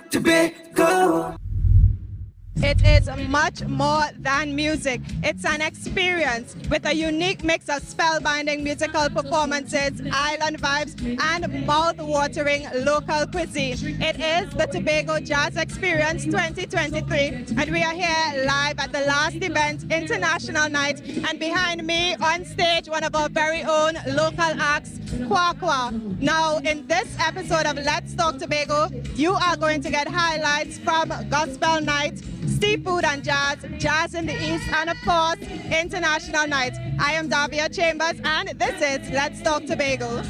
Tobago. It is much more than music. It's an experience with a unique mix of spellbinding musical performances, island vibes, and mouth-watering local cuisine. It is the Tobago Jazz Experience 2023, and we are here live at the last event, International Night, and behind me on stage, one of our very own local acts, Kwa Kwa. Now, in this episode of Let's Talk Tobago, you are going to get highlights from Gospel Night, Seafood and Jazz, Jazz in the East, and of course, International Night. I am Davia Chambers, and this is Let's Talk Tobago.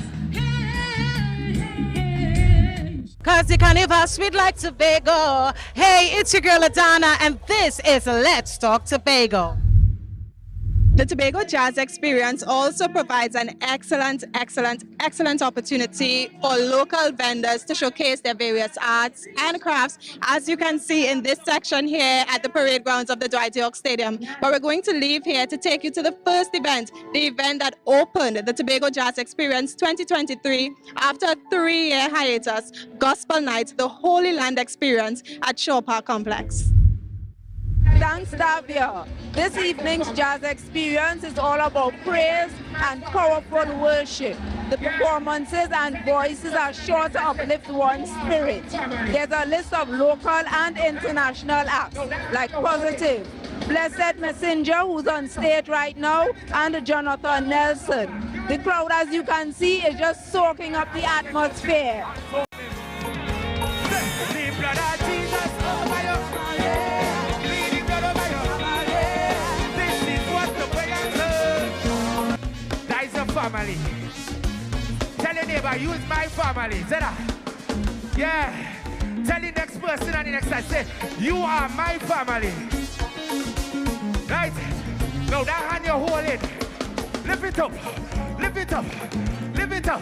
Cause the carnival sweet like Tobago. Hey, it's your girl Adana, and this is Let's Talk Tobago. The Tobago Jazz Experience also provides an excellent opportunity for local vendors to showcase their various arts and crafts, as you can see in this section here at the parade grounds of the Dwight York Stadium. But we're going to leave here to take you to the first event, the event that opened the Tobago Jazz Experience 2023 after a 3-year hiatus, Gospel Night, the Holy Land Experience at Shaw Park Complex. Thanks, Davia. This evening's jazz experience is all about praise and powerful worship. The performances and voices are sure to uplift one's spirit. There's a list of local and international acts like Positive, Blessed Messenger, who's on stage right now, and Jonathan Nelson. The crowd, as you can see, is just soaking up the atmosphere. Family. Tell your neighbor, use my family. Say that. Yeah. Tell the next person and the next side, say, you are my family. Right? Now that hand you're holding. Lift it up. Lift it up. Lift it up.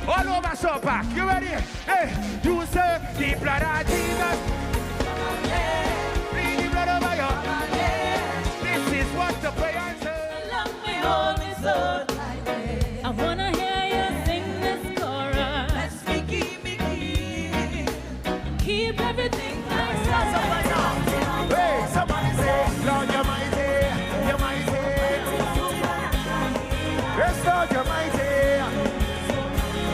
All over Shaw Park. You ready? Hey, you serve the blood of Jesus. Bleed the blood over you. This is what the prayer says. Love me, Holy Son. I wanna hear you sing this chorus. Let's keep everything nice. Hey, somebody say, Lord, you're mighty, you're mighty. Yes, Lord, you're mighty.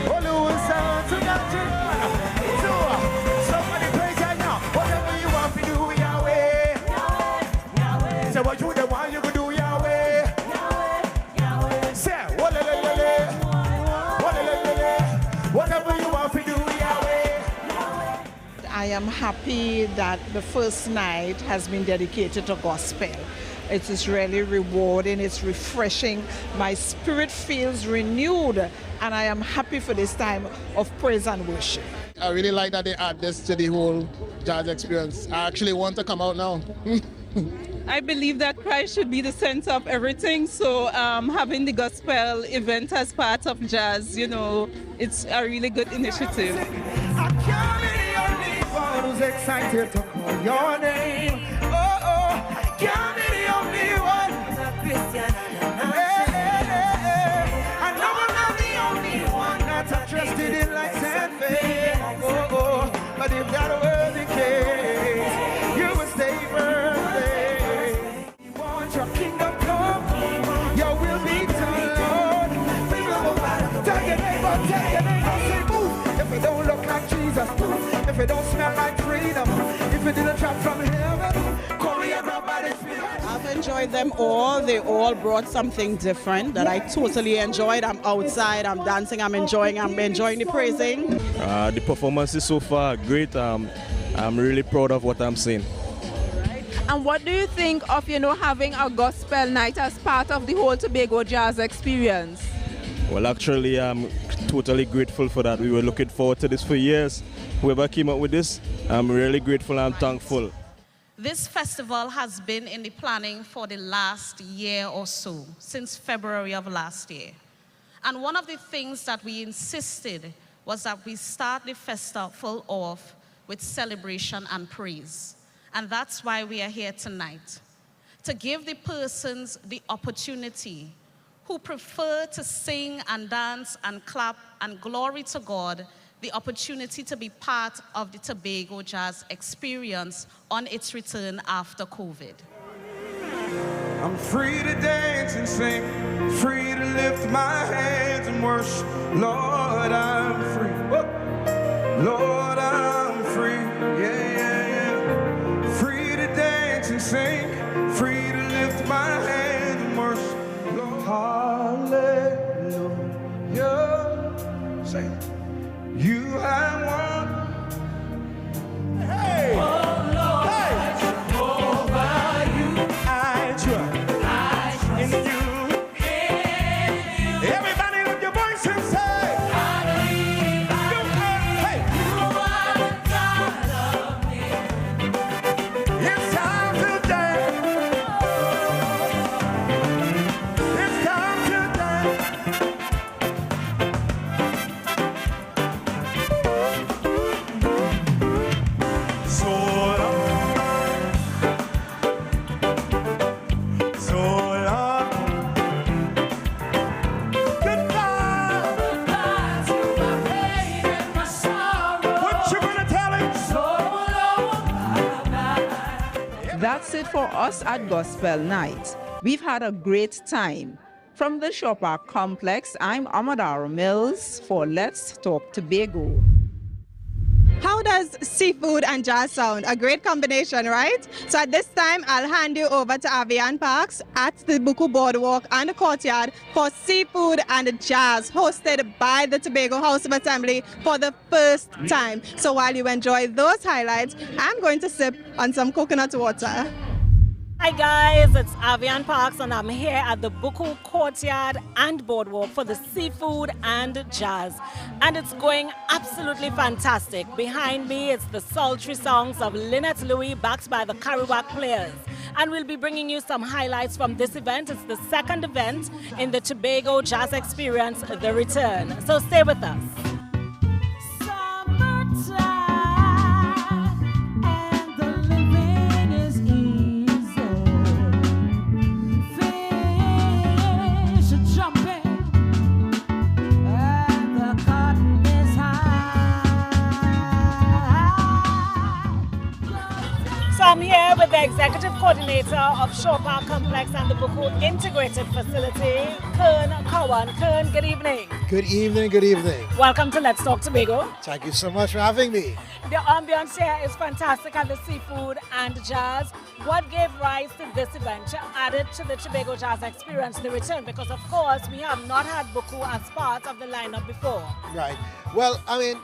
Holy sound to God. So, somebody praise you now. Whatever you want to do, Yahweh. Say what you the one you can do, Yahweh. Say, whatever you want to do, Yahweh. I am happy that the first night has been dedicated to gospel. It is really rewarding, it's refreshing. My spirit feels renewed, and I am happy for this time of praise and worship. I really like that they add this to the whole jazz experience. I actually want to come out now. I believe that Christ should be the center of everything, so having the gospel event as part of jazz, you know, it's a really good initiative. I can't be the only one who's excited to call your name. Oh, can't be the only one who's a Christian. I know I'm not the only one that's interested in life and faith. Oh, but if that were the case, you would stay birthday. You want your kingdom come, your will be done, Lord. We will move out. Tell your neighbor, say move. If it don't look like Jesus, move. If it don't smell like freedom, if it didn't drop from heaven, choreographed by the Spirit. I've enjoyed them all. They all brought something different that I totally enjoyed. I'm outside, I'm dancing, I'm enjoying the praising. The performances so far are great. I'm really proud of what I'm seeing. And what do you think of, you know, having a gospel night as part of the whole Tobago Jazz Experience? Well, actually, I'm totally grateful for that. We were looking forward to this for years. Whoever came up with this, I'm really grateful and thankful. This festival has been in the planning for the last year or so, since February of last year. And one of the things that we insisted was that we start the festival off with celebration and praise. And that's why we are here tonight, to give the persons the opportunity who prefer to sing and dance and clap and glory to God the opportunity to be part of the Tobago Jazz experience on its return after COVID. I'm free to dance and sing, free to lift my hands and worship. Lord, I'm free. Woo! Lord, I'm free. Yeah, yeah, yeah. Free to dance and sing, free to lift my hands and worship. Lord, hallelujah. Say it. You have won. Hey! Oh, Lord, hey! I trust in you. Everybody lift your voice and say, I believe you are the God of me. It's time to dance. It's time to dance. That's it for us at Gospel Night. We've had a great time. From the Shore Park Complex, I'm Amadara Mills for Let's Talk Tobago. How does seafood and jazz sound? A great combination, right? So at this time, I'll hand you over to Avian Parks at the Buku Boardwalk and the Courtyard for seafood and jazz, hosted by the Tobago House of Assembly for the first time. So while you enjoy those highlights, I'm going to sip on some coconut water. Hi guys, it's Avian Parks and I'm here at the Buku Courtyard and Boardwalk for the seafood and jazz. And it's going absolutely fantastic. Behind me, it's the sultry songs of Lynette Louis backed by the Kerouac Players. And we'll be bringing you some highlights from this event. It's the second event in the Tobago Jazz Experience, The Return. So stay with us. So I'm here with the Executive Coordinator of Shore Park Complex and the Buku Integrated Facility, Kern Kawan. Kern, good evening. Good evening, good evening. Welcome to Let's Talk Tobago. Thank you so much for having me. The ambience here is fantastic at the seafood and jazz. What gave rise to this event added to the Tobago Jazz Experience, The Return? Because of course, we have not had Buku as part of the lineup before. Right. Well, I mean,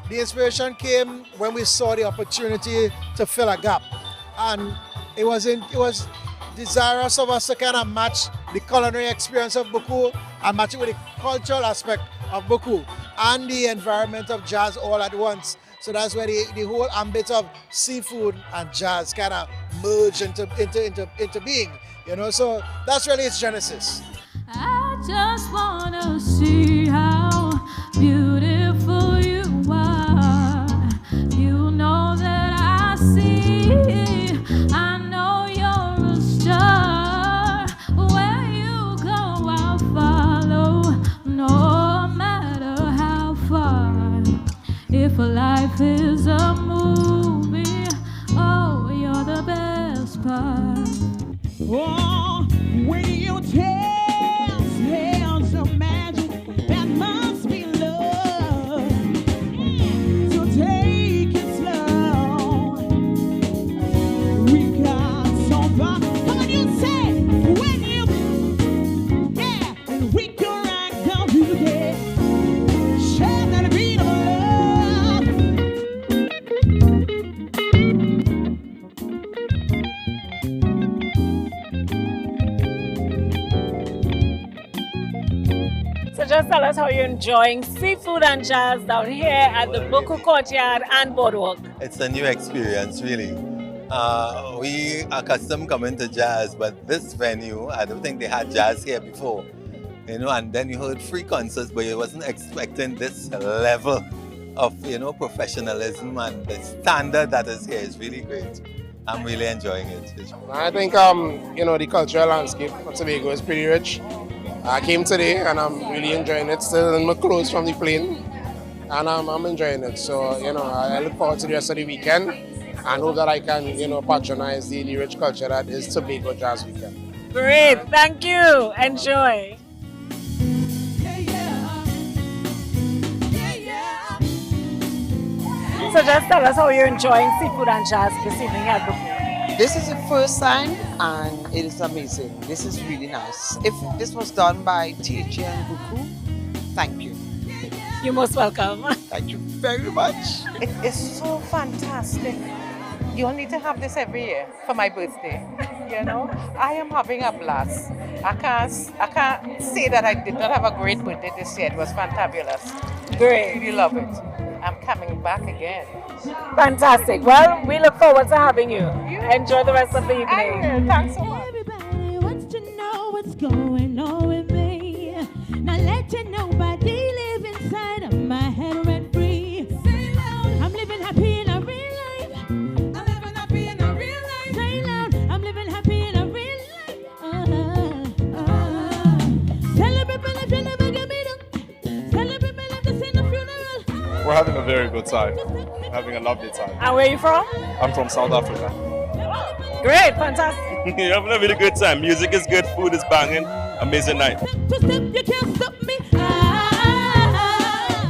the inspiration came when we saw the opportunity to fill a gap. And it was desirous of us to kind of match the culinary experience of Buku and match it with the cultural aspect of Buku and the environment of jazz all at once. So that's where the whole ambit of seafood and jazz kind of merged into being, you know. So that's really its genesis. I just wanna see how beautiful you are. You know that I see. I know you're a star. Where you go, I'll follow, no matter how far. If life is a movie, oh, you're the best part. Oh, when you tell tales of magic, that must be love. So take it slow. We got so far. Come on, you say, when you, yeah, and we go right down to the dead. Share that beat of love. So just tell us how you're enjoying seafood and jazz down here at the Buku Courtyard and Boardwalk. It's a new experience, really. We are accustomed coming to jazz, but this venue, I don't think they had jazz here before. You know, and then you heard free concerts, but you wasn't expecting this level of, you know, professionalism, and the standard that is here is really great. I'm really enjoying it. I think, you know, the cultural landscape of Tobago is pretty rich. I came today and I'm really enjoying it. Still in my clothes from the plane. and I'm enjoying it. So, you know, I look forward to the rest of the weekend and hope that I can, you know, patronize the rich culture that is Tobago Jazz Weekend. Great, thank you. Enjoy. So just tell us how you're enjoying seafood and jazz this evening at Buku. This is the first time and it is amazing. This is really nice. If this was done by THA and Buku, thank you. You're most welcome. Thank you very much. It is so fantastic. You all need to have this every year for my birthday. You know, I am having a blast. I can't say that I did not have a great birthday this year. It was fantabulous. Great. I really love it. I'm coming back again. Fantastic. Well, we look forward to having you. Enjoy the rest of the evening. Thanks so much. Everybody wants to know what's going on with me. Now let you know, nobody live inside of my head rent free. Say loud, I'm living happy in a real life. I'm living happy in a real life. Say loud, I'm living happy in a real life. Tell the people if you never get me down. Tell the people if this ain't a funeral. We're having a very good time. Having a lovely time. And where are you from? I'm from South Africa. Great, fantastic. You're having a really good time. Music is good, food is banging. Amazing night. You can't stop me.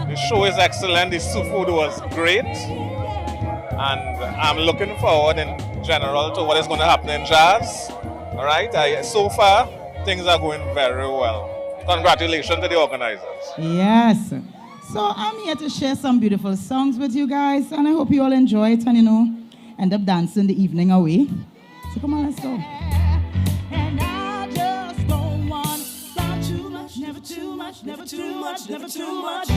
The show is excellent. The food was great. And I'm looking forward in general to what is going to happen in jazz. All right. So far, things are going very well. Congratulations to the organizers. Yes. So I'm here to share some beautiful songs with you guys, and I hope you all enjoy it and, you know, end up dancing the evening away. So come on, let's go. And I just don't want not too much, never too much, never too much, never too much.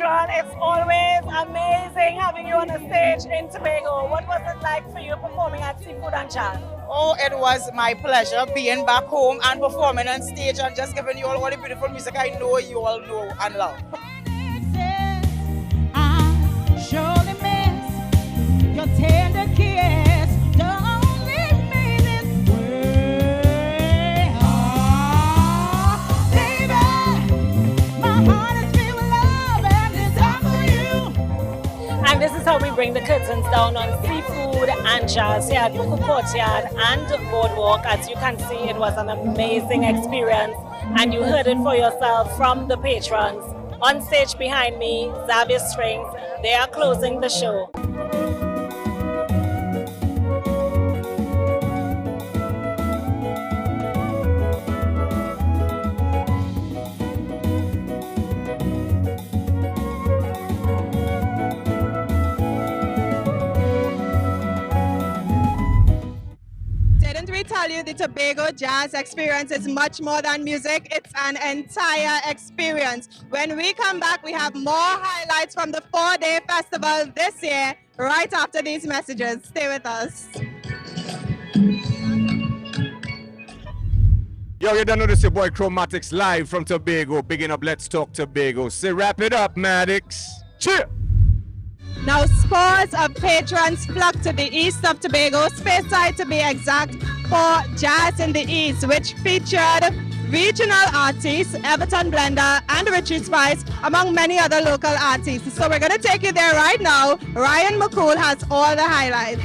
It's always amazing having you on the stage in Tobago. What was it like for you performing at Seafood and Jazz? Oh, it was my pleasure being back home and performing on stage and just giving you all the beautiful music I know you all know and love. I surely miss your tender kiss. Don't leave me this way. Baby, my heart is filled with love and desire for you. And this is how we bring the curtains down on Seafood and Jazz here at Buku Courtyard and Boardwalk. As you can see, it was an amazing experience, and you heard it for yourself from the patrons. On stage behind me, Xavier Strings, they are closing the show. Didn't we tell you the Tobago Jazz experience is much more than music? It's an entire experience. When we come back, we have more highlights from the 4-day festival this year, right after these messages. Stay with us. Yo, you don't know this, your boy Chromatics live from Tobago. Bigging up Let's Talk Tobago. Say, wrap it up, Maddox. Cheer! Now, scores of patrons flocked to the east of Tobago, Speyside to be exact, for Jazz in the East, which featured regional artists, Everton Blender and Richie Spice, among many other local artists. So we're going to take you there right now. Ryan McCool has all the highlights.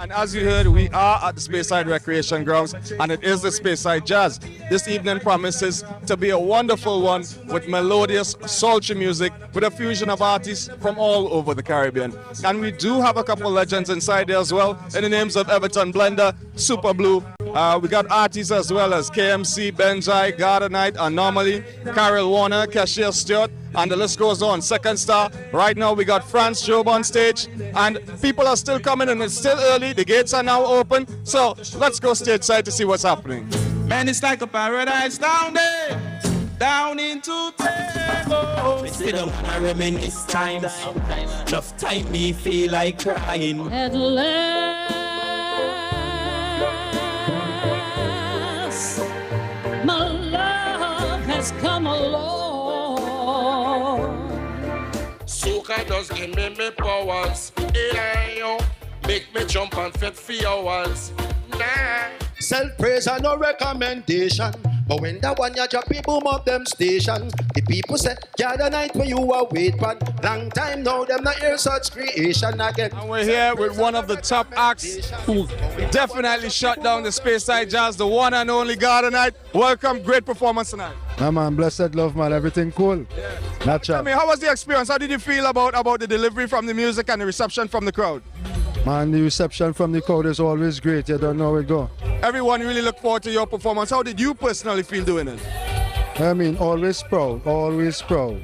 And as you heard, we are at the Speyside Recreation Grounds, and it is the Speyside Jazz. This evening promises to be a wonderful one with melodious, sultry music with a fusion of artists from all over the Caribbean. And we do have a couple legends inside there as well, in the names of Everton Blender, Super Blue. We got artists as well as KMC, Benjai, Gardenite, Anomaly, Carol Warner, Cashier Stewart, and the list goes on. Second star, right now we got France Job on stage, and people are still coming and it's still early. The gates are now open, so let's go stateside to see what's happening. Man, it's like a paradise down there, down into Tobago. Sit down and reminisce times. Enough time me feel like crying. At last, my love has come along. Soca does give me powers. Yeah, make me jump and fit for hours. Nah. Self-praise and no recommendation. But when that one ya drop it, boom up them station. The people say, yeah, the night when you are wait for long time now, them not hear such creation again. And we're here with one of the top acts who definitely shut down the Speyside Jazz, the one and only Gardenite. Welcome, great performance tonight. Nah, man, blessed love, man, everything cool. Natural. Tell me, how was the experience? How did you feel about the delivery from the music and the reception from the crowd? Man, the reception from the crowd is always great. You don't know where it go. Everyone really look forward to your performance. How did you personally feel doing it? I mean, always proud, always proud.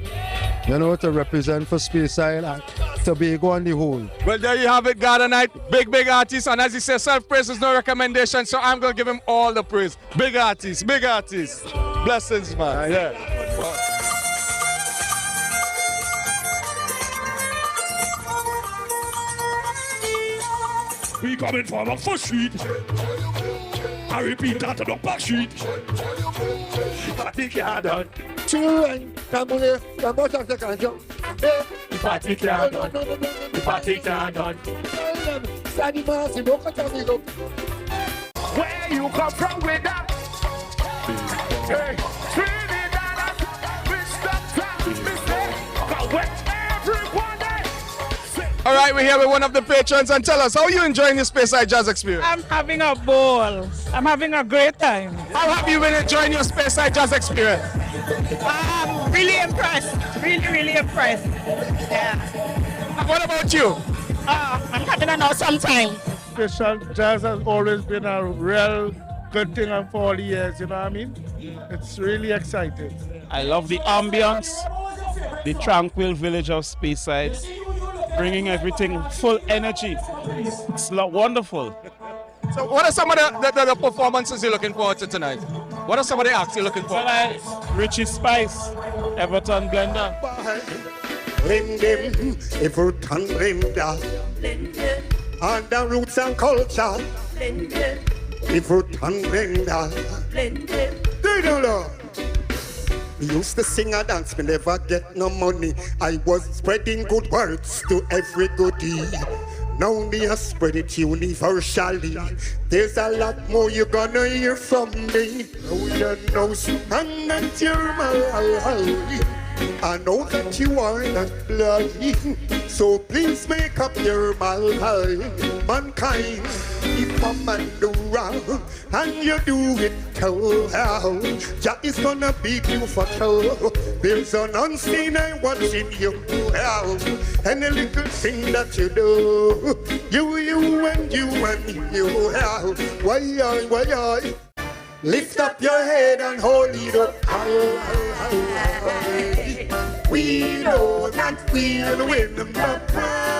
You know, to represent for Speyside and Tobago on the whole. Well, there you have it, Gardenite. Big artist. And as he says, self-praise is no recommendation, so I'm going to give him all the praise. Big artist, big artist. Blessings, man. Yeah. We coming from a first street. I repeat that on the back street. Party can't done. Children, come on here. Come on, the can't. The party can't done. The party can't done. Sandy Marcy, look at me. Where you come from with that? Hey, Trinidad, Mr. Where everyone. All right, we're here with one of the patrons, and tell us, how are you enjoying this Speyside Jazz experience? I'm having a ball. I'm having a great time. How have you been enjoying your Speyside Jazz experience? I'm really impressed. Really impressed. Yeah. What about you? I'm having an awesome time. Speyside Jazz has always been a real good thing for all the years, you know what I mean? It's really exciting. I love the ambience, the tranquil village of Speyside, bringing everything full energy. It's wonderful. So what are some of the performances you're looking forward to tonight? What are some of the acts you're looking forward to? Richie Spice, Everton Blender. Blend them, Everton Blender. And the roots and culture. Everton Blender. They don't know. We used to sing and dance, we never get no money. I was spreading good words to every goodie. Now me I spread it universally. There's a lot more you're gonna hear from me. Oh, you know, and that you're my I know that you are not bloody, so please make up your mind. Mankind, if a man do wrong and you do it too, Jah is gonna beat you for true. There's an unseen eye watching you. Any little thing that you do, you and you. Why? Lift up your head and hold it up high. We know that we'll win the prize.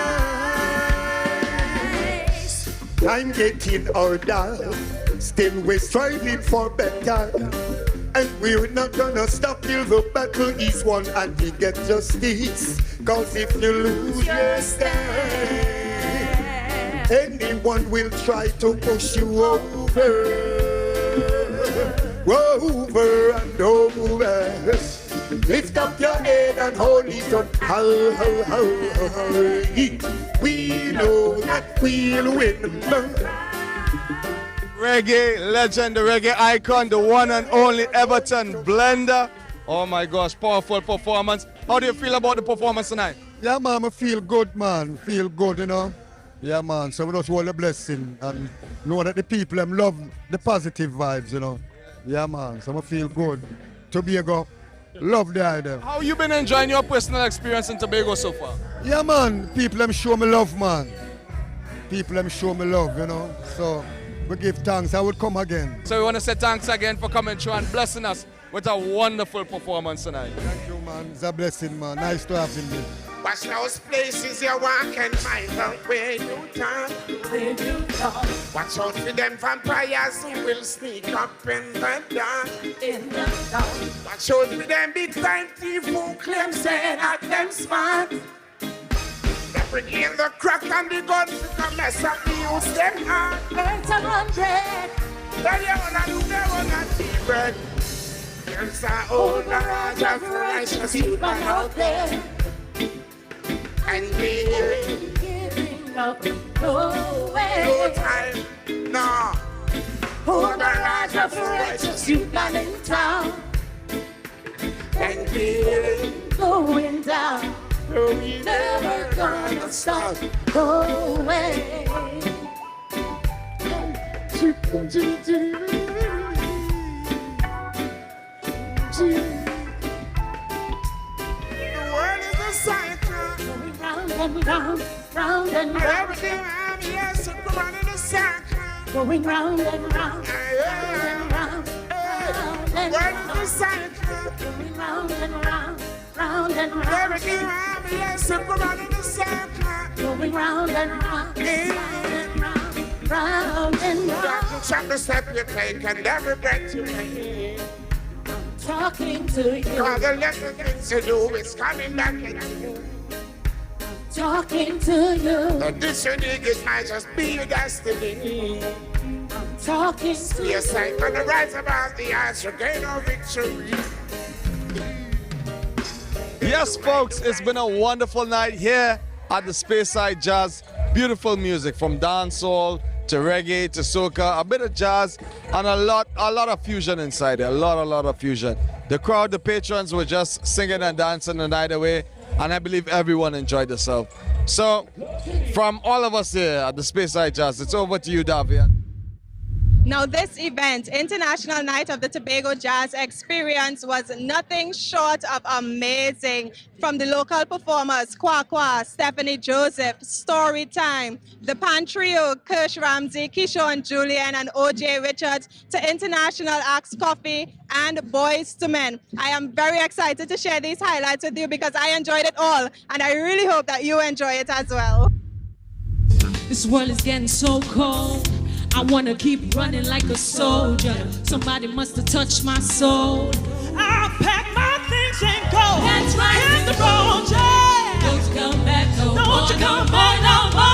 I'm getting older, still we're striving for better. And we're not gonna stop till the battle is won and we get justice. Cause if you lose your stand, anyone will try to push you over and over. Lift up your head and hold it up high. We know that we'll win. Reggae legend, the reggae icon, the one and only Everton Blender. Oh my gosh, powerful performance. How do you feel about the performance tonight? Yeah, man, I feel good, man. Feel good, you know. Yeah, man, so we just want a blessing and know that the people them love the positive vibes, you know. Yeah, man, so I feel good. Tobago, love the idea. How you been enjoying your personal experience in Tobago so far? Yeah, man, people them show me love, man. People them show me love, you know. So we give thanks, I would come again. So we want to say thanks again for coming through and blessing us with a wonderful performance tonight. Thank you, man. It's a blessing, man. Nice to have him here. Watch those places you walk and mind out where you talk. Watch out for them vampires who will sneak up in the dark. Watch out for them big time thief who claim say that them smart. They bring in the crack and the gun to come mess up the use them hard. 800. Tell you what I do, they wanna see bread. There's a whole barrage of righteous people out there. And we're giving up, no way. No time, no. Whole barrage of righteous people in town. And we're going down. We never gonna stop, no way. And round, round and round. Everything around me is running in a circle. Going round and round, round and round, round and round. The cycle. Going round and round, round and round. Everything around me is running in a circle. Going round and round, round and round, round and round. Check the step you take and every breath you make. I'm talking to you. Cause the little things you do is coming back at you. Talking to you. And this unique is might just be your destiny. I'm talking to you. Yes, I'm gonna rise above the odds, regain our victory. Yes, folks, it's been a wonderful night here at the Speyside Jazz. Beautiful music from dancehall to reggae to soca, a bit of jazz, and a lot of fusion inside there. A lot of fusion. The crowd, the patrons were just singing and dancing the night away. And I believe everyone enjoyed themselves. So, from all of us here at the Speyside Jazz, it's over to you, Davian. Now this event, International Night of the Tobago Jazz Experience, was nothing short of amazing. From the local performers, Kwa, Stephanie Joseph, Storytime, the Pan Trio, Kirsch Ramsey, Kishon Julian, and OJ Richards, to international acts Coffee and Boys to Men. I am very excited to share these highlights with you because I enjoyed it all, and I really hope that you enjoy it as well. This world is getting so cold. I wanna keep running like a soldier. Somebody must have touched my soul. I'll pack my things and go. That's right. Hit the road, yeah. Don't you come back no more. Don't you come back no more.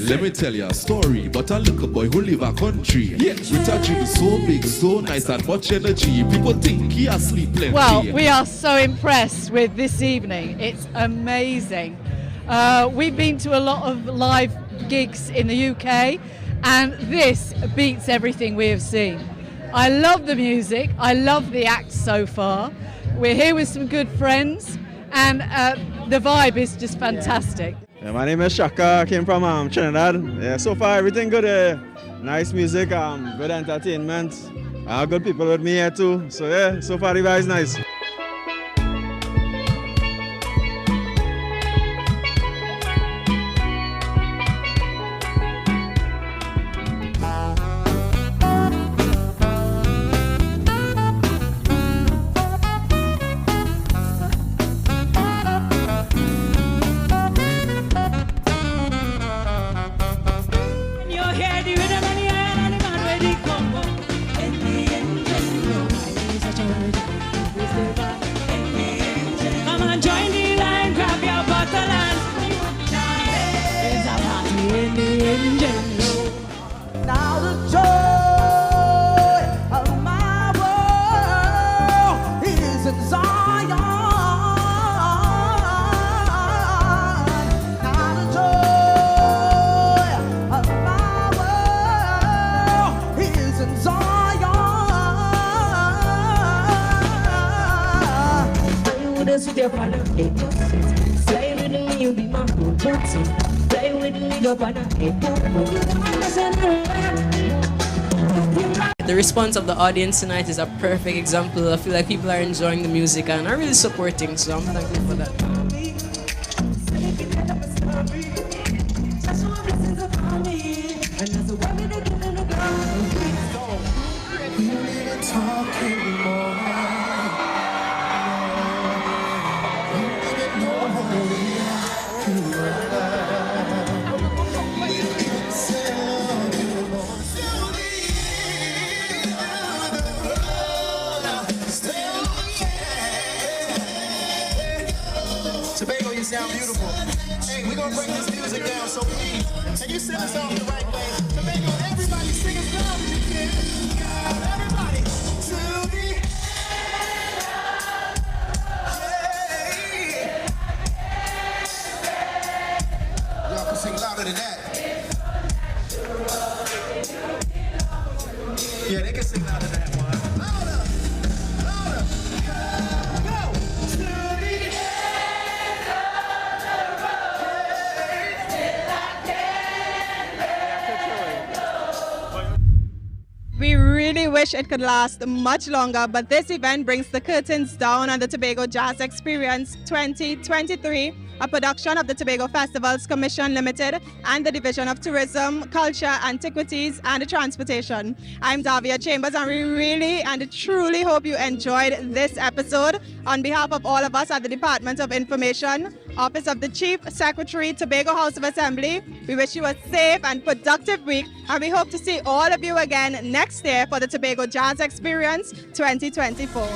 Let me tell you a story about a little boy who live a country. Yes. With a dream so big, so nice and much energy. People think he asleep plenty. Well, we are so impressed with this evening. It's amazing. We've been to a lot of live gigs in the UK, and this beats everything we have seen. I love the music, I love the acts so far. We're here with some good friends, and the vibe is just fantastic. Yeah, my name is Shaka, I came from Trinidad. Yeah, so far everything good, nice music, good entertainment, good people with me here too. So yeah, so far the vibe is nice. The response of the audience tonight is a perfect example. I feel like people are enjoying the music and are really supporting, so I'm thankful for that. Talk gonna break this music down, so please, can you send us off the right way? Tobago, everybody sing as loud as you can. Everybody, to the y'all can sing louder than that. Yeah, they can sing louder than that one. Louder, louder. Go. To the We really wish it could last much longer, but this event brings the curtains down on the Tobago Jazz Experience 2023, a production of the Tobago Festivals Commission Limited and the Division of Tourism, Culture, Antiquities and Transportation. I'm Davia Chambers, and we really and truly hope you enjoyed this episode. On behalf of all of us at the Department of Information, Office of the Chief Secretary, Tobago House of Assembly, we wish you a safe and productive week, and we hope to see all of you again next year for the Tobago Jazz Experience 2024.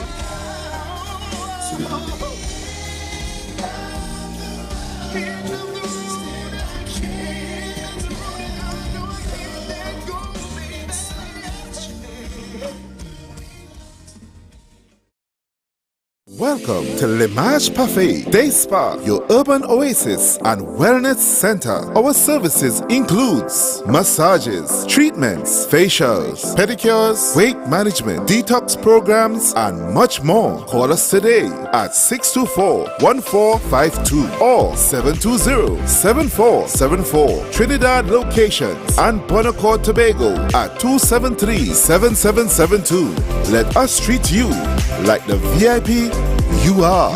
Welcome to L'Image Parfait Day Spa, your urban oasis and wellness center. Our services includes massages, treatments, facials, pedicures, weight management, detox programs, and much more. Call us today at 624-1452 or 720-7474. Trinidad locations and Bonacord, Tobago at 273-7772. Let us treat you like the VIP you are.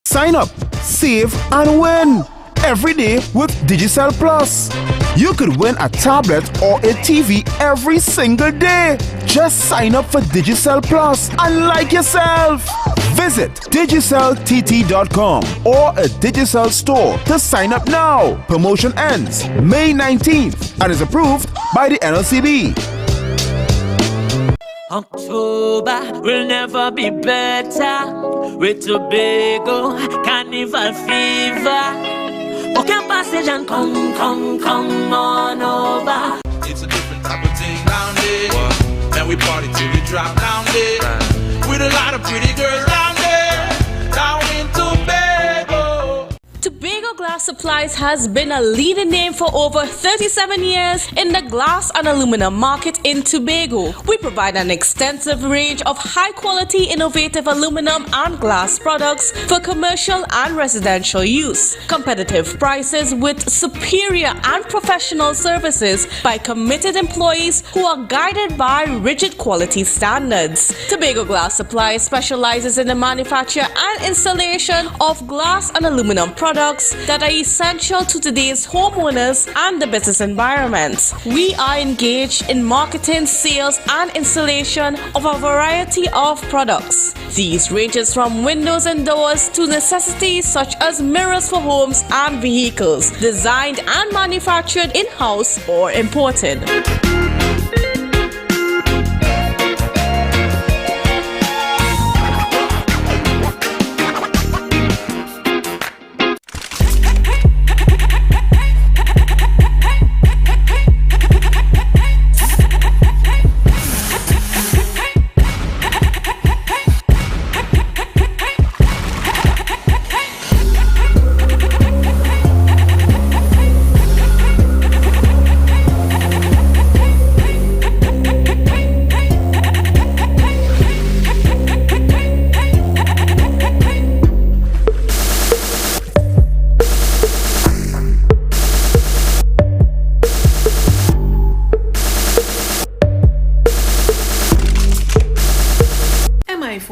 Sign up, save, and win every day with Digicel Plus. You could win a tablet or a TV every single day. Just sign up for Digicel Plus and like yourself. Visit digiceltt.com or a Digicel store to sign up now. Promotion ends May 19th and is approved by the NLCB. October will never be better with Tobago Carnival fever. Book your passage and come on over. It's a different type of thing down there. And we party till we drop down there. With a lot of pretty girls down there. Down in Tobago. Tobago Glass Supplies has been a leading name for over 37 years in the glass and aluminum market in Tobago. We provide an extensive range of high-quality, innovative aluminum and glass products for commercial and residential use. Competitive prices with superior and professional services by committed employees who are guided by rigid quality standards. Tobago Glass Supplies specializes in the manufacture and installation of glass and aluminum products that are essential to today's homeowners and the business environment. We are engaged in marketing, sales, and installation of a variety of products. These ranges from windows and doors to necessities such as mirrors for homes and vehicles, designed and manufactured in-house or imported.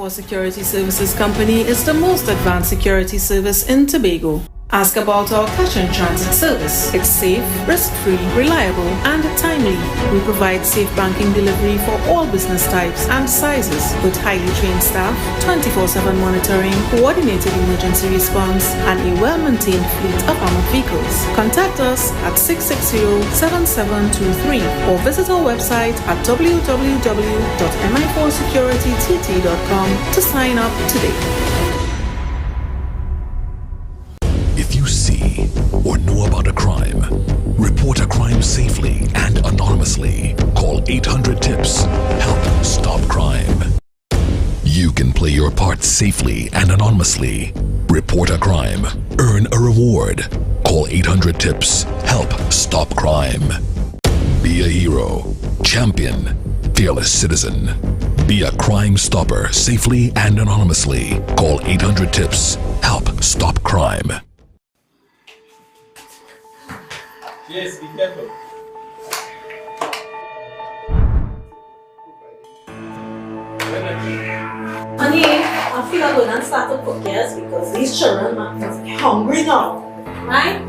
Security Services Company is the most advanced security service in Tobago. Ask about our cash and transit service. It's safe, risk-free, reliable, and timely. We provide safe banking delivery for all business types and sizes with highly trained staff, 24/7 monitoring, coordinated emergency response, and a well-maintained fleet of armored vehicles. Contact us at 660-7723 or visit our website at www.mi4securitytt.com to sign up today. If you see or know about a crime, report a crime safely and anonymously. Call 800-TIPS. Help stop crime. You can play your part safely and anonymously. Report a crime. Earn a reward. Call 800-TIPS. Help stop crime. Be a hero. Champion. Fearless citizen. Be a crime stopper safely and anonymously. Call 800-TIPS. Help stop crime. Yes, be careful. Honey, I feel I'm going to start to cook, yes, because these children are hungry now. Right?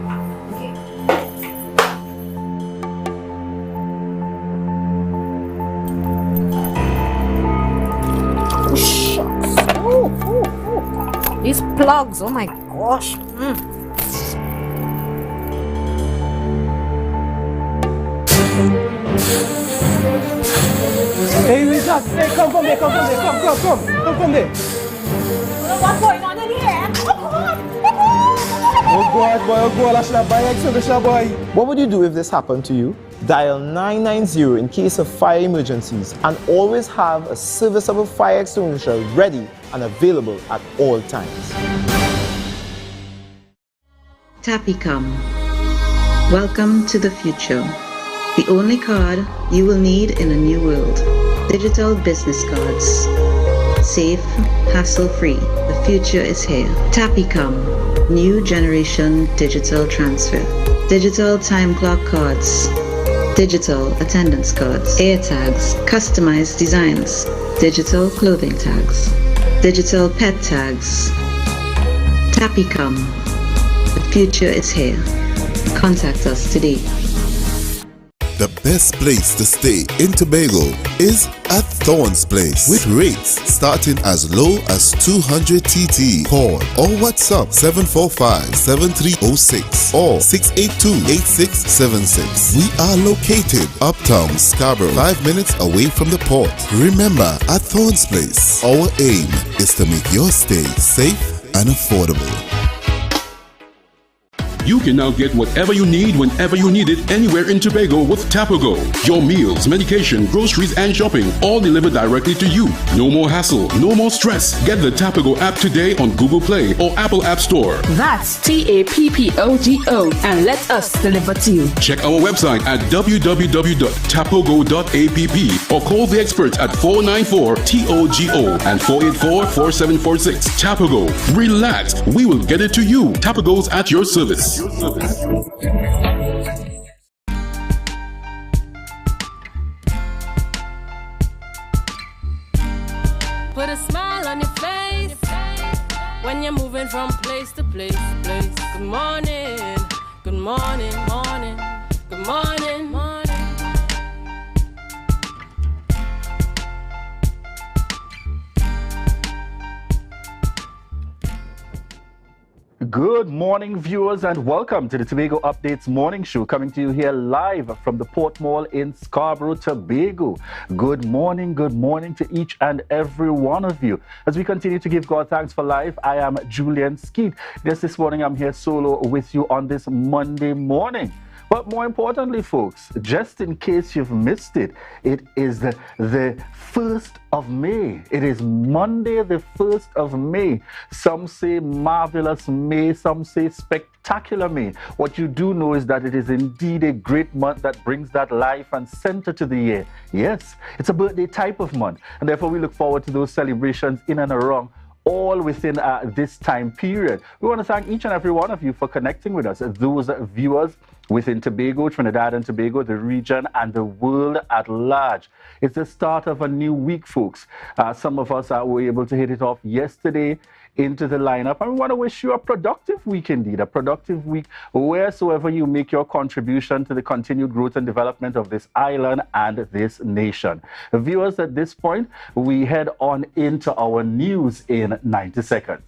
These plugs, oh my gosh. Hey, Richard, hey, come from there, come from there. What's going on in here? Oh God, I should have buy service, boy. What would you do if this happened to you? Dial 990 in case of fire emergencies and always have a serviceable fire extinguisher ready and available at all times. Tapicom. Welcome to the future. The only card you will need in a new world. Digital business cards. Safe, hassle-free. The future is here. Tapicom. New generation digital transfer. Digital time clock cards. Digital attendance cards. Air tags. Customized designs. Digital clothing tags. Digital pet tags. Tapicom. The future is here. Contact us today. The best place to stay in Tobago is at Thorn's Place with rates starting as low as 200 TT. Call or WhatsApp 745-7306 or 682-8676. We are located uptown Scarborough, 5 minutes away from the port. Remember, at Thorn's Place, our aim is to make your stay safe and affordable. You can now get whatever you need whenever you need it anywhere in Tobago with Tobago. Your meals, medication, groceries, and shopping all delivered directly to you. No more hassle, no more stress. Get the Tobago app today on Google Play or Apple App Store. That's TAPPOGO and let us deliver to you. Check our website at www.tapogo.app or call the experts at 494-TOGO and 484-4746. Tobago. Relax. We will get it to you. Tobago's at your service. Put a smile on your face when you're moving from place to place. Good morning, good morning, morning, good morning, morning. Good morning, viewers, and welcome to the Tobago Updates Morning Show, coming to you here live from the Port Mall in Scarborough, Tobago. Good morning to each and every one of you. As we continue to give God thanks for life, I am Julian Skeet. Just this morning, I'm here solo with you on this Monday morning. But more importantly, folks, just in case you've missed it, it is the 1st of May. It is Monday, the 1st of May. Some say marvelous May, some say spectacular May. What you do know is that it is indeed a great month that brings that life and center to the year. Yes, it's a birthday type of month, and therefore we look forward to those celebrations in and around all within this time period. We want to thank each and every one of you for connecting with us, those viewers within Tobago, Trinidad and Tobago, the region, and the world at large. It's the start of a new week, folks. Some of us were able to hit it off yesterday into the lineup, and we want to wish you a productive week indeed, a productive week wheresoever you make your contribution to the continued growth and development of this island and this nation. Viewers, at this point, we head on into our news in 90 seconds.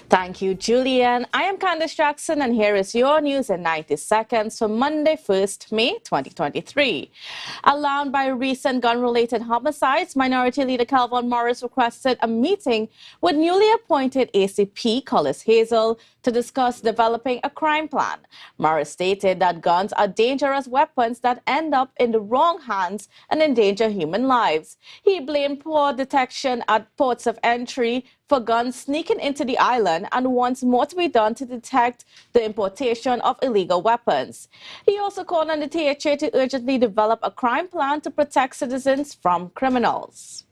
Thank you, Julian. I am Candice Jackson, and here is your news in 90 seconds for Monday, 1st May 2023. Alarmed by recent gun-related homicides, Minority Leader Calvin Morris requested a meeting with newly appointed ACP Collis Hazel to discuss developing a crime plan. Morris stated that guns are dangerous weapons that end up in the wrong hands and endanger human lives. He blamed poor detection at ports of entry for guns sneaking into the island and wants more to be done to detect the importation of illegal weapons. He also called on the THA to urgently develop a crime plan to protect citizens from criminals.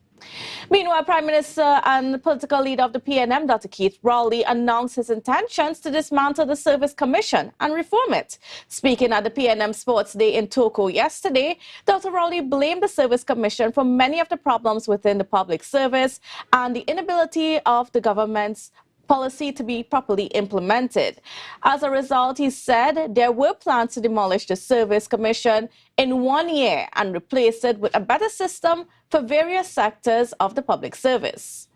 Meanwhile, Prime Minister and political leader of the PNM, Dr. Keith Rowley, announced his intentions to dismantle the Service Commission and reform it. Speaking at the PNM Sports Day in Tobago yesterday, Dr. Rowley blamed the Service Commission for many of the problems within the public service and the inability of the government's policy to be properly implemented. As a result, he said there were plans to demolish the Service Commission in 1 year and replace it with a better system for various sectors of the public service.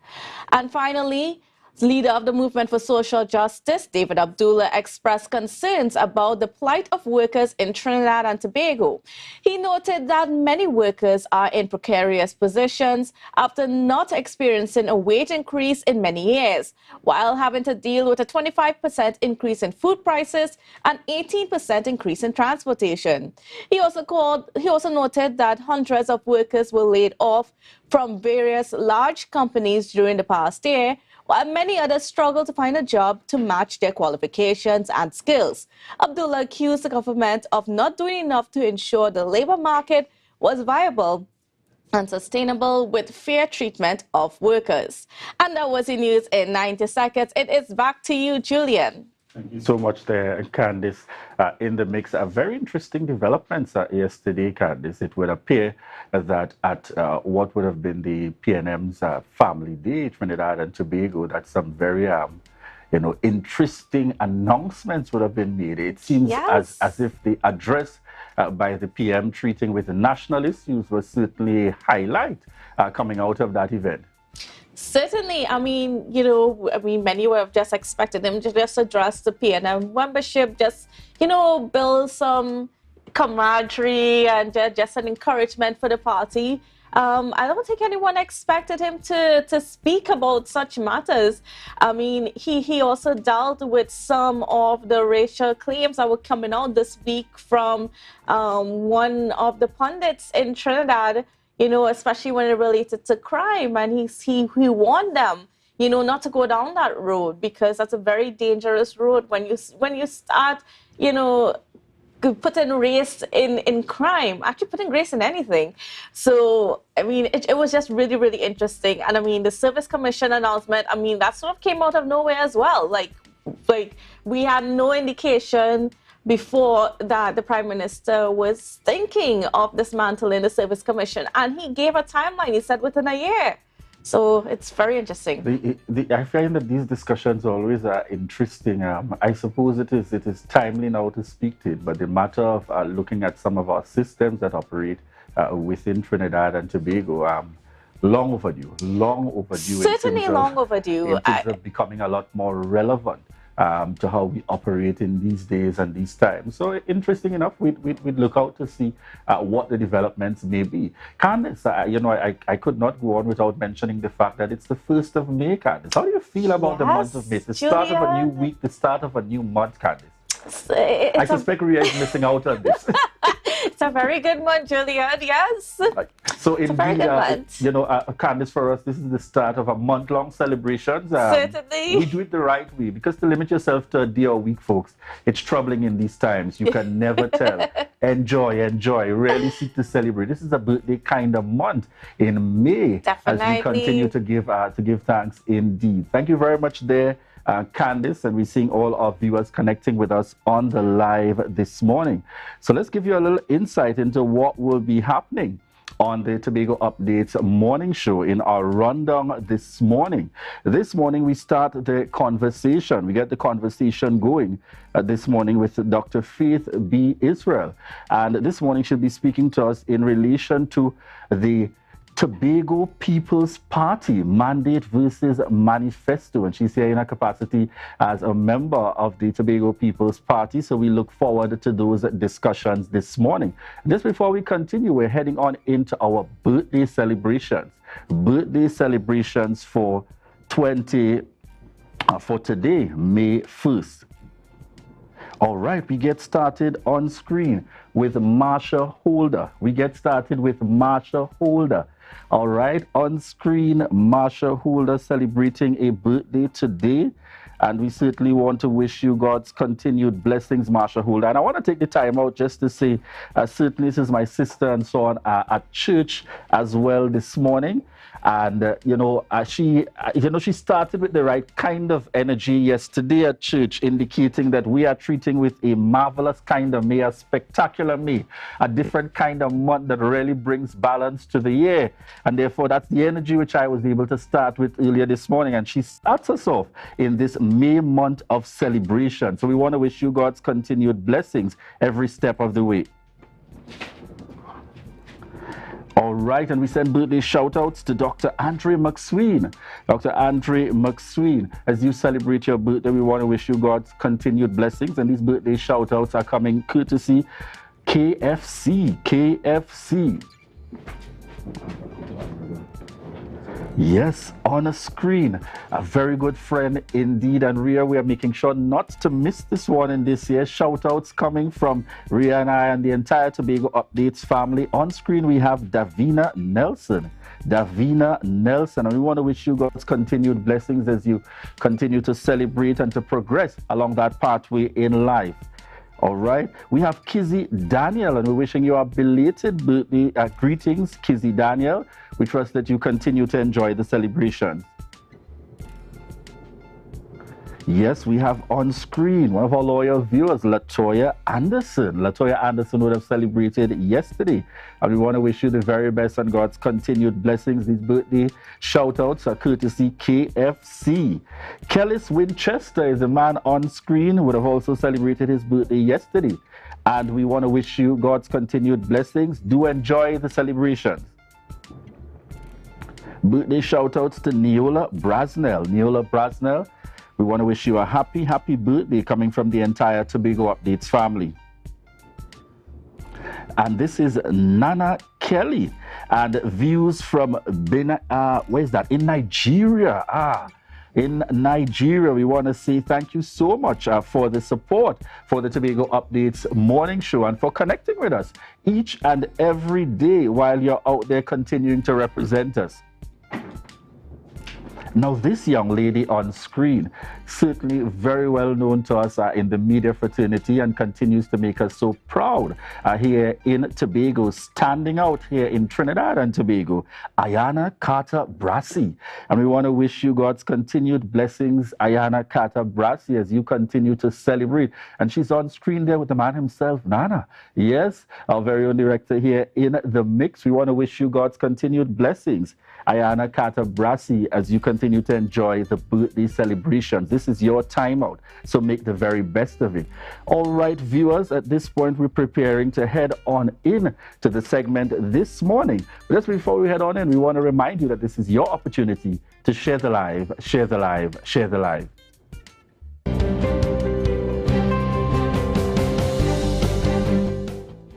And finally, leader of the Movement for Social Justice, David Abdullah, expressed concerns about the plight of workers in Trinidad and Tobago. He noted that many workers are in precarious positions after not experiencing a wage increase in many years, while having to deal with a 25% increase in food prices and 18% increase in transportation. He also noted that hundreds of workers were laid off from various large companies during the past year, while many others struggle to find a job to match their qualifications and skills. Abdullah accused the government of not doing enough to ensure the labor market was viable and sustainable with fair treatment of workers. And that was the news in 90 seconds. It is back to you, Julian. Thank you so much there, Candice, in the mix. Very interesting developments yesterday, Candice. It would appear that at what would have been the PNM's Family Day, Trinidad and Tobago, that some very, interesting announcements would have been made. It seems as if the address by the PM treating with the national issues was certainly a highlight coming out of that event. Certainly, many would have just expected them to just address the PNM membership, just, build some camaraderie and just an encouragement for the party. I don't think anyone expected him to speak about such matters. He also dealt with some of the racial claims that were coming out this week from one of the pundits in Trinidad, especially when it related to crime. And he warned them, not to go down that road, because that's a very dangerous road when you start, putting race in crime, actually putting race in anything. So, it was just really, really interesting. And the Service Commission announcement, that sort of came out of nowhere as well. Like we had no indication before that the Prime Minister was thinking of dismantling the Service Commission. And he gave a timeline. He said within a year. So it's very interesting. I find that these discussions always are interesting. I suppose it is timely now to speak to it, but the matter of looking at some of our systems that operate within Trinidad and Tobago, long overdue. Certainly long overdue. In terms of becoming a lot more relevant to how we operate in these days and these times. So interesting enough, we'd look out to see what the developments may be. Candice, I could not go on without mentioning the fact that it's the 1st of May, Candice. How do you feel about the month of May? The start of a new week, the start of a new month, Candice. I suspect Ria is missing out on this. It's a very good month, Julian, yes. So indeed, Candice, for us, this is the start of a month-long celebration. Certainly. We do it the right way, because to limit yourself to a day or week, folks, it's troubling in these times. You can never tell. Enjoy, really seek to celebrate. This is a birthday kind of month in May. Definitely. As we continue to give thanks indeed. Thank you very much there, Candice, and we're seeing all our viewers connecting with us on the live this morning. So let's give you a little insight into what will be happening on the Tobago Updates morning show in our rundown this morning. This morning we start the conversation. We get the conversation going this morning with Dr. Faith B. Israel. And this morning she'll be speaking to us in relation to the Tobago People's Party Mandate versus Manifesto, and she's here in her capacity as a member of the Tobago People's Party, so we look forward to those discussions this morning. Just before we continue, we're heading on into our birthday celebrations for 2023. for today, May 1st. All right, we get started on screen with Marsha Holder. All right, on screen, Marsha Holder celebrating a birthday today. And we certainly want to wish you God's continued blessings, Marsha Holder. And I want to take the time out just to say, certainly this is my sister and so on at church as well this morning. And, she started with the right kind of energy yesterday at church, indicating that we are treating with a marvelous kind of May, a spectacular May, a different kind of month that really brings balance to the year. And therefore, that's the energy which I was able to start with earlier this morning. And she starts us off in this May month of celebration. So we want to wish you God's continued blessings every step of the way. All right, and we send birthday shout-outs to Dr. Andre McSween. Dr. Andre McSween, as you celebrate your birthday, we want to wish you God's continued blessings. And these birthday shout-outs are coming courtesy KFC. Yes, on a screen, a very good friend indeed. And Ria, we are making sure not to miss this one in this year. Shout outs coming from Ria and I and the entire Tobago Updates family. On screen, we have Davina Nelson. And we want to wish you God's continued blessings as you continue to celebrate and to progress along that pathway in life. All right, we have Kizzy Daniel, and we're wishing you a belated birthday greetings, Kizzy Daniel. We trust that you continue to enjoy the celebrations. Yes, we have on screen one of our loyal viewers, Latoya Anderson. Latoya Anderson would have celebrated yesterday. And we want to wish you the very best and God's continued blessings. These birthday shout-outs are courtesy KFC. Kellis Winchester is a man on screen who would have also celebrated his birthday yesterday. And we want to wish you God's continued blessings. Do enjoy the celebrations. Birthday shout-outs to Neola Brasnell. We want to wish you a happy birthday coming from the entire Tobago Updates family. And this is Nana Kelly and views from in Nigeria. In Nigeria, we want to say thank you so much for the support for the Tobago Updates morning show and for connecting with us each and every day while you're out there continuing to represent us. Now, this young lady on screen, certainly very well known to us in the media fraternity and continues to make us so proud here in Tobago, standing out here in Trinidad and Tobago, Ayana Carter Brassey. And we want to wish you God's continued blessings, Ayana Carter Brassey, as you continue to celebrate. And she's on screen there with the man himself, Nana. Yes, our very own director here in the mix. We want to wish you God's continued blessings, Ayana Carter Brassey, as you continue to enjoy the birthday celebrations. This is your time out, so make the very best of it. All right, viewers, at this point, we're preparing to head on in to the segment this morning. But just before we head on in, we want to remind you that this is your opportunity to share the live.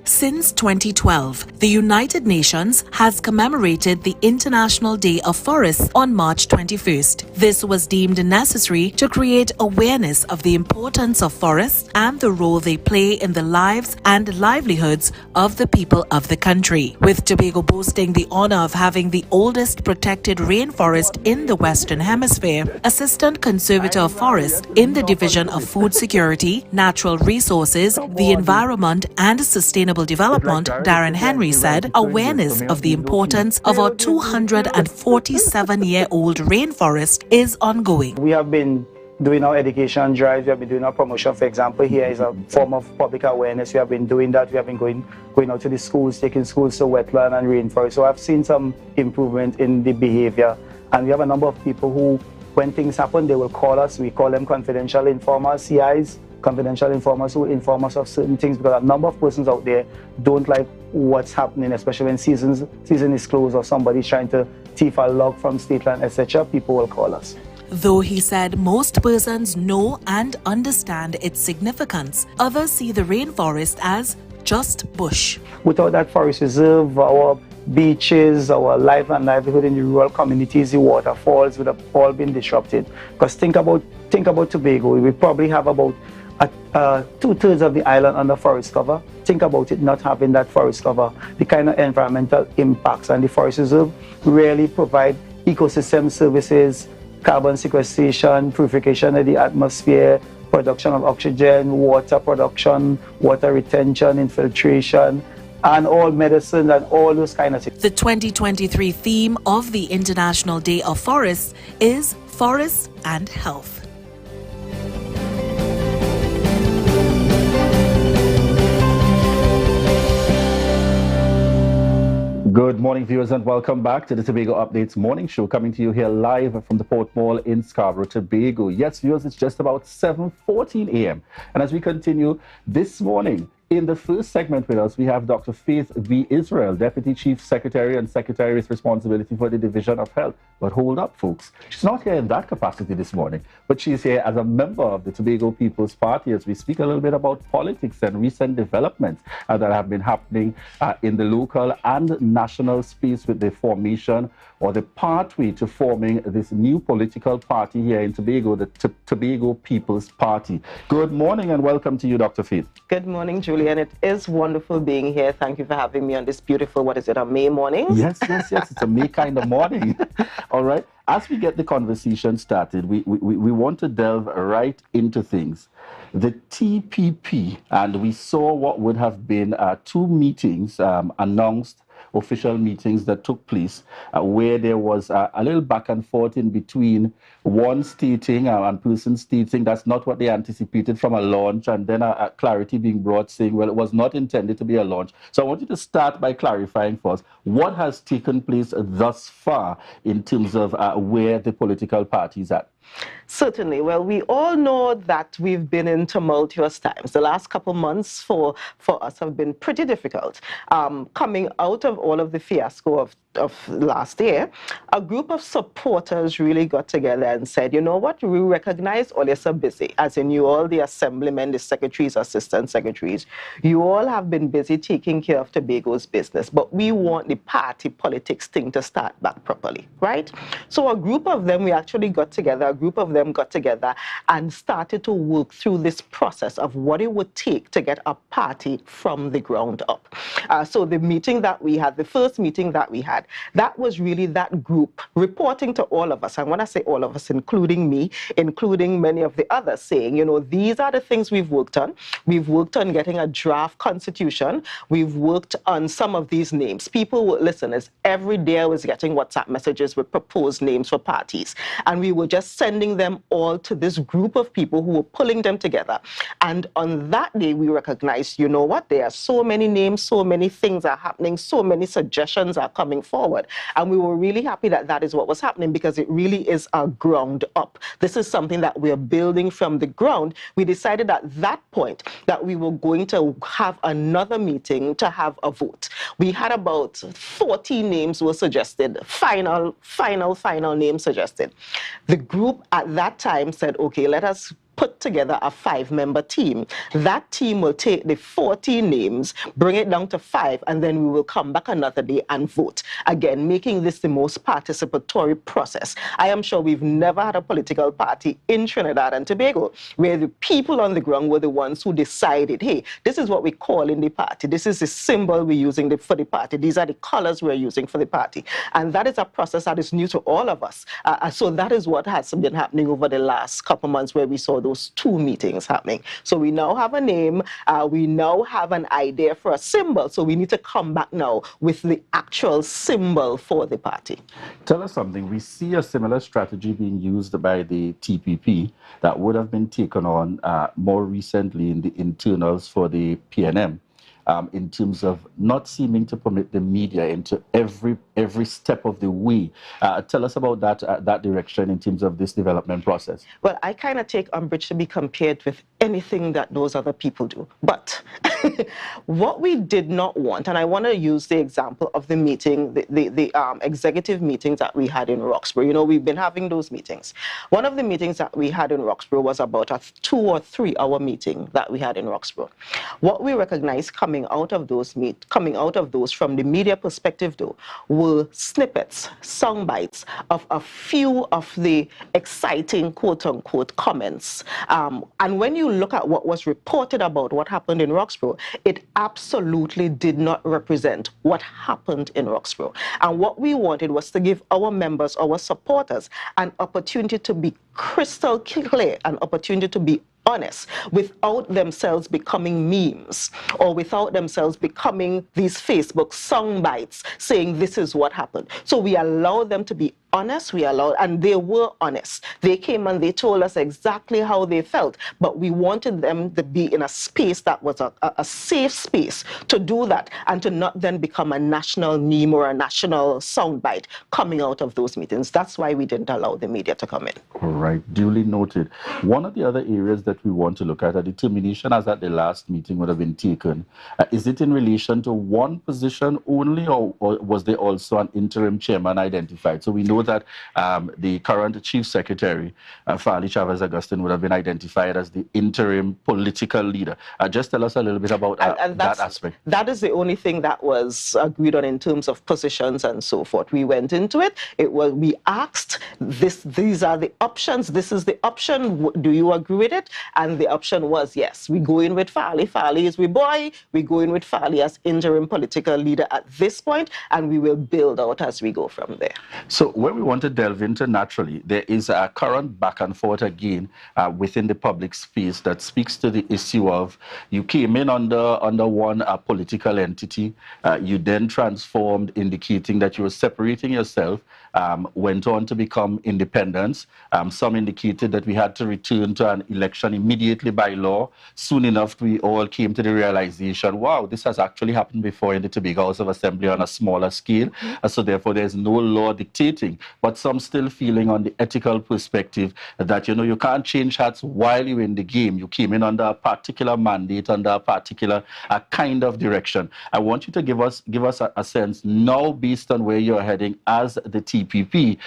Since 2012, the United Nations has commemorated the International Day of Forests on March 21st. This was deemed necessary to create awareness of the importance of forests and the role they play in the lives and livelihoods of the people of the country. With Tobago boasting the honor of having the oldest protected rainforest in the Western Hemisphere, Assistant Conservator of Forest in the Division of Food Security, Natural Resources, the Environment and Sustainable Development, Darren Henry said awareness of the importance of our 247-year-old rainforest is ongoing. We have been doing our education drives, we have been doing our promotion. For example, here is a form of public awareness. We have been doing that. We have been going out to the schools, taking schools to wetland and rainforest. So I've seen some improvement in the behavior. And we have a number of people who, when things happen, they will call us. We call them confidential informers, CIs. Confidential informers who inform us of certain things, because a number of persons out there don't like what's happening, especially when season is closed or somebody's trying to thief a log from state land, etc. People will call us. Though he said most persons know and understand its significance, others see the rainforest as just bush. Without that forest reserve, our beaches, our life and livelihood in the rural communities, the waterfalls would have all been disrupted. Because think about Tobago, we probably have about 2/3 of the island under forest cover. Think about it not having that forest cover, the kind of environmental impacts, and the forest reserve really provide ecosystem services, carbon sequestration, purification of the atmosphere, production of oxygen, water production, water retention, infiltration, and all medicine and all those kind of things. The 2023 theme of the International Day of Forests is Forests and Health. Good morning, viewers, and welcome back to the Tobago Updates morning show, coming to you here live from the Port Mall in Scarborough, Tobago. Yes, viewers, it's just about 7:14 a.m. And as we continue this morning, in the first segment with us, we have Dr. Faith V. Israel, Deputy Chief Secretary and Secretary with responsibility for the Division of Health. But hold up, folks. She's not here in that capacity this morning, but she's here as a member of the Tobago People's Party as we speak a little bit about politics and recent developments that have been happening in the local and national space with the formation or the pathway to forming this new political party here in Tobago, the Tobago People's Party. Good morning and welcome to you, Dr. Faith. Good morning, Julian. It is wonderful being here. Thank you for having me on this beautiful, what is it, a May morning? Yes. It's a May kind of morning. All right. As we get the conversation started, we want to delve right into things. The TPP, and we saw what would have been 2 meetings announced, official meetings that took place where there was a little back and forth in between one stating and person stating that's not what they anticipated from a launch, and then a clarity being brought saying, well, it was not intended to be a launch. So I want you to start by clarifying for us what has taken place thus far in terms of where the political party is at. Certainly. Well, we all know that we've been in tumultuous times. The last couple months for us have been pretty difficult. Coming out of all of the fiasco of last year, a group of supporters really got together and said, you know what, we recognize all you're so busy, as in you all, the assemblymen, the secretaries, assistant secretaries, you all have been busy taking care of Tobago's business, but we want the party politics thing to start back properly, right? So a group of them, we actually got together, a group of them got together and started to work through this process of what it would take to get a party from the ground up. So the meeting that we had, the first meeting that we had, that was really that group reporting to all of us. And when I say all of us, including me, including many of the others, saying, you know, these are the things we've worked on. We've worked on getting a draft constitution. We've worked on some of these names. People were listeners. Every day I was getting WhatsApp messages with proposed names for parties. And we were just sending them all to this group of people who were pulling them together. And on that day, we recognized, you know what, there are so many names, so many things are happening, so many suggestions are coming forward. And we were really happy that that is what was happening, because it really is a ground up. This is something that we're building from the ground. We decided at that point that we were going to have another meeting to have a vote. We had about 40 names were suggested, final names suggested. The group at that time said, okay, let us put together a 5-member team. That team will take the 40 names, bring it down to 5, and then we will come back another day and vote. Again, making this the most participatory process. I am sure we've never had a political party in Trinidad and Tobago where the people on the ground were the ones who decided, hey, this is what we call in the party. This is the symbol we're using for the party. These are the colors we're using for the party. And that is a process that is new to all of us. So that is what has been happening over the last couple months, where we saw those 2 meetings happening. So we now have a name, we now have an idea for a symbol, so we need to come back now with the actual symbol for the party. Tell us something. We see a similar strategy being used by the TPP that would have been taken on more recently in the internals for the PNM. In terms of not seeming to permit the media into every step of the way. Tell us about that direction in terms of this development process. Well, I kind of take umbrage to be compared with anything that those other people do. But what we did not want, and I want to use the example of the meeting, the executive meetings that we had in Roxborough. You know, we've been having those meetings. One of the meetings that we had in Roxborough was about a 2 or 3 hour meeting that we had in Roxborough. What we recognized coming coming out of those from the media perspective though were snippets, sound bites of a few of the exciting quote-unquote comments. And when you look at what was reported about what happened in Roxborough, it absolutely did not represent what happened in Roxborough. And what we wanted was to give our members, our supporters, an opportunity to be crystal clear, an opportunity to be honest, without themselves becoming memes or without themselves becoming these Facebook sound bites saying this is what happened. So we allowed them to be honest, and they were honest. They came and they told us exactly how they felt, but we wanted them to be in a space that was a safe space to do that and to not then become a national meme or a national soundbite coming out of those meetings. That's why we didn't allow the media to come in. All right, duly noted. One of the other areas that we want to look at, a determination as at the last meeting would have been taken. Is it in relation to one position only, or was there also an interim chairman identified? So we know that the current Chief Secretary, Fali Chavez Augustine, would have been identified as the interim political leader. Just tell us a little bit about that aspect. That is the only thing that was agreed on in terms of positions and so forth. We went into it. We asked, these are the options. This is the option. Do you agree with it? And the option was yes. We go in with Fali. Fali is we boy. We go in with Fali as interim political leader at this point, and we will build out as we go from there. So when we want to delve into naturally, there is a current back and forth again within the public space that speaks to the issue of you came in under one political entity, you then transformed, indicating that you were separating yourself, went on to become independents. Some indicated that we had to return to an election immediately by law. Soon enough, we all came to the realization, wow, this has actually happened before in the Tobago House of Assembly on a smaller scale. So therefore, there's no law dictating. But some still feeling on the ethical perspective that, you can't change hats while you're in the game. You came in under a particular mandate, under a particular kind of direction. I want you to give us a sense now based on where you're heading as the TPP.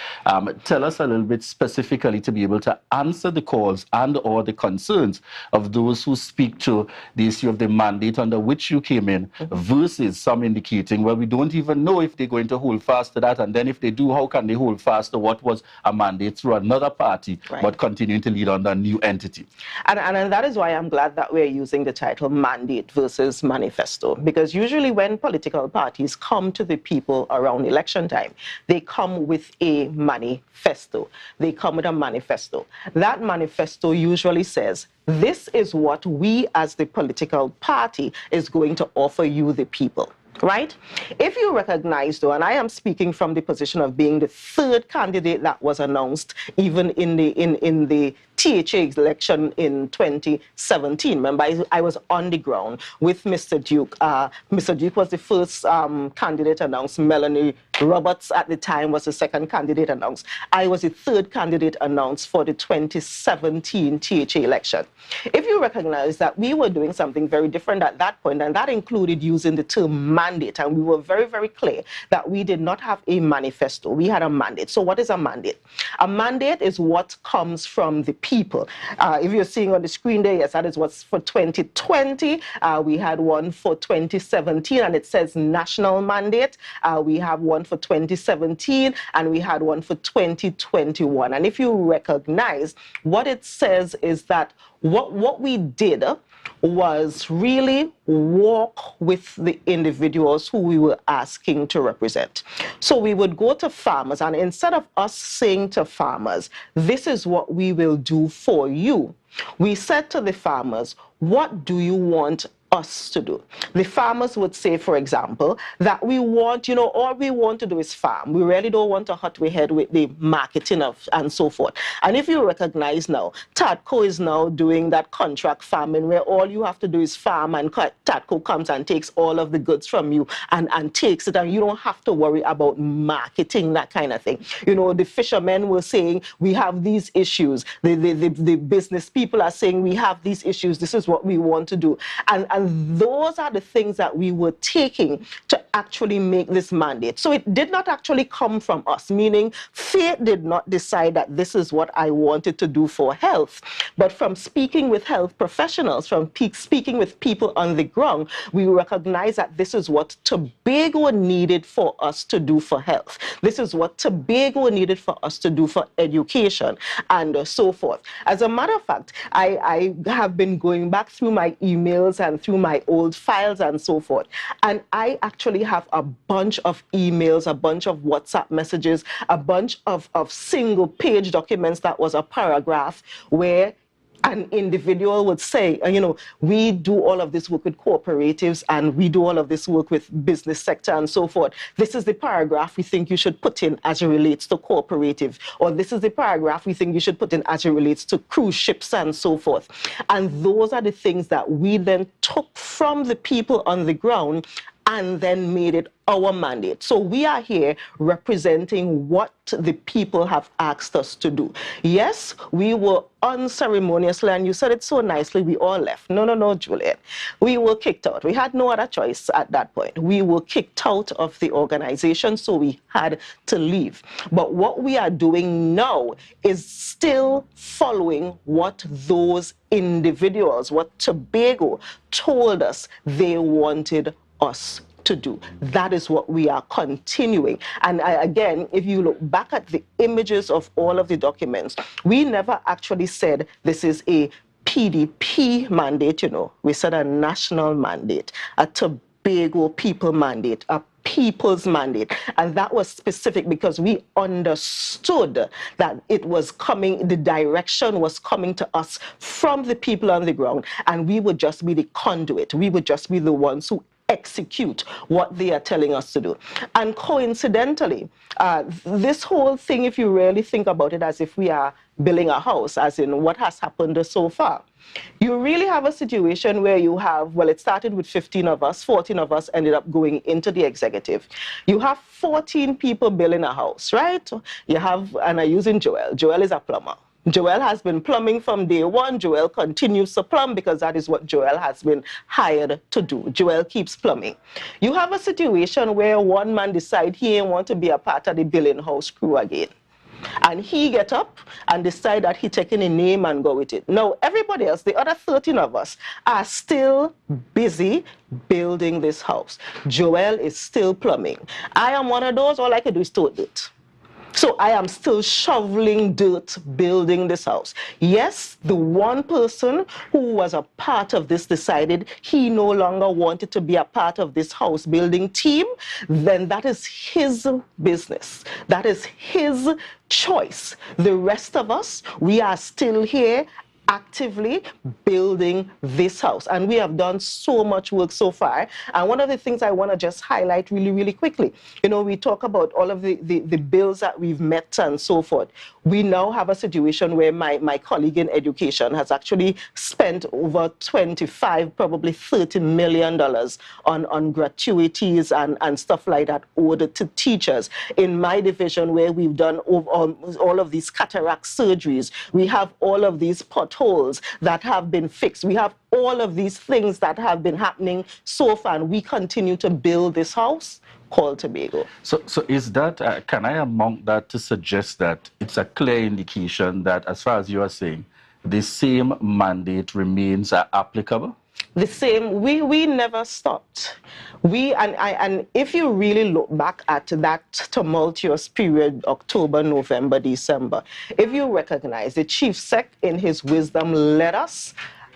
Tell us a little bit specifically to be able to answer the calls and or the concerns of those who speak to the issue of the mandate under which you came in versus some indicating, well, we don't even know if they're going to hold fast to that, and then if they do, how can they hold fast to what was a mandate through another party, but continuing to lead under a new entity? And that is why I'm glad that we're using the title mandate versus manifesto, because usually when political parties come to the people around election time, they come with a manifesto. They come with a manifesto. That manifesto usually says, this is what we as the political party is going to offer you, the people. Right? If you recognize, though, and I am speaking from the position of being the third candidate that was announced even in the THA election in 2017. Remember, I was on the ground with Mr. Duke. Mr. Duke was the first candidate announced. Melanie Roberts at the time was the second candidate announced. I was the third candidate announced for the 2017 THA election. If you recognize that we were doing something very different at that point, and that included using the term mandate, and we were very, very clear that we did not have a manifesto. We had a mandate. So what is a mandate? A mandate is what comes from the people. If you're seeing on the screen there, yes, that is what's for 2020. We had one for 2017, and it says national mandate. We have one for 2017, and we had one for 2021. And if you recognize, what it says is that what we did was really walk with the individuals who we were asking to represent. So we would go to farmers, and instead of us saying to farmers, this is what we will do for you, we said to the farmers, what do you want us to do? The farmers would say, for example, that we want, all we want to do is farm. We really don't want to hurt we head with the marketing and so forth. And if you recognize now, TADCO is now doing that contract farming where all you have to do is farm, and TADCO comes and takes all of the goods from you and takes it, and you don't have to worry about marketing, that kind of thing. The fishermen were saying, we have these issues. The business people are saying, we have these issues. This is what we want to do. And those are the things that we were taking to actually make this mandate. So it did not actually come from us, meaning Faith did not decide that this is what I wanted to do for health. But from speaking with health professionals, from speaking with people on the ground, we recognize that this is what Tobago needed for us to do for health. This is what Tobago needed for us to do for education and so forth. As a matter of fact, I have been going back through my emails and through my old files and so forth. And I actually have a bunch of emails, a bunch of WhatsApp messages, a bunch of single page documents that was a paragraph where an individual would say, you know, we do all of this work with cooperatives and we do all of this work with business sector and so forth. This is the paragraph we think you should put in as it relates to cooperative, or this is the paragraph we think you should put in as it relates to cruise ships and so forth. And those are the things that we then took from the people on the ground and then made it our mandate. So we are here representing what the people have asked us to do. Yes, we were unceremoniously, and you said it so nicely, we all left. No, Juliet. We were kicked out. We had no other choice at that point. We were kicked out of the organization, so we had to leave. But what we are doing now is still following what those individuals, what Tobago told us they wanted us to do. That is what we are continuing. And again, if you look back at the images of all of the documents, we never actually said this is a PDP mandate, you know. We said a national mandate, a Tobago people mandate, a people's mandate. And that was specific because we understood that it was coming, the direction was coming to us from the people on the ground, and we would just be the conduit. We would just be the ones who execute what they are telling us to do. And coincidentally, this whole thing, if you really think about it as if we are building a house, as in what has happened so far, you really have a situation where you have, well, it started with 15 of us, 14 of us ended up going into the executive. You have 14 people building a house, right? You have, and I'm using Joel. Joel is a plumber. Joel has been plumbing from day one. Joel continues to plumb because that is what Joel has been hired to do. Joel keeps plumbing. You have a situation where one man decides he ain't want to be a part of the building house crew again. And he get up and decide that he taking a name and go with it. Now, everybody else, the other 13 of us, are still busy building this house. Joel is still plumbing. I am one of those, all I can do is tote dirt. So I am still shoveling dirt, building this house. Yes, the one person who was a part of this decided he no longer wanted to be a part of this house building team, then that is his business. That is his choice. The rest of us, we are still here actively building this house. And we have done so much work so far. And one of the things I want to just highlight really, really quickly, you know, we talk about all of the bills that we've met and so forth. We now have a situation where my colleague in education has actually spent over 25, probably $30 million on gratuities and stuff like that owed to teachers. In my division, where we've done all of these cataract surgeries, we have all of these potholes that have been fixed. We have all of these things that have been happening so far, and we continue to build this house called Tobago. So is that, can I amount that to suggest that it's a clear indication that, as far as you are saying, the same mandate remains applicable? The same, we never stopped. And if you really look back at that tumultuous period, October, November, December, if you recognize the chief sec in his wisdom led us,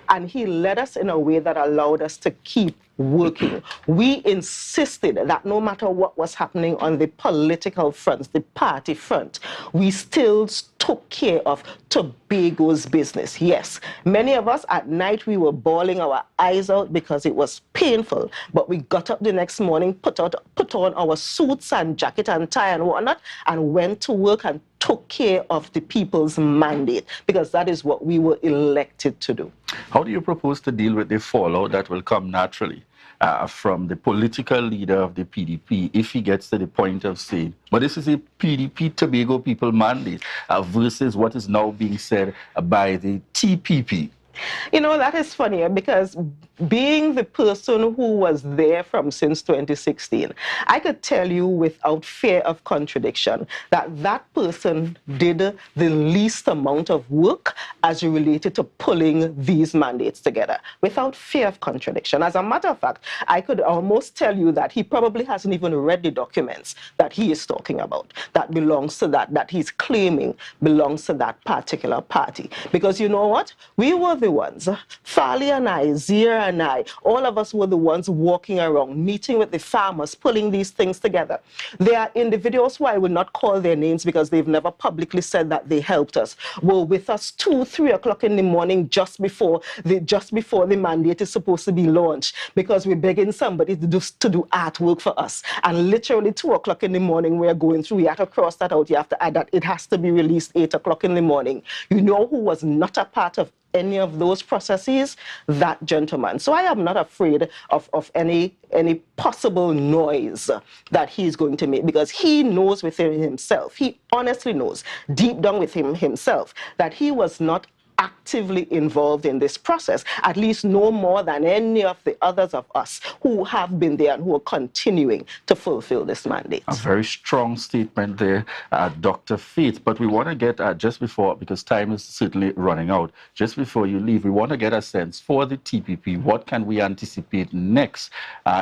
and he led us in a way that allowed us to keep working. We insisted that no matter what was happening on the political front, the party front, we still took care of Tobago's business. Yes, many of us at night, we were bawling our eyes out because it was painful, but we got up the next morning, put on our suits and jacket and tie and whatnot, and went to work and took care of the people's mandate, because that is what we were elected to do. How do you propose to deal with the fallout that will come naturally from the political leader of the PDP if he gets to the point of saying, but this is a PDP Tobago people mandate versus what is now being said by the TPP? You know, that is funny because being the person who was there from since 2016, I could tell you without fear of contradiction that that person did the least amount of work as related to pulling these mandates together, without fear of contradiction. As a matter of fact, I could almost tell you that he probably hasn't even read the documents that he is talking about, that belongs to that he's claiming belongs to that particular party. Because you know what? We were the ones, Fali and I, Zia and I, all of us were the ones walking around, meeting with the farmers, pulling these things together. There are individuals who I will not call their names because they've never publicly said that they helped us, were with us 2, 3 o'clock in the morning just before the mandate is supposed to be launched, because we're begging somebody to do artwork for us. And literally 2 o'clock in the morning, we're going through, we have to cross that out, you have to add that it has to be released 8 o'clock in the morning. You know who was not a part of any of those processes? That gentleman. So I am not afraid of any possible noise that he's going to make, because he knows within himself, he honestly knows deep down within himself that he was not actively involved in this process, at least no more than any of the others of us who have been there and who are continuing to fulfill this mandate. A very strong statement there, Dr. Faith. But we want to get, just before, because time is certainly running out, just before you leave, we want to get a sense for the TPP. What can we anticipate next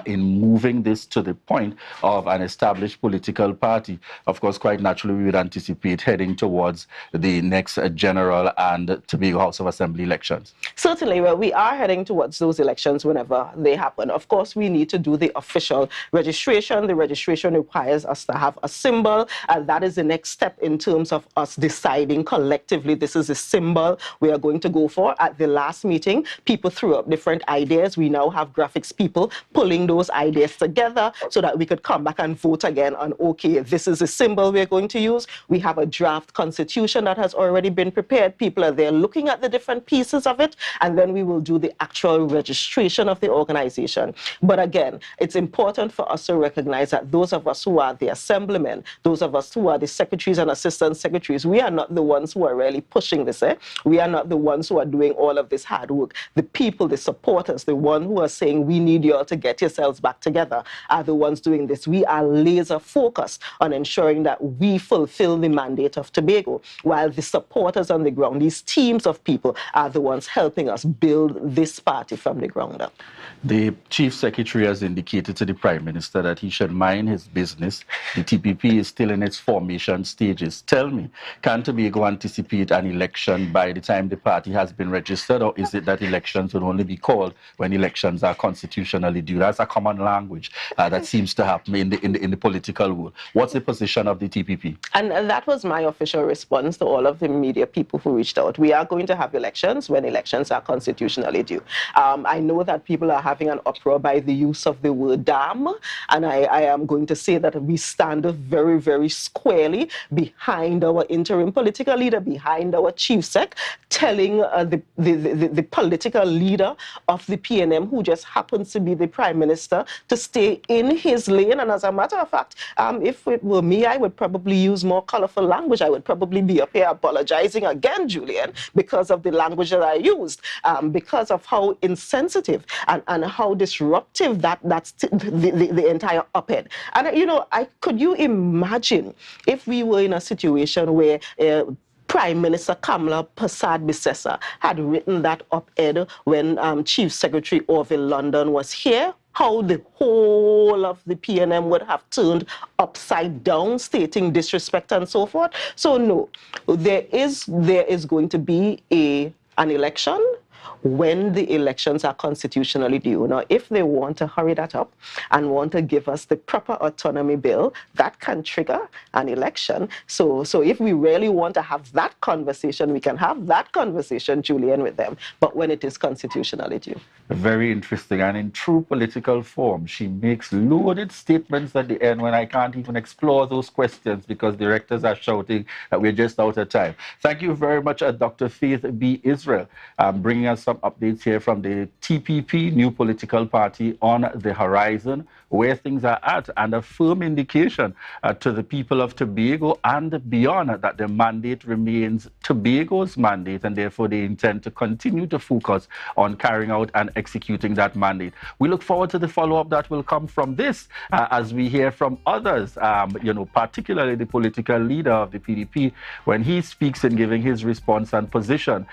in moving this to the point of an established political party? Of course, quite naturally, we would anticipate heading towards the next general and Tobago House of Assembly elections. Certainly, well, we are heading towards those elections whenever they happen. Of course, we need to do the official registration. The registration requires us to have a symbol, and that is the next step in terms of us deciding collectively this is a symbol we are going to go for. At the last meeting, people threw up different ideas. We now have graphics people pulling those ideas together so that we could come back and vote again on, okay, this is a symbol we're going to use. We have a draft constitution that has already been prepared. People are there looking at the different pieces of it, and then we will do the actual registration of the organization. But again, it's important for us to recognize that those of us who are the assemblymen, those of us who are the secretaries and assistant secretaries, we are not the ones who are really pushing this. We are not the ones who are doing all of this hard work. The people, the supporters, the ones who are saying we need you all to get yourselves back together are the ones doing this. We are laser focused on ensuring that we fulfill the mandate of Tobago, while the supporters on the ground, these teams of people, are the ones helping us build this party from the ground up. The Chief Secretary has indicated to the Prime Minister that he should mind his business. The TPP is still in its formation stages. Tell me, can Tobago anticipate an election by the time the party has been registered, or is it that elections will only be called when elections are constitutionally due? That's a common language that seems to happen in the political world. What's the position of the TPP? And that was my official response to all of the media people who reached out. We are going to have elections when elections are constitutionally due. I know that people are having an uproar by the use of the word damn, and I am going to say that we stand very, very squarely behind our interim political leader, behind our chief sec, telling the political leader of the PNM, who just happens to be the Prime Minister, to stay in his lane. And as a matter of fact, if it were me, I would probably use more colorful language. I would probably be up here apologizing again, Julian, because of the language that I used, because of how insensitive and how disruptive that's the entire op-ed. And, you know, could you imagine if we were in a situation where Prime Minister Kamala Persad-Bissessar had written that op-ed when Chief Secretary Orville London was here? How the whole of the PNM would have turned upside down, stating disrespect and so forth. So no, there is going to be an election when the elections are constitutionally due. Now, if they want to hurry that up and want to give us the proper autonomy bill, that can trigger an election. So if we really want to have that conversation, we can have that conversation, Julian, with them, but when it is constitutionally due. Very interesting. And in true political form, she makes loaded statements at the end when I can't even explore those questions because directors are shouting that we're just out of time. Thank you very much, Dr. Faith B. Israel, bringing us some updates here from the TPP, new political party on the horizon, where things are at, and a firm indication to the people of Tobago and beyond that the mandate remains Tobago's mandate, and therefore they intend to continue to focus on carrying out and executing that mandate. We look forward to the follow-up that will come from this as we hear from others, particularly the political leader of the PDP, when he speaks in giving his response and position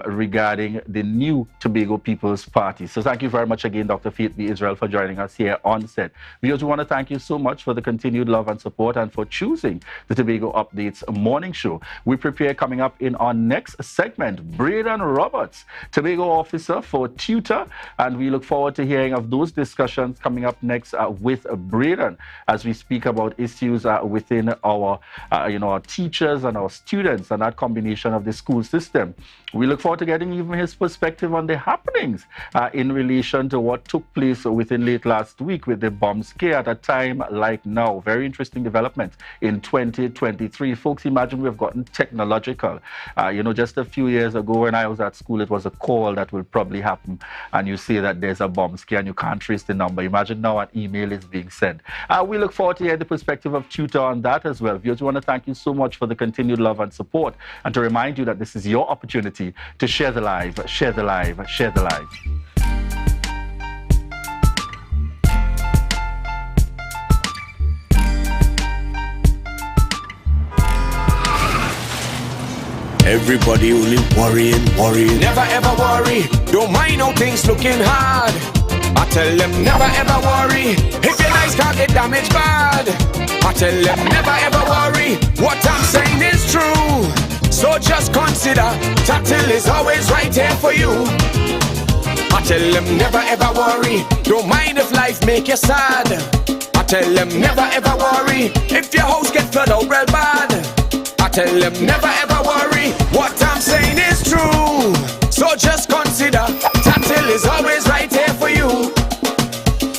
regarding the new Tobago People's Party. So thank you very much again, Dr. Faith B. Israel, for joining us here on set. Viewers, we want to thank you so much for the continued love and support and for choosing the Tobago Updates morning show. We prepare coming up in our next segment, Braden Roberts, Tobago officer for Tutor, and we look forward to hearing of those discussions coming up next with Braden as we speak about issues within our our teachers and our students and that combination of the school system. We look forward to getting even his perspective on the happenings in relation to what took place within late last week with the bomb scare at a time like now. Very interesting development in 2023. Folks, imagine we've gotten technological. Just a few years ago when I was at school, it was a call that will probably happen and you say that there's a bomb scare and you can't trace the number. Imagine now an email is being sent. We look forward to hearing the perspective of Tutor on that as well. Viewers, we want to thank you so much for the continued love and support and to remind you that this is your opportunity to share the live, share the live, share the live. Everybody only worrying. Never ever worry. Don't mind how things looking hard. I tell them never ever worry. If your nice car get damaged bad, I tell them never ever worry. What I'm saying is true. So just consider Tatil is always right here for you. I tell them never ever worry. Don't mind if life make you sad. I tell them never ever worry. If your house get flooded out real bad, I tell them never ever worry. What I'm saying is true. So just consider Tatil is always right here for you.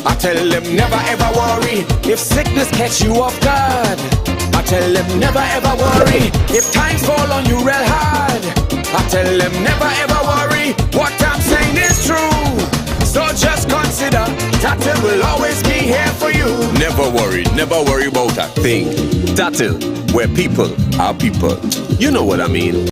I tell them never ever worry. If sickness catch you off guard, I tell them never ever worry. If times fall on you real hard, I tell them never ever worry. What I'm saying is true. So just consider Tatil will always be here for you. Never worry about a thing. Tatil, where people are people. You know what I mean.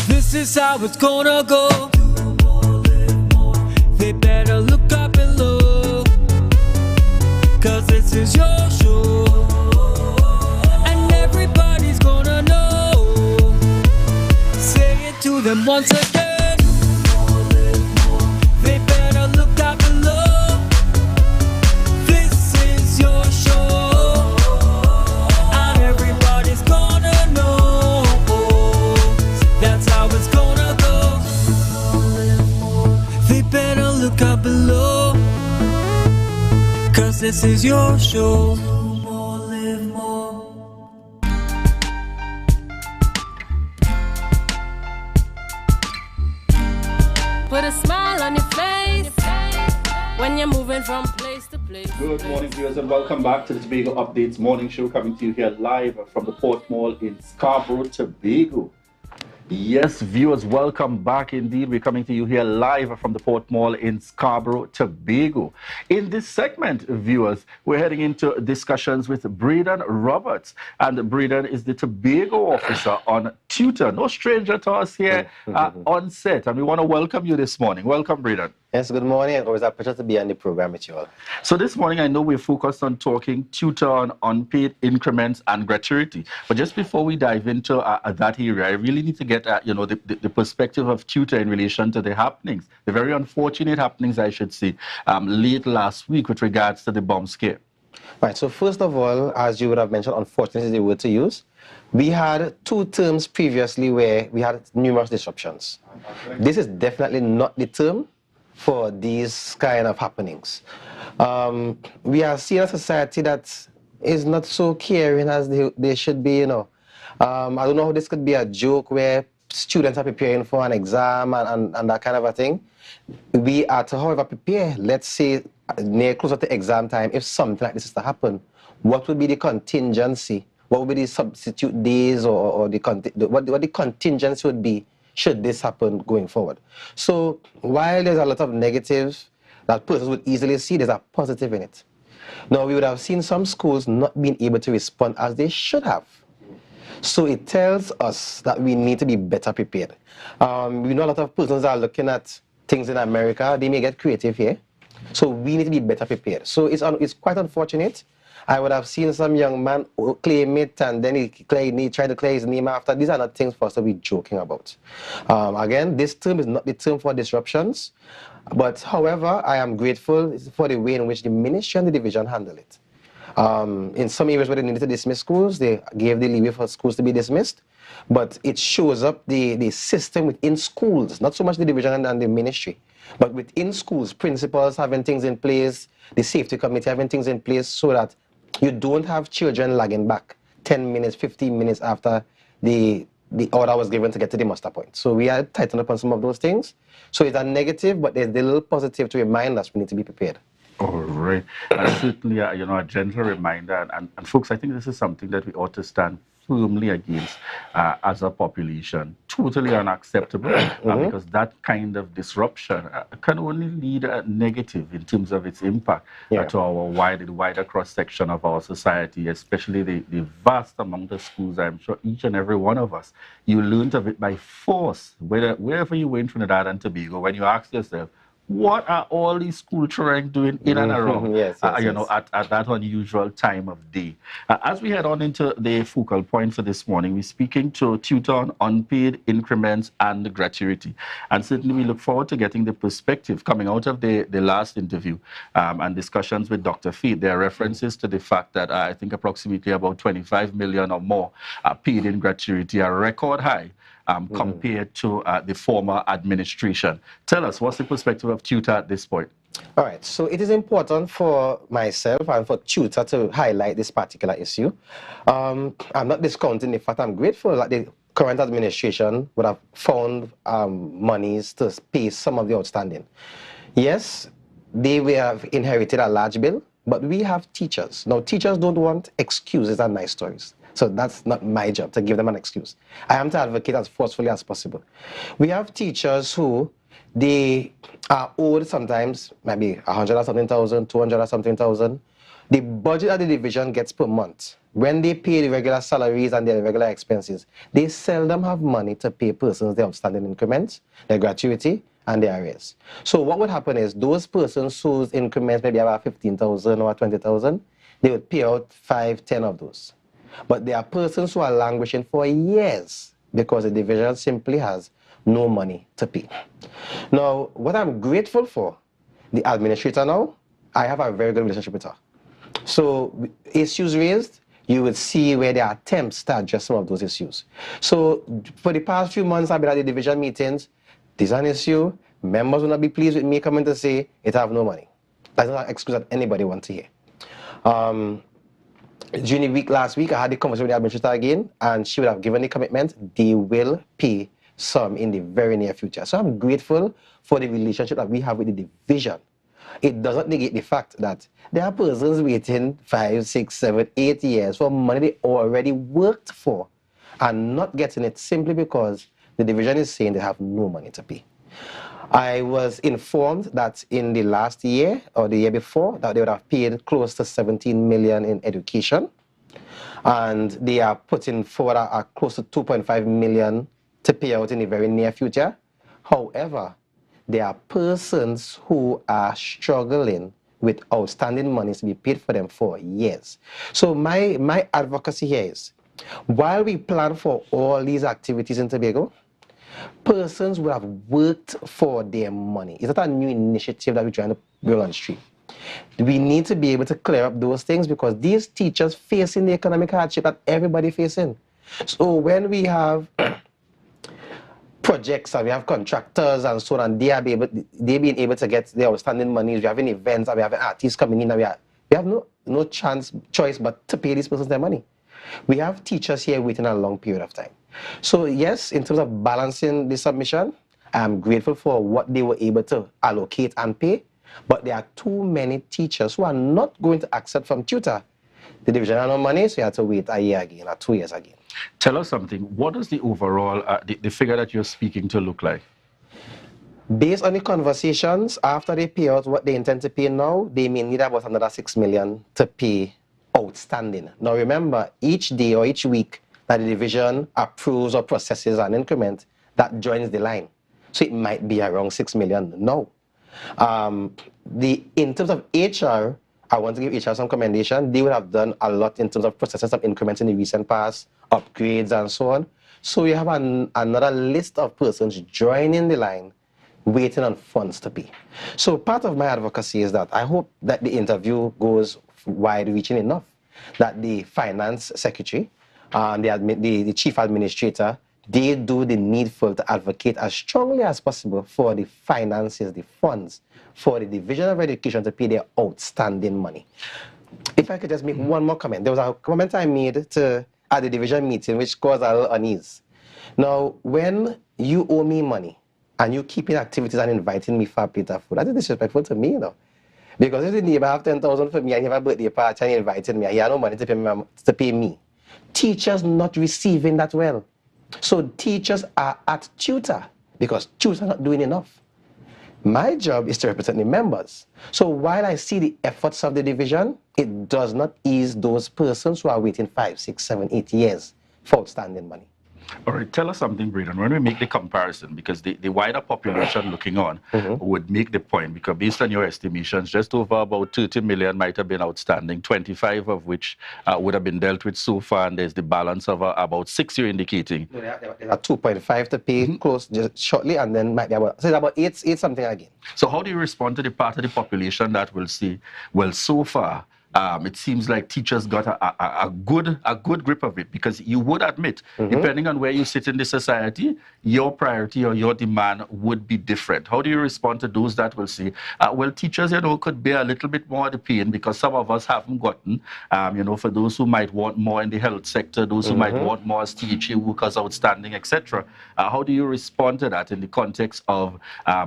This is how it's gonna go. They better look up and look, 'cause this is your show, and everybody's gonna know. Say it to them once again. They better look up and look. This is your show, and everybody's gonna know. That's how it's gonna go. They better look up below, 'cause this is your show. Put a smile on your face when you're moving from place to place. Good morning, viewers, and welcome back to the Tobago Updates morning show, coming to you here live from the Port Mall in Scarborough, Tobago. Yes, viewers, welcome back indeed. We're coming to you here live from the Port Mall in Scarborough, Tobago. In this segment, viewers, we're heading into discussions with Braden Roberts. And Braden is the Tobago officer on Tutor. No stranger to us here on set. And we want to welcome you this morning. Welcome, Braden. Yes, good morning. It's always a pleasure to be on the program with you all. So this morning, I know we're focused on talking Tutor on unpaid increments and gratuity. But just before we dive into that area, I really need to get the perspective of Tutor in relation to the happenings, the very unfortunate happenings, I should say, late last week with regards to the bomb scare. Right. So first of all, as you would have mentioned, unfortunately, the word to use. We had 2 terms previously where we had numerous disruptions. This is definitely not the term for these kind of happenings. We are seeing a society that is not so caring as they should be, I don't know how this could be a joke where students are preparing for an exam and that kind of a thing, we are to, however, prepare. Let's say near closer to exam time, if something like this is to happen, what would be the contingency? What would be the substitute days or what the contingency would be should this happen going forward? So while there's a lot of negatives that persons would easily see, there's a positive in it. Now, we would have seen some schools not being able to respond as they should have. So it tells us that we need to be better prepared. We know a lot of persons are looking at things in America. They may get creative here. So we need to be better prepared. So it's quite unfortunate. I would have seen some young man claim it and then he tried to clear his name after. These are not things for us to be joking about. Again, this term is not the term for disruptions. But however, I am grateful for the way in which the ministry and the division handle it. In some areas where they needed to dismiss schools, they gave the leeway for schools to be dismissed. But it shows up the system within schools, not so much the division and the ministry, but within schools, principals having things in place, the safety committee having things in place so that you don't have children lagging back 10 minutes, 15 minutes after the order was given to get to the muster point. So we are tightened up on some of those things. So it's a negative, but there's a little positive to remind us we need to be prepared. All right. Certainly, a gentle reminder. And folks, I think this is something that we ought to stand firmly against as a population. Totally unacceptable because that kind of disruption can only lead negative in terms of its impact to our wider cross-section of our society, especially the vast amount of schools. I'm sure each and every one of us, you learned of it by force, wherever you were in Trinidad and Tobago, when you ask yourself, what are all these school children doing in and around, yes. at that unusual time of day? As we head on into the focal point for this morning, we're speaking to tutor on unpaid increments and gratuity. And certainly we look forward to getting the perspective coming out of the last interview and discussions with Dr. Faith. There are references to the fact that I think approximately about 25 million or more are paid in gratuity, a record high. Compared to the former administration. Tell us, what's the perspective of tutor at this point? All right, so it is important for myself and for tutor to highlight this particular issue. I'm not discounting the fact I'm grateful that the current administration would have found monies to pay some of the outstanding. Yes, they will have inherited a large bill, but we have teachers. Now, teachers don't want excuses and nice stories. So that's not my job to give them an excuse. I am to advocate as forcefully as possible. We have teachers who they are owed sometimes maybe 100 or something thousand, 200 or something thousand. The budget that the division gets per month, when they pay the regular salaries and their regular expenses, they seldom have money to pay persons their outstanding increments, their gratuity, and their arrears. So what would happen is those persons whose increments maybe about 15,000 or 20,000, they would pay out 5, 10 of those. But there are persons who are languishing for years because the division simply has no money to pay. Now, what I'm grateful for, the administrator now, I have a very good relationship with her. So issues raised, you would see where there are attempts to address some of those issues. So for the past few months, I've been at the division meetings. This is an issue. Members will not be pleased with me coming to say, it have no money. That's not an excuse that anybody wants to hear. During the week last week, I had the conversation with the administrator again, and she would have given the commitment they will pay some in the very near future. So I'm grateful for the relationship that we have with the division. It doesn't negate the fact that there are persons waiting 5, 6, 7, 8 years for money they already worked for and not getting it simply because the division is saying they have no money to pay. I was informed that in the last year or the year before that they would have paid close to 17 million in education, and they are putting forward a close to 2.5 million to pay out in the very near future. However, there are persons who are struggling with outstanding monies to be paid for them for years. So my advocacy here is, while we plan for all these activities in Tobago, persons will have worked for their money. It's not a new initiative that we're trying to build on the street. We need to be able to clear up those things because these teachers facing the economic hardship that everybody facing. So when we have projects and we have contractors and so on, they being able to get their outstanding monies, we having events and we having artists coming in, and we have no choice but to pay these persons their money. We have teachers here waiting a long period of time. So yes, in terms of balancing the submission, I'm grateful for what they were able to allocate and pay, but there are too many teachers who are not going to accept from tutor the division of money, so you have to wait a year again or 2 years again. Tell us something. What does the overall, the figure that you're speaking to look like? Based on the conversations, after they pay out what they intend to pay now, they may need about another 6 million to pay outstanding. Now remember, each day or each week that the division approves or processes an increment, that joins the line. So it might be around 6 million now. In terms of HR, I want to give HR some commendation. They would have done a lot in terms of processing some increments in the recent past, upgrades and so on. So you have another list of persons joining the line, waiting on funds to pay. So part of my advocacy is that I hope that the interview goes wide-reaching enough, that the finance secretary, the chief administrator, they do the needful to advocate as strongly as possible for the finances, the funds, for the Division of Education to pay their outstanding money. If I could just make one more comment. There was a comment I made at the division meeting which caused a little unease. Now, when you owe me money and you keep in activities and inviting me for a plate of food, that is disrespectful to me, you know. Because if the neighbor have 10,000 for me and he have a birthday party and he invited me and he had no money to pay me, teachers not receiving that well. So teachers are at tutor because tutors are not doing enough. My job is to represent the members. So while I see the efforts of the division, it does not ease those persons who are waiting 5, 6, 7, 8 years for outstanding money. All right, tell us something, Braden. When we make the comparison, because the wider population looking on would make the point, because based on your estimations, just over about 30 million might have been outstanding, 25 of which would have been dealt with so far, and there's the balance of about 6 you're indicating. No, there are 2.5 to pay close just shortly, and then might be about, so it's about 8 something again. So how do you respond to the part of the population that will say, well, so far, it seems like teachers got a good grip of it, because you would admit, depending on where you sit in the society, your priority or your demand would be different. How do you respond to those that will say, well, teachers, you know, could bear a little bit more of the pain because some of us haven't gotten, you know, for those who might want more in the health sector, those who might want more as THA workers outstanding, etc. How do you respond to that in the context of,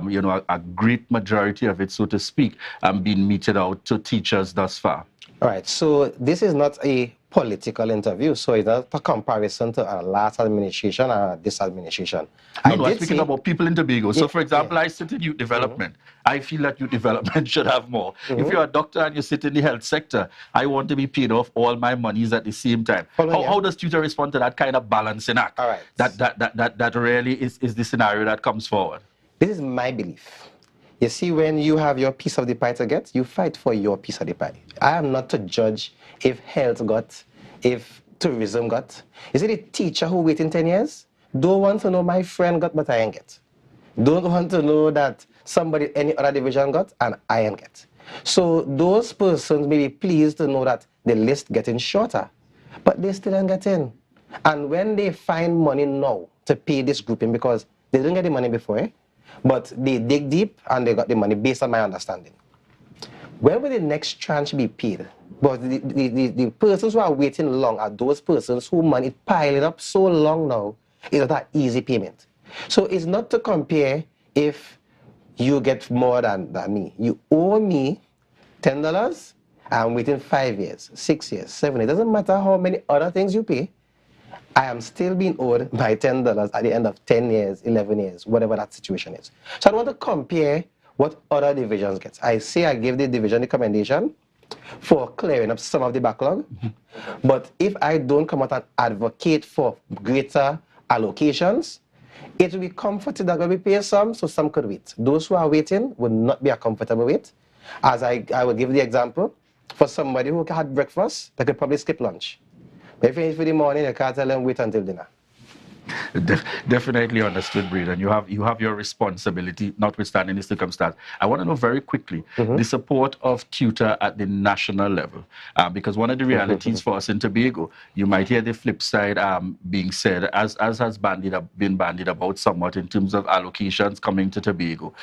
you know, a great majority of it, so to speak, being meted out to teachers thus far? All right, so this is not a political interview, so it's not a comparison to our last administration and this administration. No, I'm speaking about people in Tobago. So, for example, I sit in youth development. I feel that youth development should have more. If you're a doctor and you sit in the health sector, I want to be paid off all my monies at the same time. How does tutor respond to that kind of balancing act? All right. That really is the scenario that comes forward. This is my belief. You see, when you have your piece of the pie to get, you fight for your piece of the pie. I am not to judge if health got, if tourism got. You see, the teacher who waiting 10 years don't want to know my friend got, but I ain't get. Don't want to know that somebody, any other division got, and I ain't get. So those persons may be pleased to know that the list getting shorter, but they still ain't getting. And when they find money now to pay this grouping, because they didn't get the money before, but they dig deep and they got the money based on my understanding. When will the next tranche be paid? But the persons who are waiting long are those persons who money piling up so long now, it's not that easy payment. So it's not to compare if you get more than me. You owe me $10, I'm waiting 5 years, 6 years, 7 years. It doesn't matter how many other things you pay. I am still being owed my $10 at the end of 10 years, 11 years, whatever that situation is. So I don't want to compare what other divisions get. I say I give the division the commendation for clearing up some of the backlog. But if I don't come out and advocate for greater allocations, it will be comforted that we'll be paying some, so some could wait. Those who are waiting will not be a comfortable wait. As I will give the example, for somebody who had breakfast, they could probably skip lunch. If you finish for the morning, you can't tell them wait until dinner. Definitely understood, Braden. You have your responsibility, notwithstanding the circumstance. I want to know very quickly the support of tutor at the national level, because one of the realities for us in Tobago, you might hear the flip side being said, as has been bandied about somewhat in terms of allocations coming to Tobago.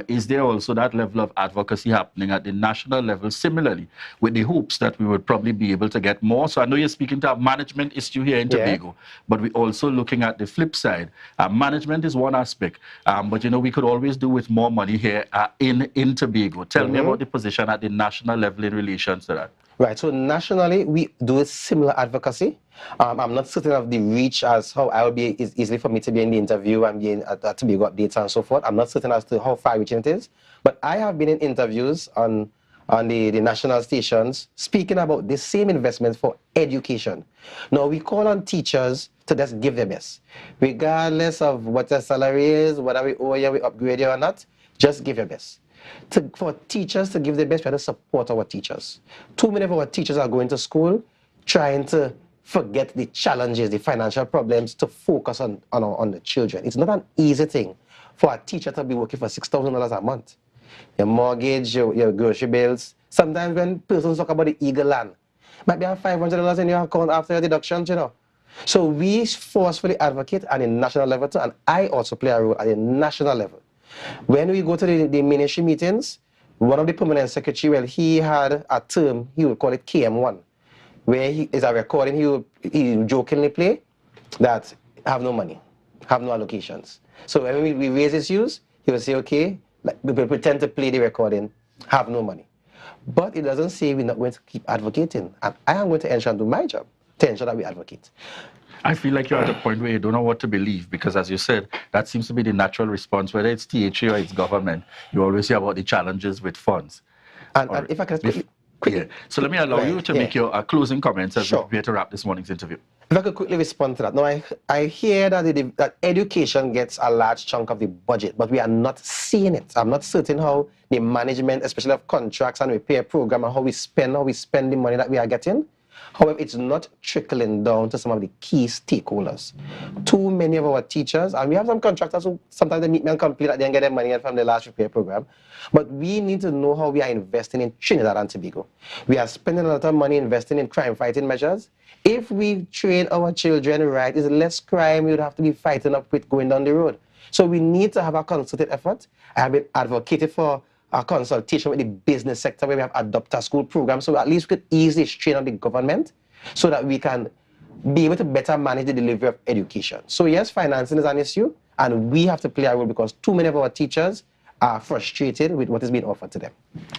Is there also that level of advocacy happening at the national level similarly, with the hopes that we would probably be able to get more? So I know you're speaking to a management issue here in Tobago, but we're also looking at the flip side, management is one aspect, but you know, we could always do with more money here in Tobago. Tell me about the position at the national level in relation to that. Right, so nationally, we do a similar advocacy. I'm not certain of the reach as how I would be, it's easily for me to be in the interview and be in at Tobago updates and so forth. I'm not certain as to how far reaching it is, but I have been in interviews on the national stations speaking about the same investment for education. Now, we call on teachers to just give their best. Regardless of what their salary is, whether we owe you, we upgrade you or not, just give your best. For teachers to give their best, we have to support our teachers. Too many of our teachers are going to school trying to forget the challenges, the financial problems, to focus on the children. It's not an easy thing for a teacher to be working for $6,000 a month. Your mortgage, your grocery bills. Sometimes when persons talk about the Eagle land, might be have $500 in your account after your deductions, you know. So we forcefully advocate at the national level too, and I also play a role at the national level. When we go to the ministry meetings, one of the permanent secretary, well, he had a term, he would call it KM1, where he is a recording, he jokingly play that have no money, have no allocations. So when we raise issues, he will say, okay, like, we pretend to play the recording, have no money. But it doesn't say we're not going to keep advocating. And I am going to ensure and do my job to ensure that we advocate. I feel like you're at a point where you don't know what to believe because, as you said, that seems to be the natural response, whether it's THA or it's government. You always hear about the challenges with funds. And if I can quickly, yeah. So let me allow you to make your closing comments as we prepare to wrap this morning's interview. If I could quickly respond to that. Now, I hear that, that education gets a large chunk of the budget, but we are not seeing it. I'm not certain how the management, especially of contracts and repair program, and how we spend the money that we are getting. However, it's not trickling down to some of the key stakeholders. Too many of our teachers, and we have some contractors who sometimes they meet me and complain that they didn't get their money from the last repair program. But we need to know how we are investing in Trinidad and Tobago. We are spending a lot of money investing in crime-fighting measures. If we train our children right, there's less crime we would have to be fighting up with going down the road. So we need to have a concerted effort. I have been advocating for a consultation with the business sector where we have adopt a school program, so at least we could ease the strain on the government so that we can be able to better manage the delivery of education. So yes, financing is an issue, and we have to play a role because too many of our teachers are frustrated with what is being offered to them.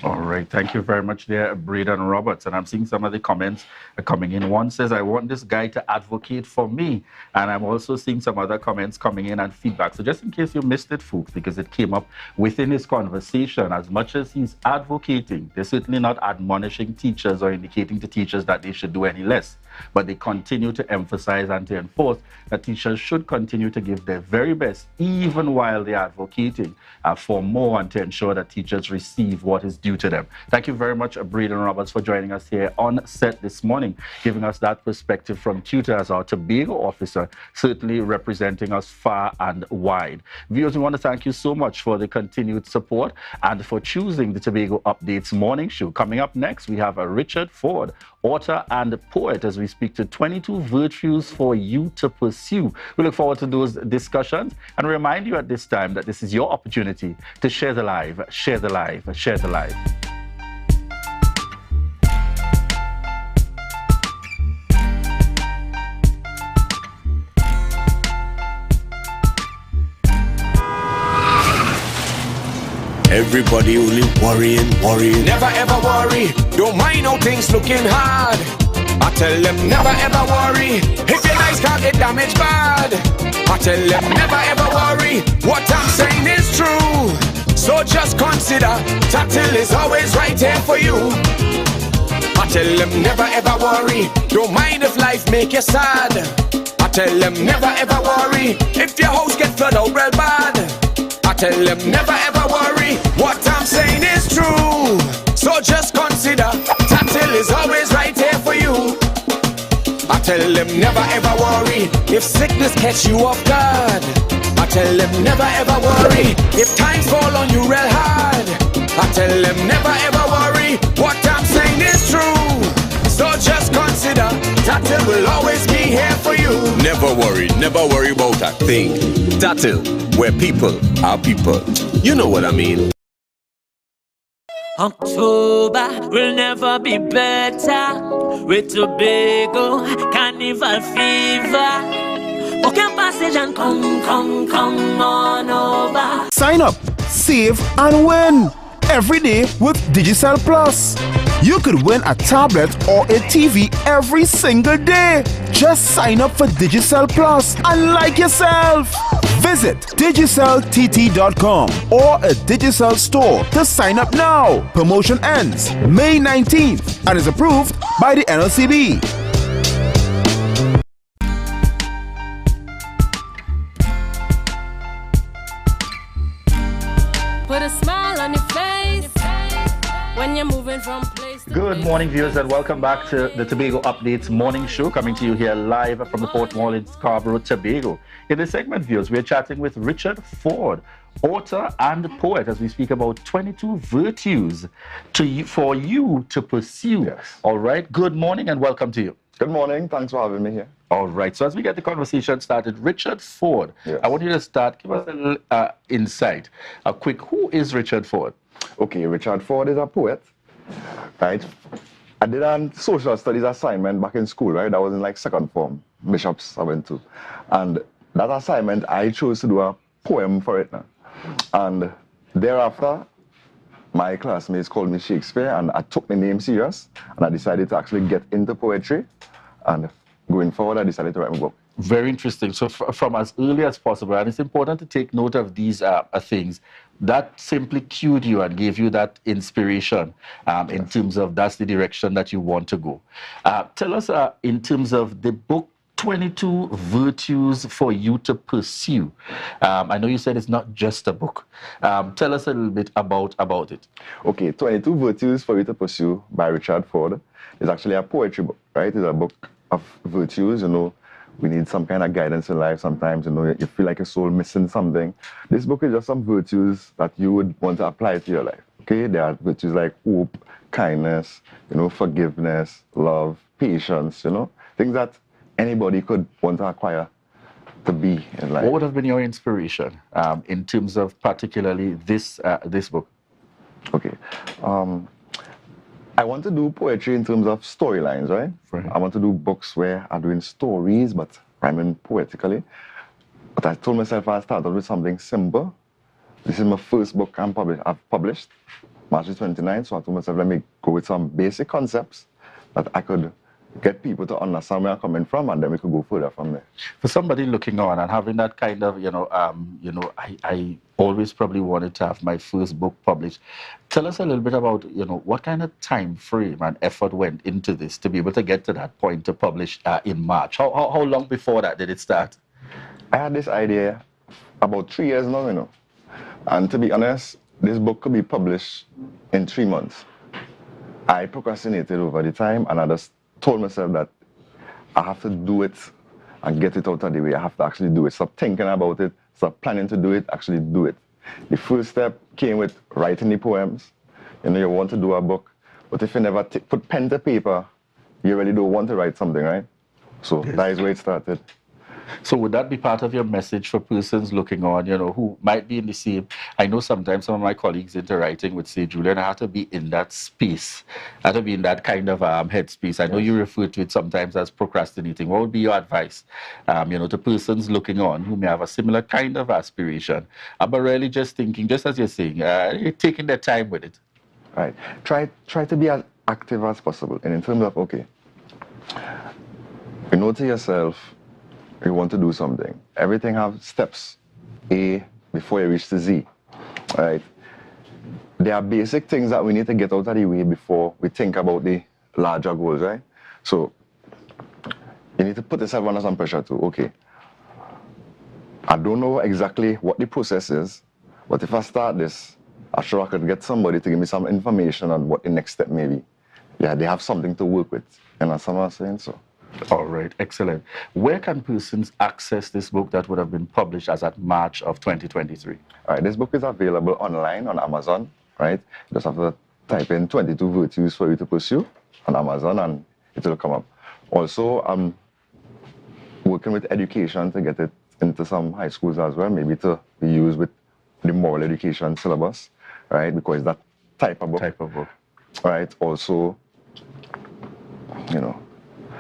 All right, thank you very much there, Braden Roberts. And I'm seeing some of the comments coming in. One says, I want this guy to advocate for me. And I'm also seeing some other comments coming in and feedback. So just in case you missed it, folks, because it came up within his conversation, as much as he's advocating, they're certainly not admonishing teachers or indicating to teachers that they should do any less. But they continue to emphasize and to enforce that teachers should continue to give their very best, even while they're advocating for more and to ensure that teachers receive what is due to them. Thank you very much, Braden Roberts, for joining us here on set this morning, giving us that perspective from Tutor as our Tobago officer, certainly representing us far and wide. Viewers, we want to thank you so much for the continued support and for choosing the Tobago Updates morning show. Coming up next, we have a Richard Ford, author and poet, as we speak to 22 virtues for you to pursue. We look forward to those discussions and remind you at this time that this is your opportunity to share the live, share the live, share the live. Everybody only worrying. Never ever worry. Don't mind how things looking hard. I tell them never ever worry. If your nice car get damaged bad, I tell them never ever worry. What I'm saying is true. So just consider Tatil is always right here for you. I tell them never ever worry. Don't mind if life make you sad. I tell them never ever worry. If your house get flooded out real bad, I tell them never ever worry. What I'm saying is true. So just consider Tatil is always right here for you. I tell them never ever worry. If sickness catch you off guard, I tell them never ever worry. If times fall on you real hard, I tell them never ever worry. What I'm saying is true. So just consider Tatil will always be here for you. Never worry about a thing. Tatil, where people are people. You know what I mean. October will never be better with Tobago Carnival fever. Book your passage and come on over. Sign up, save, and win every day with Digicel Plus. You could win a tablet or a TV every single day. Just sign up for Digicel Plus and like yourself. Visit digiceltt.com or a Digicel store to sign up now. Promotion ends May 19th and is approved by the NLCB. Put a smile on your face when you're moving from place to Good morning, viewers, and welcome back to the Tobago Updates morning show, coming to you here live from the Port Mall in Scarborough, Tobago. In this segment, viewers, we're chatting with Richard Ford, author and poet, as we speak about 22 virtues for you to pursue. Yes. All right. Good morning and welcome to you. Good morning. Thanks for having me here. All right. So as we get the conversation started, Richard Ford, yes. I want you to start. Give us a little insight. A quick, who is Richard Ford? Okay, Richard Ford is a poet, right? I did a social studies assignment back in school, right? I was in like second form, Bishops I went to. And that assignment, I chose to do a poem for it now. And thereafter, my classmates called me Shakespeare, and I took my name serious, and I decided to actually get into poetry. And going forward, I decided to write my book. Very interesting. So from as early as possible, and it's important to take note of these things, that simply cued you and gave you that inspiration in terms of that's the direction that you want to go. Tell us in terms of the book, 22 virtues for you to pursue. I know you said it's not just a book. Tell us a little bit about it. Okay, 22 virtues for you to pursue by Richard Ford is actually a poetry book, right? It's a book of virtues, you know. We need some kind of guidance in life sometimes, you know, you feel like your soul missing something. This book is just some virtues that you would want to apply to your life, okay? There are virtues like hope, kindness, you know, forgiveness, love, patience, you know, things that anybody could want to acquire to be in life. What would have been your inspiration in terms of particularly this book? Okay. I want to do poetry in terms of storylines, right? I want to do books where I'm doing stories, but rhyming poetically. But I told myself I started with something simple. This is my first book I've published, March 29th, so I told myself, let me go with some basic concepts that I could get people to understand where I'm coming from, and then we could go further from there. For somebody looking on and having that kind of, I always probably wanted to have my first book published. Tell us a little bit about, what kind of time frame and effort went into this to be able to get to that point to publish in March. How long before that did it start? I had this idea about 3 years now, And to be honest, this book could be published in 3 months. I procrastinated over the time, and I just told myself that I have to do it and get it out of the way. I have to actually do it. Stop thinking about it, stop planning to do it, actually do it. The first step came with writing the poems. You want to do a book, but if you never put pen to paper, you really don't want to write something, right? So that is where it started. So would that be part of your message for persons looking on, who might be in the same? I know sometimes some of my colleagues into writing would say, Julian, I have to be in that space. I have to be in that kind of headspace. I know you refer to it sometimes as procrastinating. What would be your advice, to persons looking on who may have a similar kind of aspiration, but really just thinking, just as you're saying, taking their time with it? Right. Try to be as active as possible. And in terms of, okay, to yourself, you want to do something. Everything have steps A before you reach to Z, right? There are basic things that we need to get out of the way before we think about the larger goals, right? So you need to put yourself under some pressure too. Okay, I don't know exactly what the process is, but if I start this, I'm sure I could get somebody to give me some information on what the next step may be. Yeah, they have something to work with. And that's what I'm saying, so. All right, excellent. Where can persons access this book that would have been published as at March of 2023? All right, this book is available online on Amazon, right? You just have to type in 22 virtues for you to pursue on Amazon and it will come up. Also, I'm working with education to get it into some high schools as well, maybe to be used with the moral education syllabus, right? Because that type of book. Type of book. Right, also,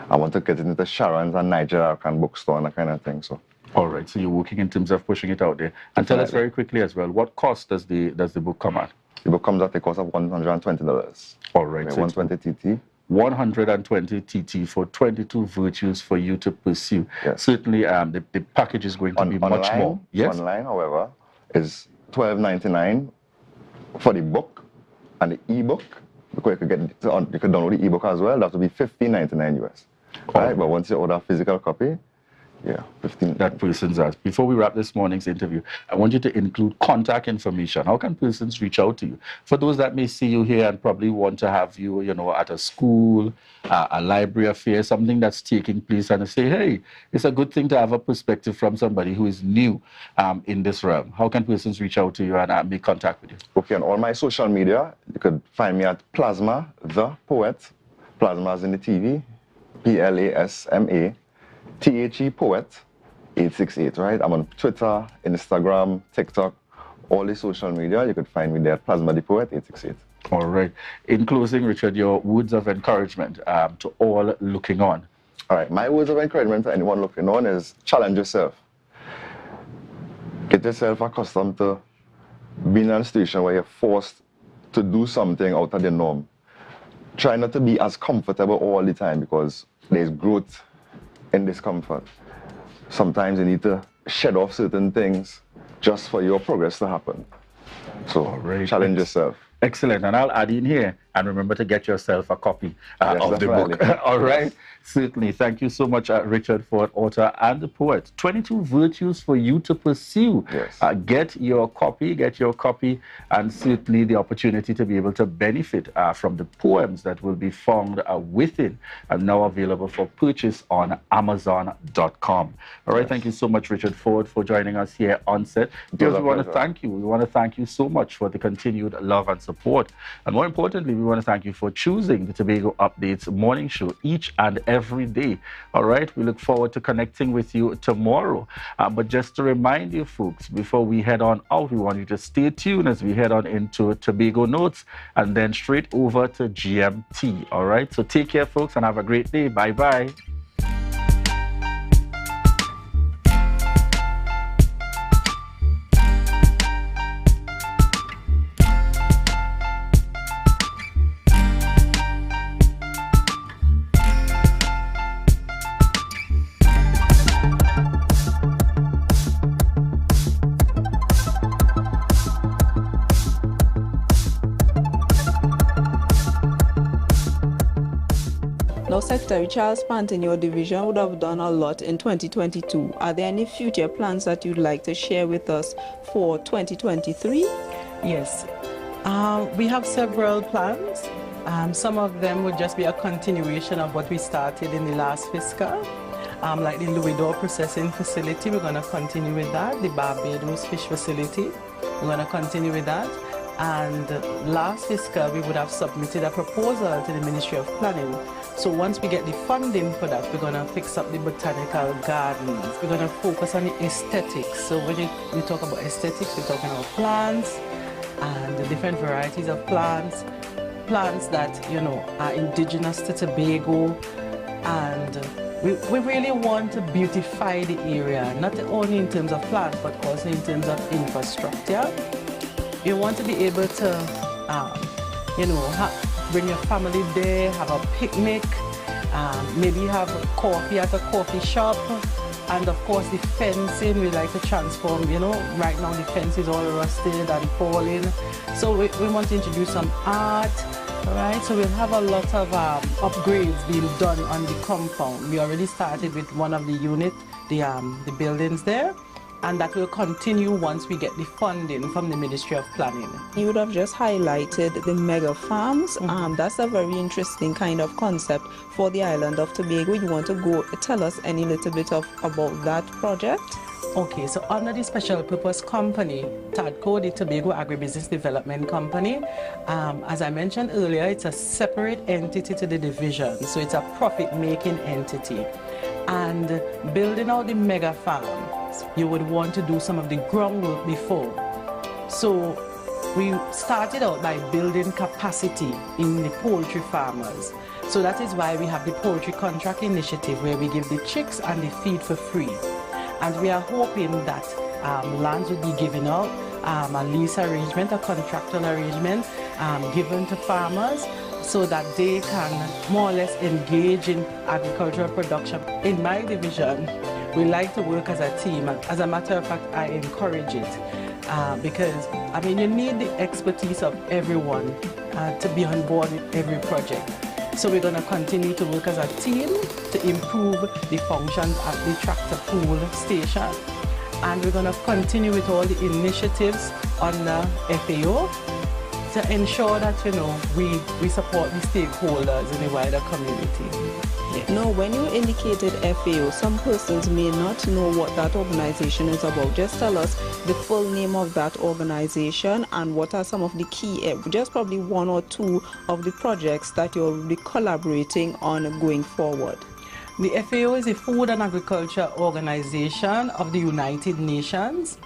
I want to get into Sharon's and Nigel Arkan bookstore and that kind of thing. So. All right, so you're working in terms of pushing it out there. And tell us very quickly as well, what cost does the book come at? The book comes at the cost of $120. All right. So 120 TT. 120 TT for 22 virtues for you to pursue. Yes. Certainly, the package is going to be much more. Yes. Online, however, is $12.99 for the book and the ebook. Because you could download the ebook as well. That would be $15.99 US. Right? But once you order a physical copy, yeah, 15. That person's asked. Before we wrap this morning's interview, I want you to include contact information. How can persons reach out to you? For those that may see you here and probably want to have you, at a school, a library affair, something that's taking place, and say, hey, it's a good thing to have a perspective from somebody who is new in this realm. How can persons reach out to you and make contact with you? Okay, on all my social media, you could find me at Plasma the Poet. Plasma is in the TV, PLASMA. THE Poet 868, right? I'm on Twitter, Instagram, TikTok, all the social media. You could find me there, Plasma the Poet 868. All right. In closing, Richard, your words of encouragement to all looking on. All right. My words of encouragement to anyone looking on is challenge yourself. Get yourself accustomed to being in a situation where you're forced to do something out of the norm. Try not to be as comfortable all the time because there's growth in discomfort. Sometimes you need to shed off certain things just for your progress to happen. So challenge yourself. Excellent. And I'll add in here, and remember to get yourself a copy of the book. All right. Certainly. Thank you so much, Richard Ford, author and the poet. 22 virtues for you to pursue. Yes. Get your copy, and certainly the opportunity to be able to benefit from the poems that will be found within and now available for purchase on Amazon.com. All right. Yes. Thank you so much, Richard Ford, for joining us here on set. Because we want to thank you. We want to thank you so much for the continued love and support. And more importantly, we want to thank you for choosing the Tobago Updates morning show each and every day. All right, we look forward to connecting with you tomorrow. But just to remind you folks, before we head on out, we want you to stay tuned as we head on into Tobago Notes and then straight over to GMT. All right, so take care folks and have a great day. Bye-bye. Now, Secretary Charles Panton, your division would have done a lot in 2022. Are there any future plans that you'd like to share with us for 2023? Yes, we have several plans. Some of them would just be a continuation of what we started in the last fiscal. Like the Louisdor processing facility, we're going to continue with that. The Barbados fish facility, we're going to continue with that. And last fiscal, we would have submitted a proposal to the Ministry of Planning. So once we get the funding for that, we're going to fix up the botanical gardens. We're going to focus on the aesthetics. So when we talk about aesthetics, we're talking about plants and the different varieties of plants that, are indigenous to Tobago. And we really want to beautify the area, not only in terms of plants, but also in terms of infrastructure. You want to be able to, bring your family there, have a picnic, maybe have coffee at a coffee shop, and of course the fencing we like to transform. Right now the fence is all rusted and falling, so we want to introduce some art. All right, so we'll have a lot of upgrades being done on the compound. We already started with one of the units, the buildings there. And that will continue once we get the funding from the Ministry of Planning. You would have just highlighted the mega farms. That's a very interesting kind of concept for the island of Tobago. You want to tell us any little bit about that project? Okay, so under the Special Purpose Company, TADCO, the Tobago Agribusiness Development Company, as I mentioned earlier, it's a separate entity to the division, so it's a profit-making entity. And building out the mega farm, you would want to do some of the groundwork before. So we started out by building capacity in the poultry farmers. So that is why we have the poultry contract initiative where we give the chicks and the feed for free. And we are hoping that lands will be given out, a lease arrangement, a contractual arrangement given to farmers so that they can more or less engage in agricultural production. In my division, we like to work as a team, and as a matter of fact, I encourage it because, I mean, you need the expertise of everyone to be on board with every project. So we're going to continue to work as a team to improve the functions at the tractor pool station. And we're going to continue with all the initiatives on the FAO to ensure that, you know, we support the stakeholders in the wider community. Yes. Now, when you indicated FAO, some persons may not know what that organization is about. Just tell us the full name of that organization and what are some of the key, just probably one or two of the projects that you'll be collaborating on going forward. The FAO is a Food and Agriculture Organization of the United Nations,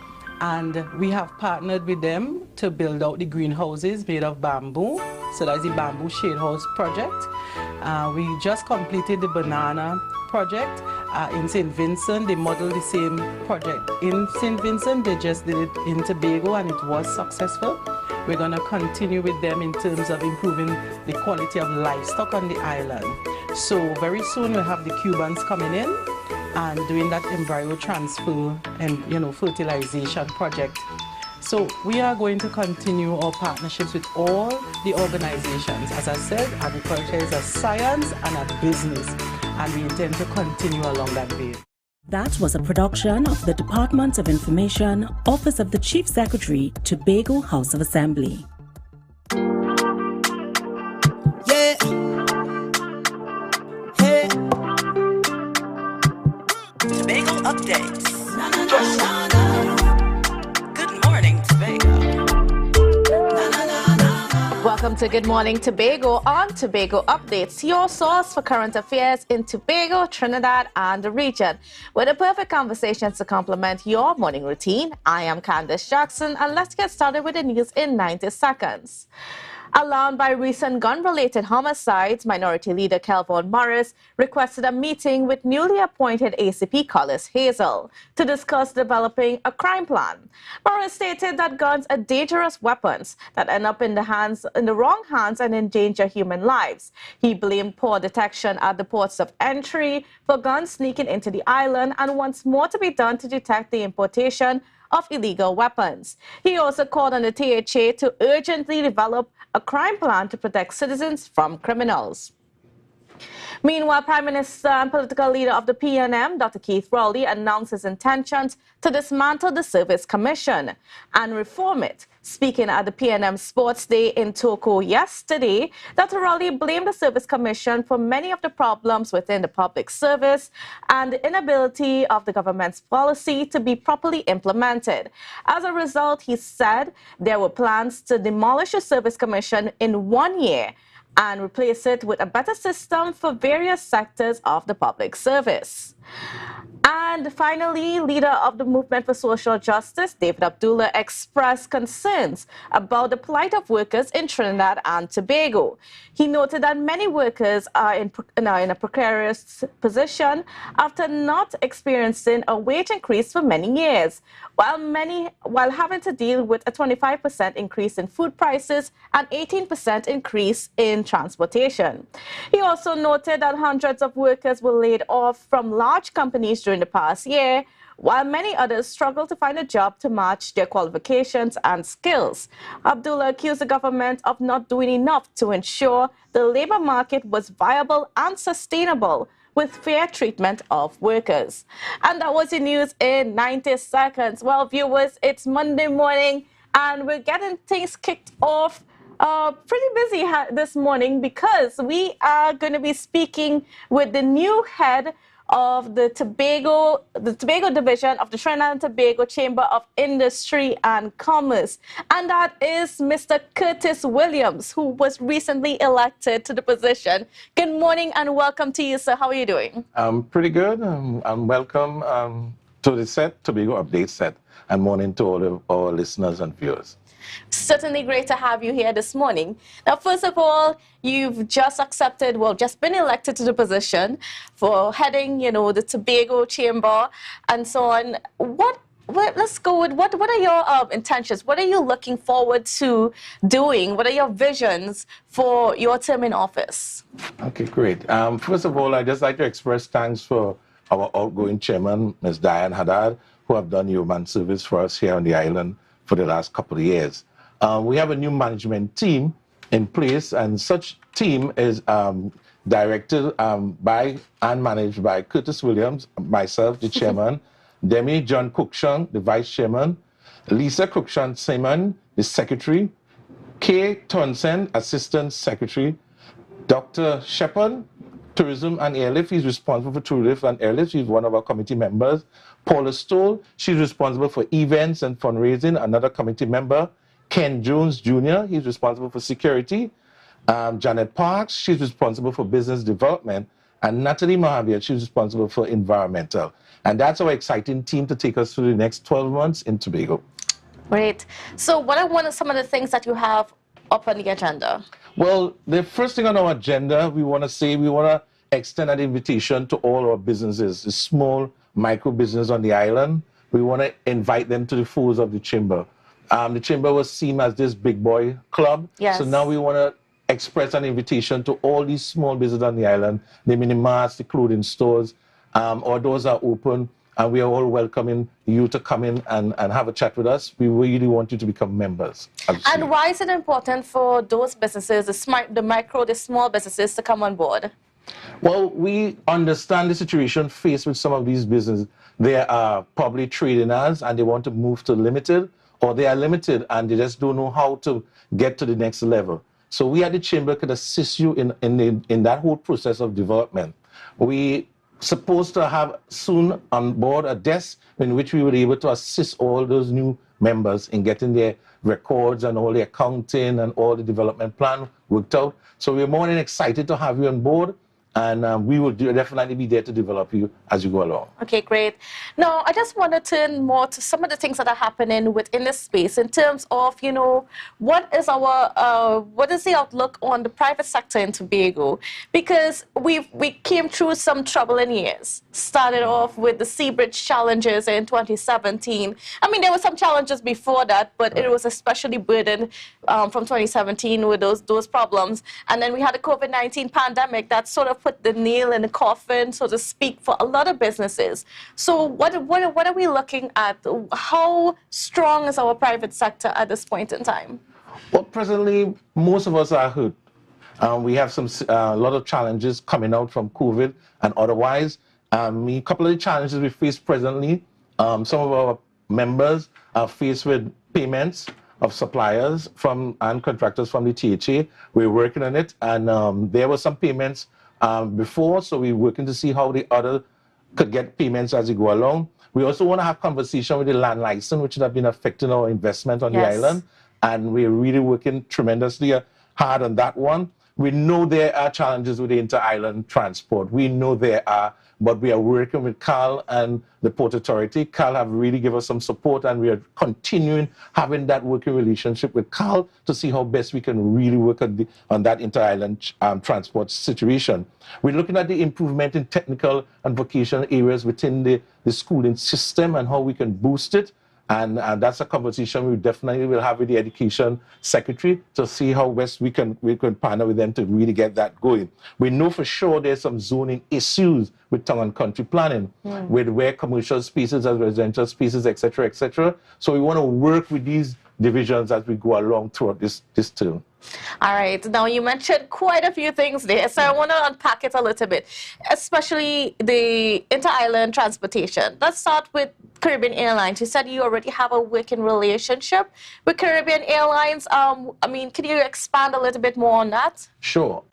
and we have partnered with them to build out the greenhouses made of bamboo. So that's the Bamboo Shade House project. We just completed the banana project in St. Vincent. They modeled the same project in St. Vincent. They just did it in Tobago and it was successful. We're going to continue with them in terms of improving the quality of livestock on the island. So very soon we'll have the Cubans coming in and doing that embryo transfer and, you know, fertilization project. So we are going to continue our partnerships with all the organizations. As I said, agriculture is a science and a business, and we intend to continue along that way. That was a production of the Department of Information, Office of the Chief Secretary, Tobago House of Assembly. Yeah. Hey. Tobago updates. Good morning, Tobago. Welcome to Good Morning Tobago on Tobago Updates, your source for current affairs in Tobago, Trinidad, and the region. With the perfect conversations to complement your morning routine, I am Candace Jackson, and let's get started with the news in 90 seconds. Alarmed by recent gun-related homicides, Minority Leader Kelvin Morris requested a meeting with newly appointed ACP Collis Hazel to discuss developing a crime plan. Morris stated that guns are dangerous weapons that end up in the wrong hands and endanger human lives. He blamed poor detection at the ports of entry for guns sneaking into the island and wants more to be done to detect the importation of illegal weapons. He also called on the THA to urgently develop a crime plan to protect citizens from criminals. Meanwhile, Prime Minister and political leader of the PNM, Dr. Keith Rowley, announced his intentions to dismantle the Service Commission and reform it. Speaking at the PNM Sports Day in Toko yesterday, Dr. Rowley blamed the Service Commission for many of the problems within the public service and the inability of the government's policy to be properly implemented. As a result, he said there were plans to demolish the Service Commission in 1 year and replace it with a better system for various sectors of the public service. And finally, leader of the Movement for Social Justice, David Abdullah, expressed concerns about the plight of workers in Trinidad and Tobago. He noted that many workers are in a precarious position after not experiencing a wage increase for many years, while having to deal with a 25% increase in food prices and 18% increase in transportation. He also noted that hundreds of workers were laid off from large companies during the past year, while many others struggle to find a job to match their qualifications and skills. Abdullah accused the government of not doing enough to ensure the labor market was viable and sustainable with fair treatment of workers. And that was the news in 90 seconds. Well, viewers, it's Monday morning and we're getting things kicked off pretty busy this morning because we are going to be speaking with the new head of the Tobago division of the Trinidad and Tobago Chamber of Industry and Commerce. And that is Mr. Curtis Williams, who was recently elected to the position. Good morning and welcome to you, sir. How are you doing? I'm pretty good. I'm welcome to the Tobago Update set, and morning to all of our listeners and viewers. Certainly great to have you here this morning. Now, first of all, you've just accepted, well, just been elected to the position for heading, the Tobago Chamber and so on. Let's go with what are your intentions? What are you looking forward to doing? What are your visions for your term in office? Okay, great. First of all, I'd just like to express thanks for our outgoing chairman, Ms. Diane Haddad, who have done human service for us here on the island for the last couple of years. We have a new management team in place, and such team is directed by and managed by Curtis Williams, myself, the chairman, Demi John Cookshan, the vice chairman, Lisa Cookshan Simon, the secretary, Kay Townsend, assistant secretary, Dr. Shepard, tourism and airlift. He's responsible for tourism and airlift. She's one of our committee members. Paula Stoll, she's responsible for events and fundraising, another committee member. Ken Jones Jr., he's responsible for security. Janet Parks, she's responsible for business development. And Natalie Mahavir, she's responsible for environmental. And that's our exciting team to take us through the next 12 months in Tobago. Great. So what are one of some of the things that you have up on the agenda? Well, the first thing on our agenda, we want to extend an invitation to all our businesses, the small micro business on the island. We want to invite them to the folds of the chamber. The chamber was seen as this big boy club. Yes. So now we want to express an invitation to all these small businesses on the island, the mini marts, the clothing stores. Our doors are open, and we are all welcoming you to come in and have a chat with us. We really want you to become members. And why is it important for those businesses, the small businesses, to come on board? Well, we understand the situation faced with some of these businesses. They are probably trading as, and they want to move to limited, or they are limited and they just don't know how to get to the next level. So we at the chamber can assist you in that whole process of development. We supposed to have soon on board a desk in which we were able to assist all those new members in getting their records and all the accounting and all the development plan worked out. So we're more than excited to have you on board, and we will definitely be there to develop you as you go along. Okay, great. Now, I just want to turn more to some of the things that are happening within this space in terms of, what is the outlook on the private sector in Tobago? Because we came through some troubling years. Started off with the Sea Bridge challenges in 2017. I mean, there were some challenges before that, but it was especially burdened from 2017 with those problems. And then we had the COVID-19 pandemic that sort of put the nail in the coffin, so to speak, for a lot of businesses. So what are we looking at? How strong is our private sector at this point in time? Well, presently, most of us are hurt. We have a lot of challenges coming out from COVID and otherwise. A couple of the challenges we face presently, some of our members are faced with payments of suppliers and contractors from the THA. We're working on it, and there were some payments before, so we're working to see how the other could get payments as we go along. We also want to have conversation with the land license, which have been affecting our investment on the island, and we're really working tremendously hard on that one. We know there are challenges with the inter-island transport. We know there are, but we are working with Carl and the Port Authority. Carl have really given us some support, and we are continuing having that working relationship with Carl to see how best we can really work on that inter-island transport situation. We're looking at the improvement in technical and vocational areas within the schooling system and how we can boost it. And that's a conversation we definitely will have with the education secretary to see how best we can partner with them to really get that going. We know for sure there's some zoning issues with town and country planning, with where commercial spaces as residential spaces, etc., etc. So we want to work with these divisions as we go along throughout this term. All right. Now, you mentioned quite a few things there, so I want to unpack it a little bit, especially the inter-island transportation. Let's start with Caribbean Airlines. You said you already have a working relationship with Caribbean Airlines. Can you expand a little bit more on that? Sure.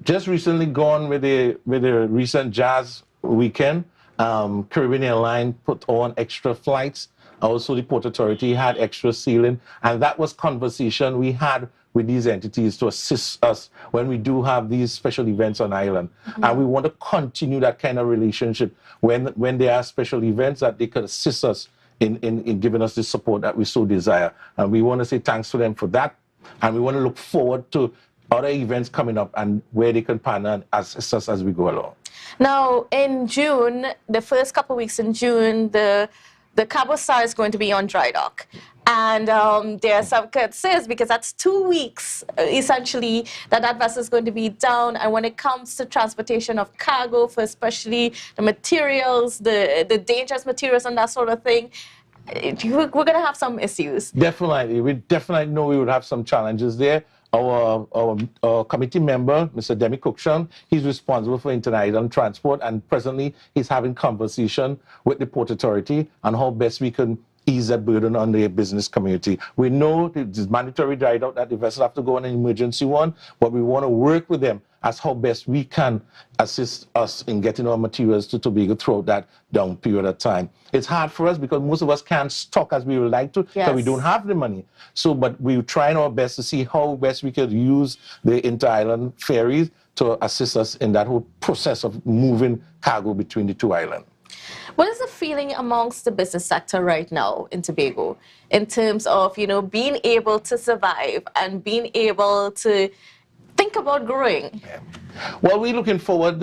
Just recently gone with the recent jazz weekend, Caribbean Airlines put on extra flights. Also, the Port Authority had extra ceiling, and that was conversation we had with these entities to assist us when we do have these special events on island. And we want to continue that kind of relationship when there are special events that they could assist us in giving us the support that we so desire. And we want to say thanks to them for that. And we want to look forward to other events coming up and where they can partner and assist us as we go along. Now, in June, the first couple of weeks in June, the Cabo Star is going to be on dry dock. And there are some concerns because that's 2 weeks, essentially, that vessel is going to be down. And when it comes to transportation of cargo, for especially the materials, the dangerous materials and that sort of thing, we're going to have some issues. Definitely. We definitely know we would have some challenges there. Our committee member, Mr. Demi Cookshan, he's responsible for inter-island transport, and presently he's having conversation with the Port Authority on how best we can ease that burden on the business community. We know it's mandatory dry dock that the vessel have to go on an emergency one, but we want to work with them as how best we can assist us in getting our materials to Tobago throughout that down period of time. It's hard for us because most of us can't stock as we would like to because we don't have the money. So, but we're trying our best to see how best we could use the inter-island ferries to assist us in that whole process of moving cargo between the two islands. What is the feeling amongst the business sector right now in Tobago in terms of, you know, being able to survive and being able to think about growing? Well, we're looking forward.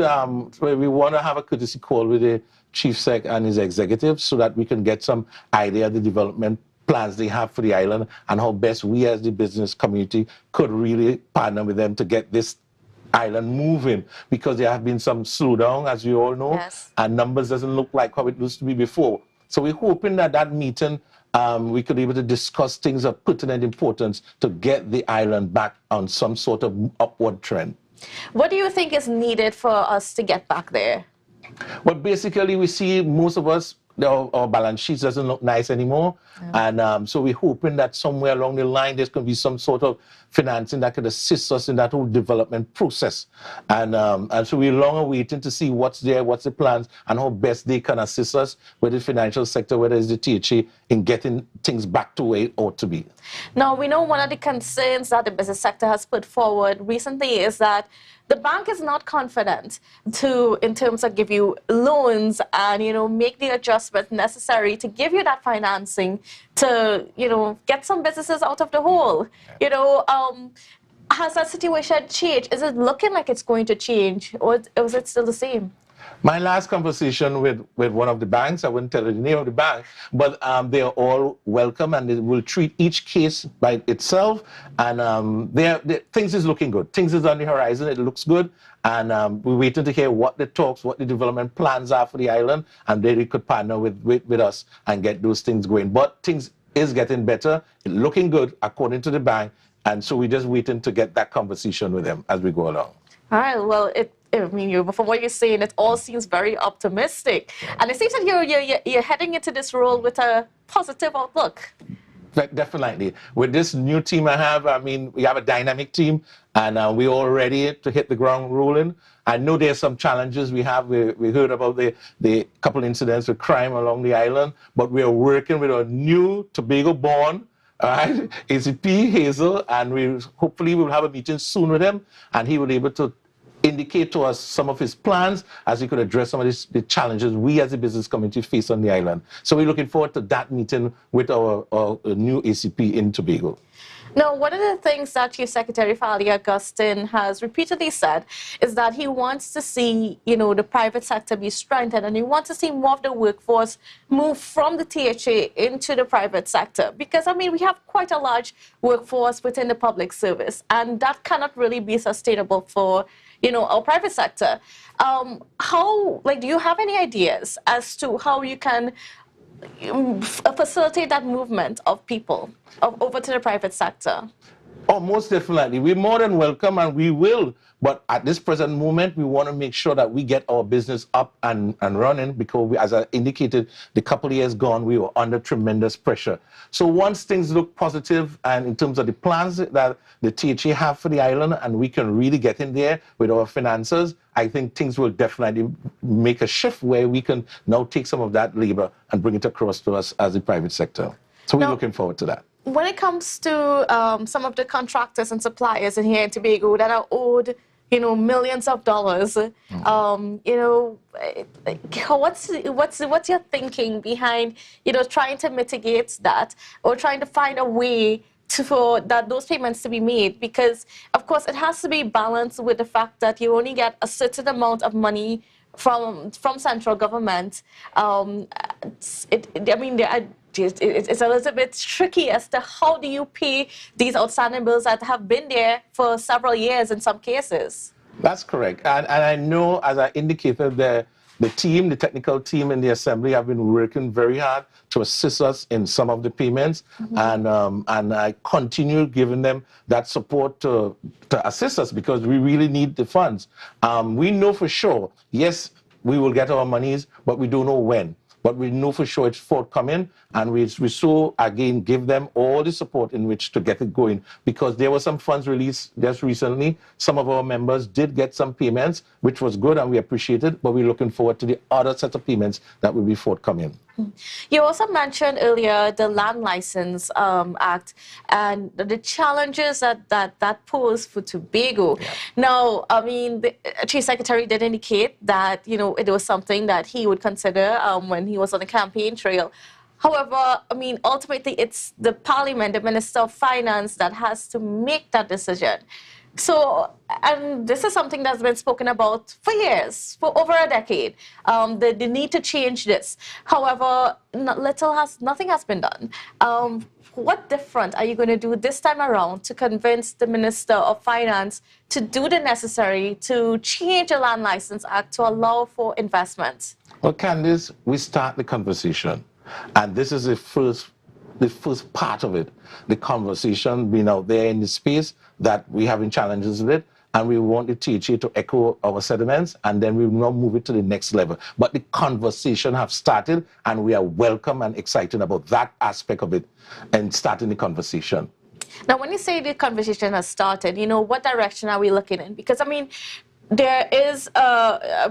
We want to have a courtesy call with the Chief Sec and his executives so that we can get some idea of the development plans they have for the island and how best we as the business community could really partner with them to get this island moving, because there have been some slowdown, as you all know, and numbers doesn't look like how it used to be before. So we're hoping that that meeting we could be able to discuss things of pertinent importance to get the island back on some sort of upward trend. What do you think is needed for us to get back there? Well, basically, we see most of us, our balance sheets doesn't look nice anymore. And so we're hoping that somewhere along the line, there's going to be some sort of financing that could assist us in that whole development process. And so we're long waiting to see what's there, what's the plans, and how best they can assist us with the financial sector, whether it's the THA, in getting things back to where it ought to be. Now, we know one of the concerns that the business sector has put forward recently is that the bank is not confident in terms of give you loans and, you know, make the adjustment necessary to give you that financing to, you know, get some businesses out of the hole. You know, has that situation changed? Is it looking like it's going to change, or is it still the same? My last conversation with one of the banks, I wouldn't tell you the name of the bank, but they are all welcome and they will treat each case by itself. And things is looking good. Things is on the horizon. It looks good. And we're waiting to hear what the talks, what the development plans are for the island, and then they could partner with us and get those things going. But things is getting better. It's looking good according to the bank. And so we're just waiting to get that conversation with them as we go along. All right. Well, I mean, from what you're saying, it all seems very optimistic. And it seems that you're heading into this role with a positive outlook. Definitely. With this new team I have, I mean, we have a dynamic team, and we're all ready to hit the ground rolling. I know there's some challenges we have. We heard about the couple incidents with crime along the island, but we are working with a new Tobago-born ACP, Hazel, and hopefully we'll have a meeting soon with him, and he will be able to indicate to us some of his plans as he could address some of the challenges we as a business community face on the island. So we're looking forward to that meeting with our new ACP in Tobago. Now, one of the things that Chief Secretary Fali Augustine has repeatedly said is that he wants to see, you know, the private sector be strengthened, and he wants to see more of the workforce move from the THA into the private sector. Because, I mean, we have quite a large workforce within the public service, and that cannot really be sustainable for, you know, our private sector. Do you have any ideas as to how you can facilitate that movement of people over to the private sector? Oh, most definitely. We're more than welcome, and we will. But at this present moment, we want to make sure that we get our business up and running, because as I indicated, the couple of years gone, we were under tremendous pressure. So once things look positive, and in terms of the plans that the THA have for the island, and we can really get in there with our finances, I think things will definitely make a shift where we can now take some of that labor and bring it across to us as the private sector. So we're looking forward to that. When it comes to some of the contractors and suppliers in here in Tobago that are owed, millions of dollars. What's your thinking behind, trying to mitigate that or trying to find a way for those payments to be made? Because of course it has to be balanced with the fact that you only get a certain amount of money from central government. It's a little bit tricky as to how do you pay these outstanding bills that have been there for several years in some cases. That's correct. And I know, as I indicated, the technical team in the Assembly have been working very hard to assist us in some of the payments. Mm-hmm. And I continue giving them that support to assist us because we really need the funds. We know for sure, yes, we will get our monies, but we don't know when. But we know for sure it's forthcoming, and we so, again, give them all the support in which to get it going, because there were some funds released just recently. Some of our members did get some payments, which was good, and we appreciate it, but we're looking forward to the other set of payments that will be forthcoming. You also mentioned earlier the Land License Act and the challenges that pose for Tobago. Yeah. Now, the Chief Secretary did indicate that, it was something that he would consider when he was on the campaign trail. However, ultimately it's the Parliament, the Minister of Finance, that has to make that decision. So, and this is something that's been spoken about for years, for over a decade, the need to change this. However, nothing has been done. What different are you going to do this time around to convince the Minister of Finance to do the necessary to change the Land License Act to allow for investment? Well, Candice, we start the conversation, and this is the first part of it, the conversation being out there in the space that we're having challenges with it, and we want the THA to echo our sentiments, and then we will now move it to the next level. But the conversation have started, and we are welcome and excited about that aspect of it and starting the conversation. Now, when you say the conversation has started, what direction are we looking in? Because, there is,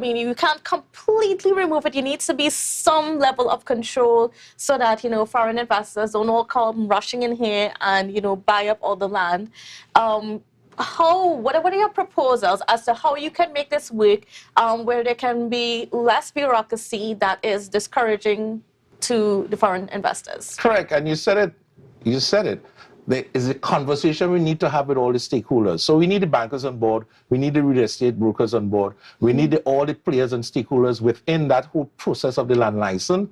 you can't completely remove it. There needs to be some level of control so that, foreign investors don't all come rushing in here and, buy up all the land. What are your proposals as to how you can make this work where there can be less bureaucracy that is discouraging to the foreign investors? Correct, and you said it. There is a conversation we need to have with all the stakeholders. So we need the bankers on board, we need the real estate brokers on board, we need all the players and stakeholders within that whole process of the land license,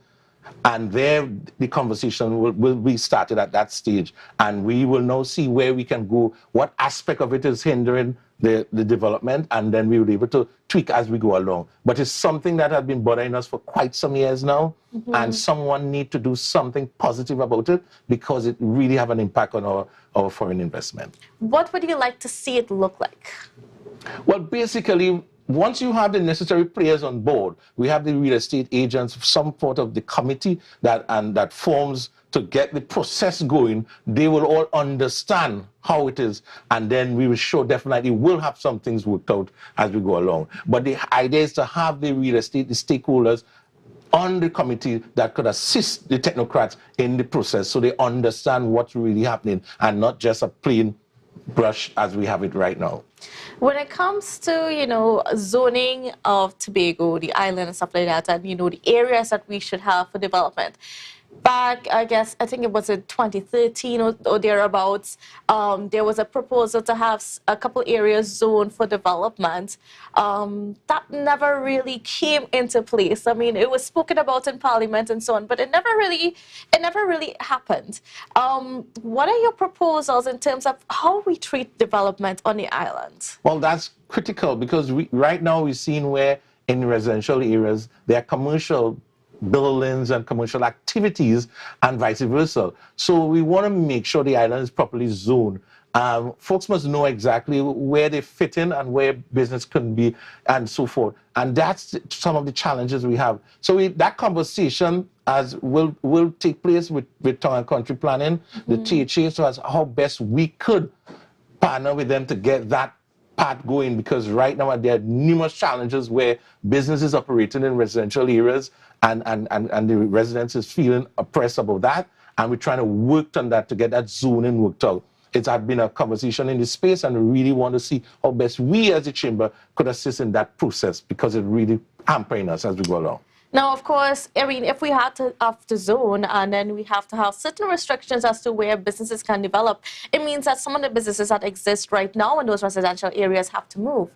and there the conversation will be started at that stage, and we will now see where we can go, what aspect of it is hindering the development, and then we will be able to tweak as we go along. But it's something that has been bothering us for quite some years now, and someone need to do something positive about it because it really have an impact on our foreign investment. What would you like to see it look like? Well, basically, once you have the necessary players on board, we have the real estate agents, some sort of the committee that forms to get the process going. They will all understand how it is, and then we will definitely will have some things worked out as we go along. But the idea is to have the real estate, the stakeholders on the committee that could assist the technocrats in the process so they understand what's really happening and not just a plain brush as we have it right now. When it comes to, zoning of Tobago, the island and stuff like that, and, the areas that we should have for development, back, I think it was in 2013 or thereabouts, there was a proposal to have a couple areas zoned for development. That never really came into place. It was spoken about in Parliament and so on, but it never really happened. What are your proposals in terms of how we treat development on the island? Well, that's critical because right now we're seeing where in residential areas there are commercial buildings and commercial activities and vice versa. So we want to make sure the island is properly zoned. Folks must know exactly where they fit in and where business can be and so forth. And that's some of the challenges we have. So that conversation will take place with Town and Country Planning, the THA, so as how best we could partner with them to get that part going, because right now there are numerous challenges where businesses operating in residential areas and the residents is feeling oppressed about that, and we're trying to work on that to get that zoning worked out. it had been a conversation in this space, and we really want to see how best we as the chamber could assist in that process, because it really hampering us as we go along. Now, of course, I mean, if we had to have the zone and then we have to have certain restrictions as to where businesses can develop, it means that some of the businesses that exist right now in those residential areas have to move.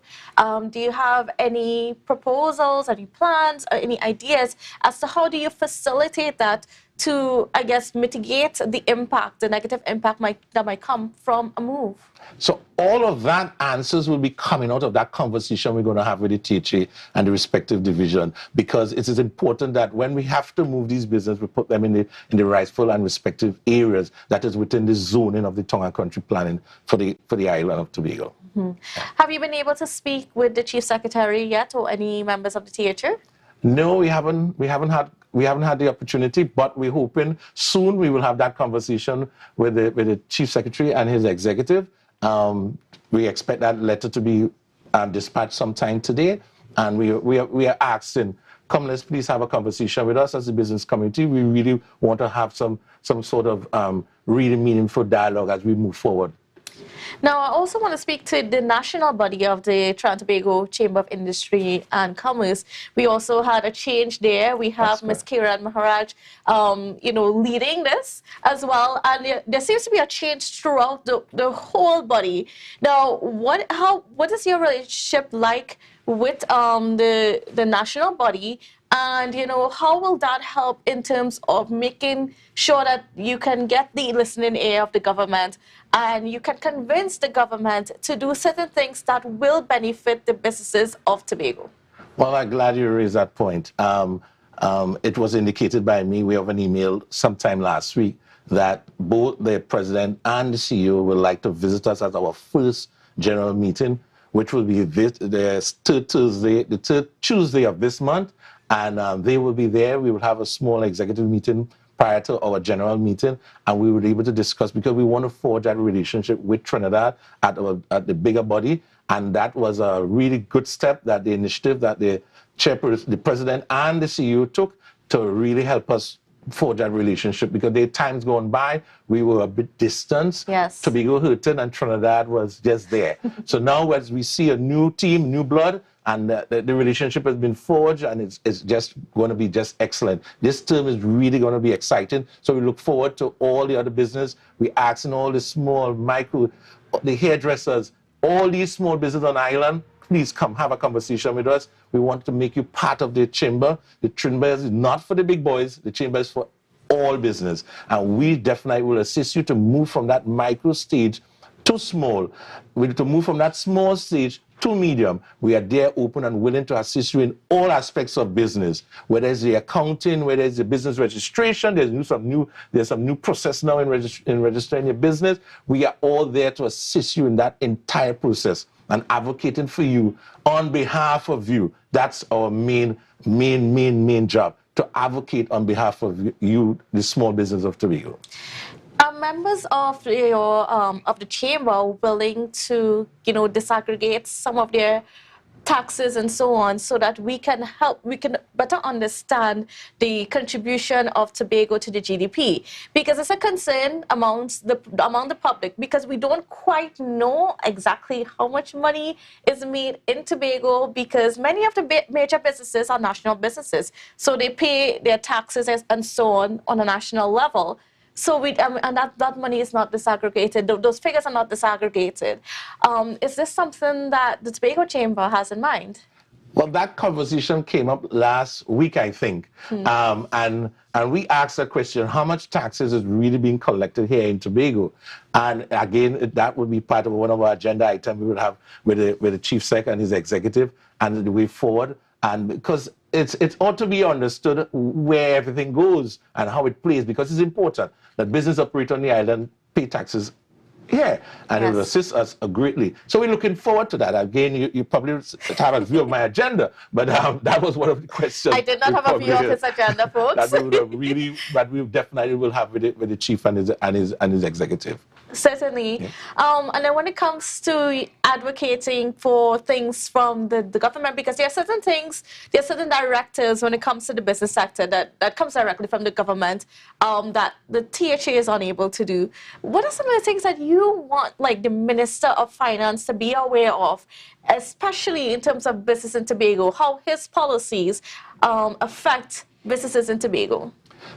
Do you have any proposals, any plans, or any ideas as to how do you facilitate that to, I guess, mitigate the impact, the negative impact that might come from a move? So all of that answers will be coming out of that conversation we're going to have with the THA and the respective division, because it is important that when we have to move these businesses, we put them in the rightful and respective areas that is within the zoning of the Tongue and Country planning for the island of Tobago. Have you been able to speak with the Chief Secretary yet, or any members of the THA? No, we haven't had the opportunity, but we're hoping soon we will have that conversation with the Chief Secretary and his executive. We expect that letter to be dispatched sometime today, and we are asking, come, let's please have a conversation with us as a business community. We really want to have some sort of really meaningful dialogue as we move forward. Now, I also want to speak to the national body of the Trinidad and Tobago Chamber of Industry and Commerce. We also had a change there. We have Ms. Kiran Maharaj, leading this as well. And there seems to be a change throughout the whole body. Now, what is your relationship like with the national body? And, how will that help in terms of making sure that you can get the listening ear of the government and you can convince the government to do certain things that will benefit the businesses of Tobago? Well, I'm glad you raised that point. It was indicated by me, we have an email sometime last week, that both the president and the CEO would like to visit us at our first general meeting, which will be the third Tuesday of this month. And they will be there. We will have a small executive meeting prior to our general meeting, and we will be able to discuss, because we want to forge that relationship with Trinidad at the bigger body. And that was a really good step, that the initiative that the chairperson, the president and the CEO took to really help us forge that relationship, because there times gone by, we were a bit distant. Yes. Tobago hurting and Trinidad was just there. So now as we see a new team, new blood, and the relationship has been forged, and it's just going to be just excellent. This term is really going to be exciting. So we look forward to all the other business. We're asking all the small, micro, the hairdressers, all these small businesses on the island, please come have a conversation with us. We want to make you part of the chamber. The chamber is not for the big boys. The chamber is for all business. And we definitely will assist you to move from that micro stage to small. We need to move from that small stage to medium. We are there, open and willing to assist you in all aspects of business, whether it's the accounting, whether it's the business registration. There's some new process now in registering your business. We are all there to assist you in that entire process and advocating for you on behalf of you. That's our main job, to advocate on behalf of you, the small business of Tobago. Are members of the chamber willing to, disaggregate some of their taxes and so on, so that we can better understand the contribution of Tobago to the GDP? Because it's a concern among the public, because we don't quite know exactly how much money is made in Tobago, because many of the major businesses are national businesses, so they pay their taxes and so on a national level. So and that money is not disaggregated. Those figures are not disaggregated. Is this something that the Tobago Chamber has in mind? Well, that conversation came up last week, I think. And we asked the question, how much taxes is really being collected here in Tobago? And again, that would be part of one of our agenda items we would have with the Chief Sec and his executive, and the way forward. And because it ought to be understood where everything goes and how it plays, because it's important that business operators on the island pay taxes here, and it will assist us greatly. So we're looking forward to that. Again, you probably have a view of my agenda, but that was one of the questions. I did not have a view of his agenda, folks. That we definitely will have with the chief and his executive. Certainly. And then when it comes to advocating for things from the government, because there are certain things, there are certain directives when it comes to the business sector that comes directly from the government that the THA is unable to do. What are some of the things that you want, like the Minister of Finance, to be aware of, especially in terms of business in Tobago, how his policies affect businesses in Tobago?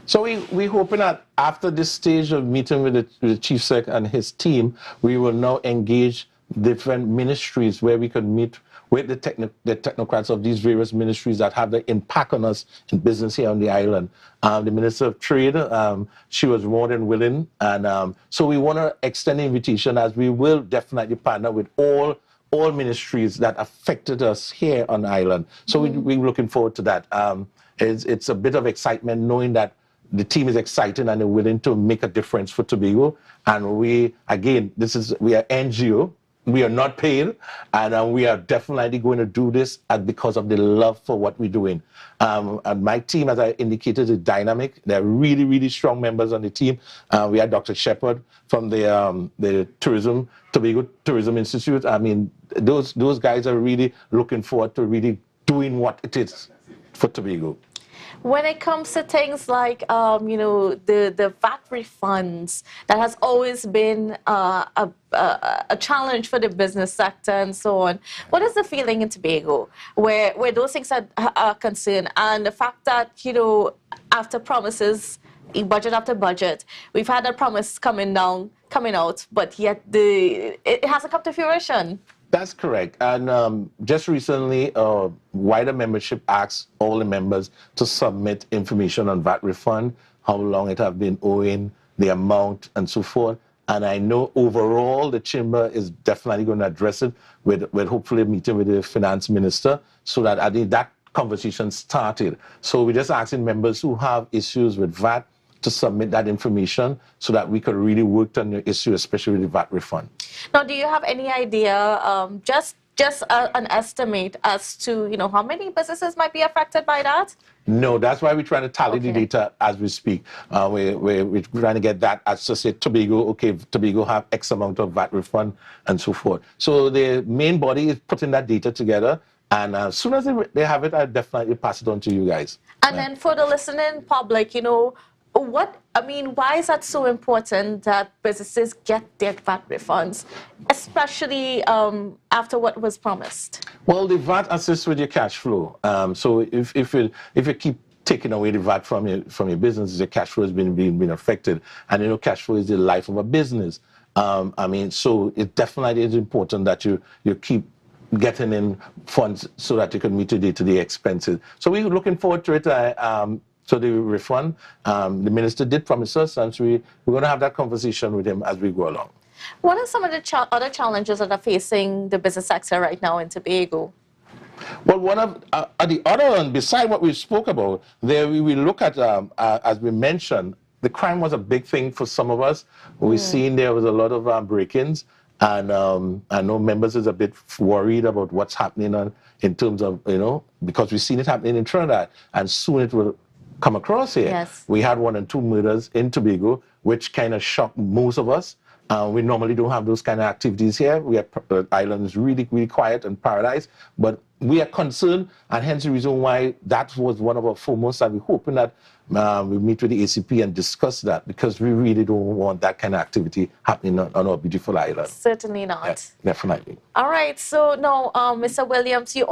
So we're hoping that after this stage of meeting with the Chief Sec and his team, we will now engage different ministries where we can meet with the technocrats of these various ministries that have the impact on us in business here on the island. The Minister of Trade, she was more than willing. And so we want to extend the invitation, as we will definitely partner with all ministries that affected us here on the island. So we're looking forward to that. It's a bit of excitement knowing that the team is excited and they're willing to make a difference for Tobago. And we are NGO. We are not paid, and we are definitely going to do this because of the love for what we're doing. And my team, as I indicated, is dynamic. They're really, really strong members on the team. We have Dr. Shepard from the Tobago Tourism Institute. I mean, those guys are really looking forward to really doing what it is for Tobago. When it comes to things like, the VAT refunds, that has always been a challenge for the business sector and so on. What is the feeling in Tobago where those things are concerned? And the fact that, after promises, budget after budget, we've had a promise coming out, but yet it hasn't come to fruition. That's correct. And just recently, wider membership asked all the members to submit information on VAT refund, how long it have been owing, the amount, and so forth. And I know overall the chamber is definitely going to address it with hopefully a meeting with the finance minister, so that I think that conversation started. So we're just asking members who have issues with VAT to submit that information so that we could really work on the issue, especially with the VAT refund. Now, do you have any idea, just an estimate as to, how many businesses might be affected by that? No, that's why we're trying to tally the data as we speak. We're trying to get that as to say Tobago, Tobago have X amount of VAT refund and so forth. So the main body is putting that data together, and as soon as they have it, I'll definitely pass it on to you guys. And then for the listening public, why is that so important that businesses get their VAT refunds, especially after what was promised? Well, the VAT assists with your cash flow. So if you keep taking away the VAT from your business, your cash flow has been affected. And cash flow is the life of a business. So it definitely is important that you keep getting in funds so that you can meet your day-to-day expenses. So we're looking forward to it. So the refund, the minister did promise us, and so we're going to have that conversation with him as we go along. What are some of the other challenges that are facing the business sector right now in Tobago? Well, one of the other, beside what we spoke about, there we look at, as we mentioned, the crime was a big thing for some of us. We've seen there was a lot of break-ins, and I know members is a bit worried about what's happening in terms of, because we've seen it happening in Trinidad, and soon it will come across here. Yes. We had 1 and 2 murders in Tobago, which kind of shocked most of us. We normally don't have those kind of activities here. The island is really, really quiet and paradise, but we are concerned, and hence the reason why that was one of our foremost, and we're hoping that we meet with the ACP and discuss that, because we really don't want that kind of activity happening on our beautiful island. Certainly not. Yeah, definitely. All right. So now, Mr. Williams, you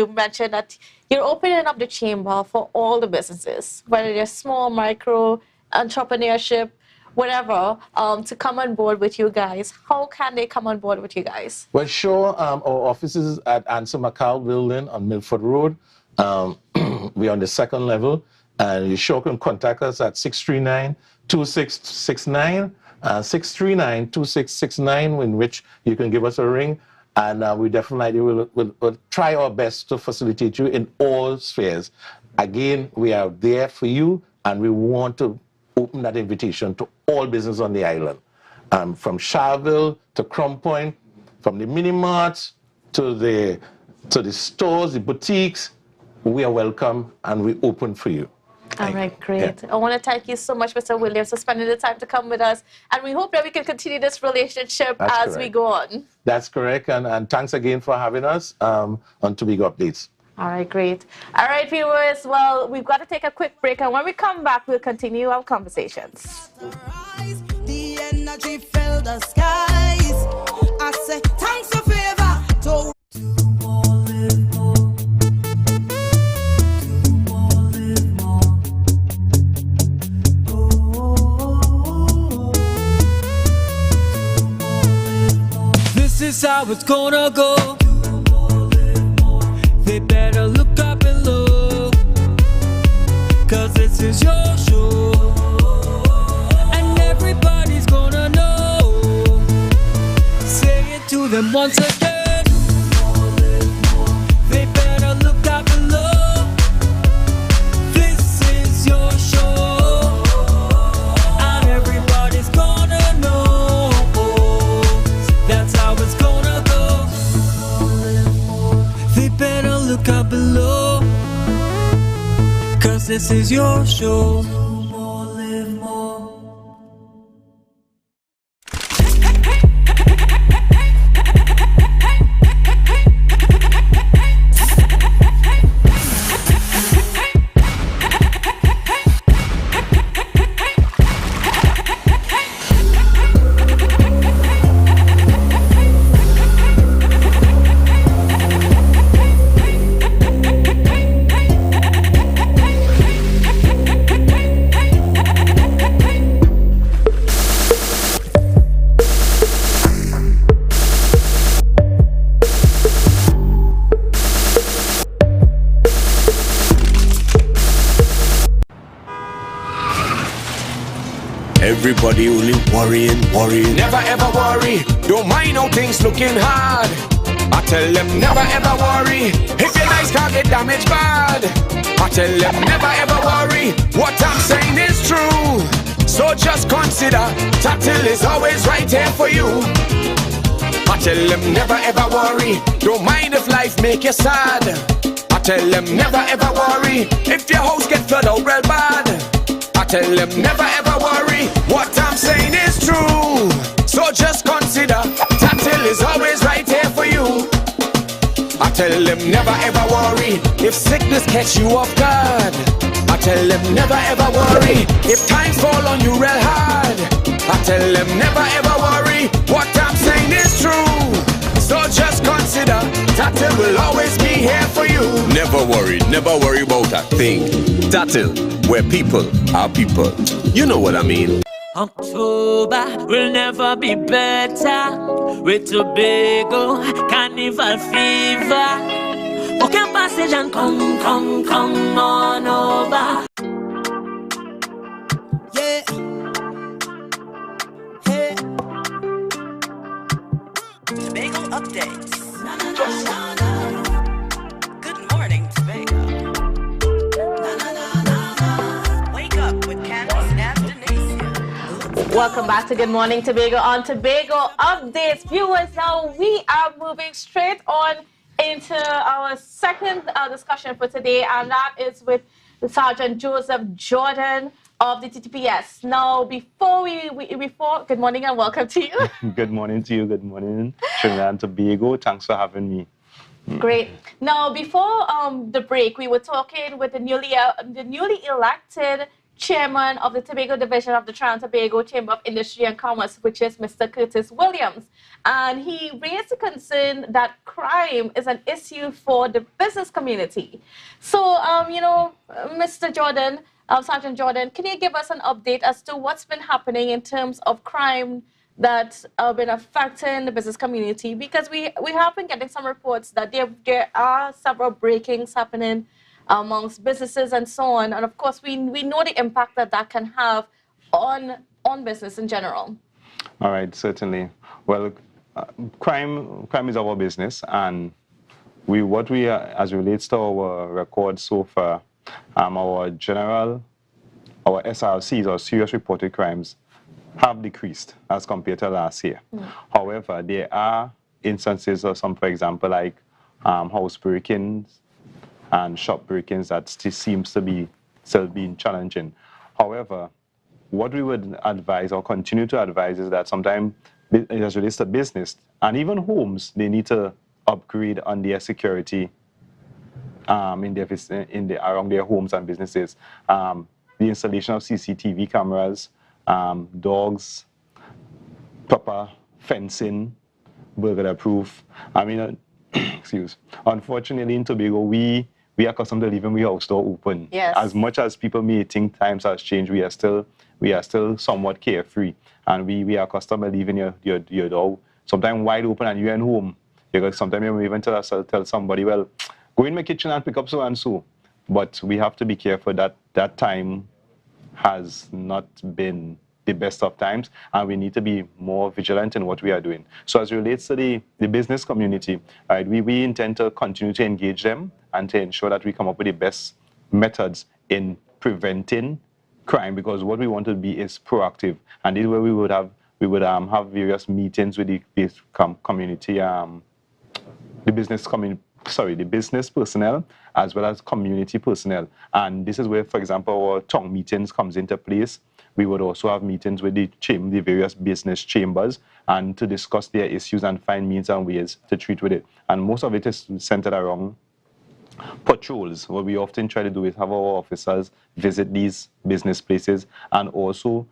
mentioned that you're opening up the chamber for all the businesses, whether they're small, micro, entrepreneurship, whatever, to come on board with you guys. How can they come on board with you guys? Well, sure. Our offices at Anson McCall Building on Milford Road. We're on the 2nd level, and you sure can contact us at 639-2669, 639-2669, in which you can give us a ring, and we definitely will try our best to facilitate you in all spheres. Again, we are there for you, and we want to open that invitation to all business on the island, from Charville to Crown Point, from the mini marts to the stores, the boutiques. We are welcome, and we open for you. All right, great. I want to thank you so much, Mr. Williams, for spending the time to come with us. And we hope that we can continue this relationship as we go on. That's correct. And thanks again for having us on Tobago Updates. All right, great. All right, viewers. Well, we've got to take a quick break. And when we come back, we'll continue our conversations. The energy fill the skies. I say, thanks for favor. This is how it's gonna go. They better look up below, 'cause this is your show, and everybody's gonna know. Say it to them once again. They better look up below. This is your show, and everybody's gonna know. That's how it's gonna go. They better look up below, 'cause this is your show. Everybody only worrying. Never ever worry. Don't mind how things looking hard. I tell them never ever worry. If your nice car get damaged bad, I tell them never ever worry. What I'm saying is true. So just consider Tatil is always right here for you. I tell them never ever worry. Don't mind if life make you sad. I tell them never ever worry. If your house get flooded out real bad, I tell them never ever worry. What I'm saying is true. So just consider Tatil is always right here for you. I tell them never ever worry. If sickness catch you off guard, I tell them never ever worry. If times fall on you real hard, I tell them never ever worry. What I'm saying is true. So just consider Tatil will always be here for you. Never worry about a thing. Tatil, where people are people. You know what I mean. October will never be better with Tobago Carnival fever. Book your passage and come on over. Yeah. Hey. Tobago updates. Good morning, Tobago. Wake up with Candace and Denise. Welcome back to Good Morning Tobago on Tobago Updates. Viewers, now we are moving straight on into our second discussion for today, and that is with Sergeant Joseph Jordan of the TTPS. Now, before good morning and welcome to you. Good morning to you. Good morning, Trinidad and Tobago. Thanks for having me. Great. Now, before the break, we were talking with the newly elected chairman of the Tobago Division of the Tobago Chamber of Industry and Commerce, which is Mr. Curtis Williams. And he raised the concern that crime is an issue for the business community. So, Mr. Jordan, Sergeant Jordan, can you give us an update as to what's been happening in terms of crime that's been affecting the business community? Because we have been getting some reports that there are several break-ins happening amongst businesses and so on. And of course, we know the impact that can have on business in general. All right, certainly. Well, crime is our business, and as relates to our records so far, our SRCs, or serious reported crimes, have decreased as compared to last year. However, there are instances of some, for example, like house break-ins and shop break-ins that still seems to be still being challenging. However, what we would advise or continue to advise is that sometimes, as relates to business and even homes, they need to upgrade on their security around their homes and businesses. The installation of CCTV cameras, dogs, proper fencing, burglar proof. I mean, unfortunately in Tobago, we are accustomed to leaving our house door open. Yes. As much as people may think times has changed, we are still somewhat carefree, and we are accustomed to leaving your door sometimes wide open, and you're in home. Because sometimes you may even tell somebody, well, go in my kitchen and pick up so and so. But we have to be careful that that time has not been the best of times, and we need to be more vigilant in what we are doing. So as it relates to the business community, right, we intend to continue to engage them and to ensure that we come up with the best methods in preventing crime, because what we want to be is proactive. And this is where we would have various meetings with the community, the business personnel as well as community personnel. And this is where, for example, our town meetings comes into place. We would also have meetings with the various business chambers and to discuss their issues and find means and ways to treat with it. And most of it is centered around patrols. What we often try to do is have our officers visit these business places and also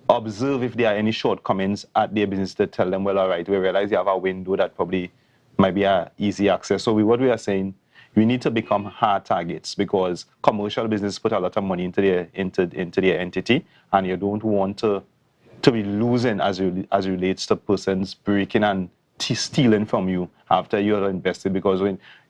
observe if there are any shortcomings at their business to tell them, well, all right, we realize you have a window that probably might be an easy access. So what we are saying, we need to become hard targets, because commercial business put a lot of money into their entity, and you don't want to be losing as it relates to persons breaking and stealing from you after you're invested. Because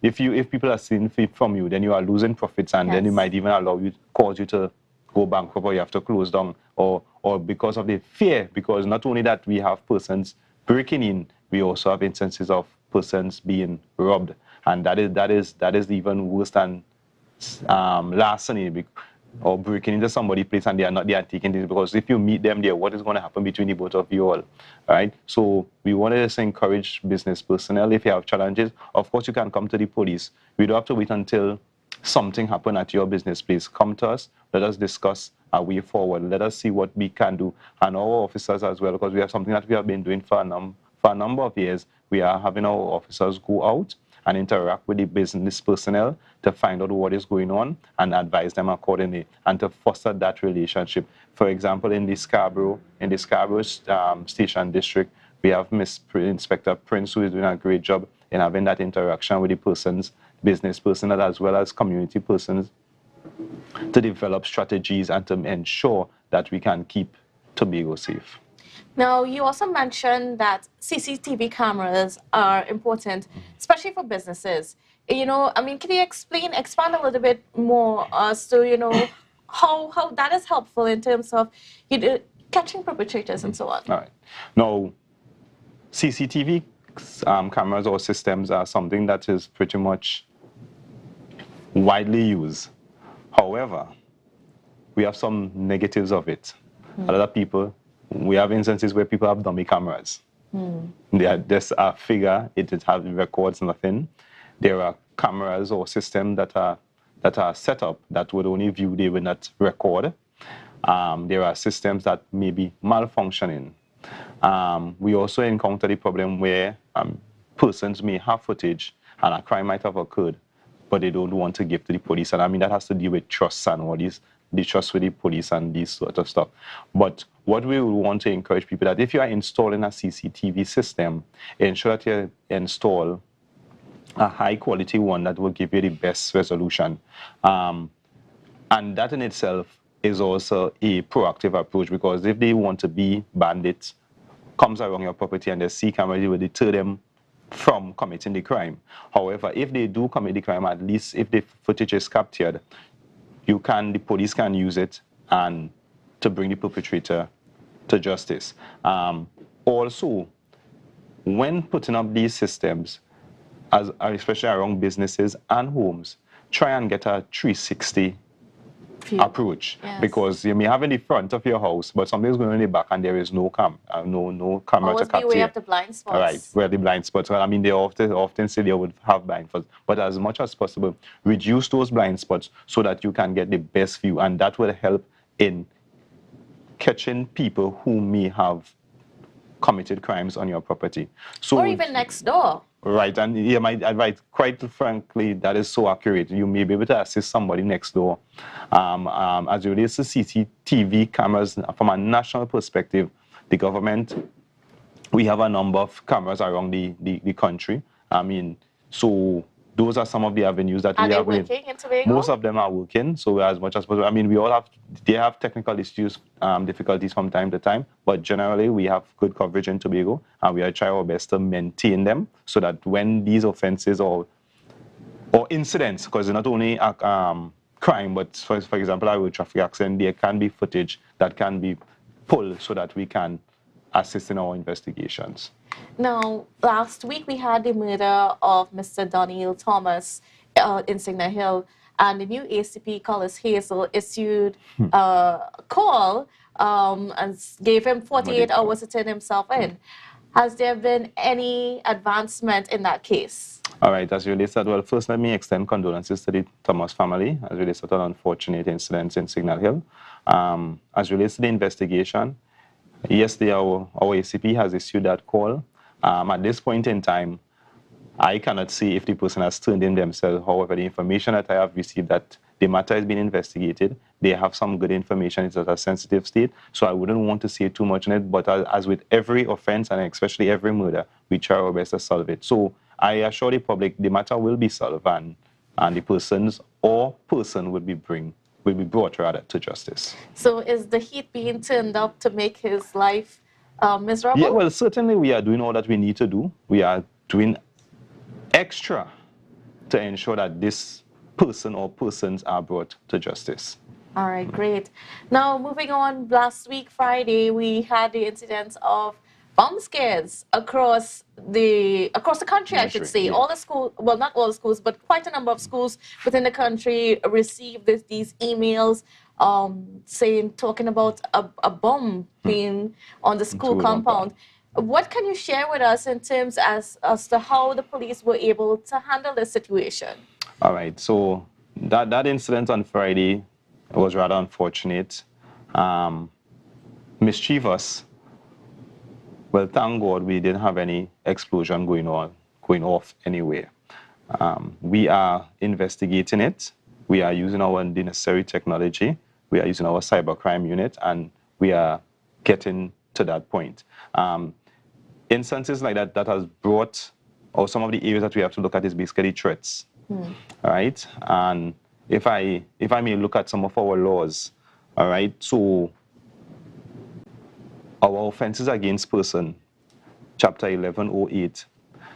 if people are stealing from you, then you are losing profits, and then it might even cause you to go bankrupt, or you have to close down, or because of the fear. Because not only that we have persons breaking in, we also have instances of persons being robbed, and that is even worse than larceny, or breaking into somebody's place and they are taking this. Because if you meet them there, what is going to happen between the both of you all, right? So we want to just encourage business personnel, if you have challenges, of course you can come to the police. We don't have to wait until something happen at your business place. Come to us, let us discuss a way forward, let us see what we can do. And our officers as well, because we have something that we have been doing for a number of years. We are having our officers go out and interact with the business personnel to find out what is going on and advise them accordingly, and to foster that relationship. For example, in the Scarborough Station District, we have Inspector Prince, who is doing a great job in having that interaction with the persons, business personnel as well as community persons, to develop strategies and to ensure that we can keep Tobago safe. Now, you also mentioned that CCTV cameras are important, especially for businesses. I mean, can you expand a little bit more as to, how that is helpful in terms of catching perpetrators and so on? All right. Now, CCTV cameras or systems are something that is pretty much widely used. However, we have some negatives of it. A lot of people, we have instances where people have dummy cameras. They are just a figure, it records nothing. There are cameras or systems that are set up that would only view, they will not record. There are systems that may be malfunctioning. We also encounter the problem where persons may have footage and a crime might have occurred, but they don't want to give to the police. And I mean, that has to do with trust and all these, the trust with the police and this sort of stuff. But what we would want to encourage people, that if you are installing a CCTV system, ensure that you install a high quality one that will give you the best resolution. And that in itself is also a proactive approach, because if they want to be bandits, comes around your property and they see cameras, it will deter them from committing the crime. However, if they do commit the crime, at least if the footage is captured, the police can use it and to bring the perpetrator to justice. Also, when putting up these systems, especially around businesses and homes, try and get a 360 approach. Yes. Because you may have in the front of your house, but something's going on in the back and there is no camera Always to capture. beware of the blind spots. All right, where the blind spots. Well, I mean, they often say they would have blind spots, but as much as possible, reduce those blind spots so that you can get the best view, and that will help in catching people who may have committed crimes on your property. So, or even next door. right, and yeah, right, quite frankly, that is so accurate. You may be able to assist somebody next door. As it relates to CCTV cameras, from a national perspective, the government, we have a number of cameras around the country. I mean, so those are some of the avenues that Are we they have. working in Tobago? Most of them are working, so as much as possible. I mean, they have technical issues, difficulties from time to time, but generally we have good coverage in Tobago, and we are trying our best to maintain them so that when these offenses or incidents, because it's not only crime, but for example, a road traffic accident, there can be footage that can be pulled so that we can assist in our investigations. Now, last week we had the murder of Mr. Daniel Thomas in Signal Hill, and the new ACP, Collis Hazel, issued a call and gave him 48 hours to turn himself in. Has there been any advancement in that case? All right, as relates to that, well, first let me extend condolences to the Thomas family as relates to that unfortunate incident in Signal Hill. As relates to the investigation, yesterday our ACP has issued that call. At this point in time, I cannot see if the person has turned in themselves. However, the information that I have received that the matter is being investigated, they have some good information. It's at a sensitive state, so I wouldn't want to say too much on it. But as with every offense, and especially every murder, we try our best to solve it. So I assure the public the matter will be solved, and the person will be brought rather to justice. So is the heat being turned up to make his life miserable? Yeah, well, certainly we are doing all that we need to do. We are doing extra to ensure that this person or persons are brought to justice. All right, great. Now, moving on, last week, Friday, we had the incidents of bomb scares across the country, I should say. Yeah. All the schools, well, not all the schools, but quite a number of schools within the country received these emails talking about a bomb being on the school compound. What can you share with us in terms as to how the police were able to handle this situation? All right, so that incident on Friday was rather unfortunate, mischievous. Well, thank God we didn't have any explosion going off anywhere. We are investigating it. We are using the necessary technology. We are using our cybercrime unit, and we are getting to that point. Instances like that has brought, or some of the areas that we have to look at is basically threats. All right, and if I may look at some of our laws, all right, so our offenses against person, chapter 1108,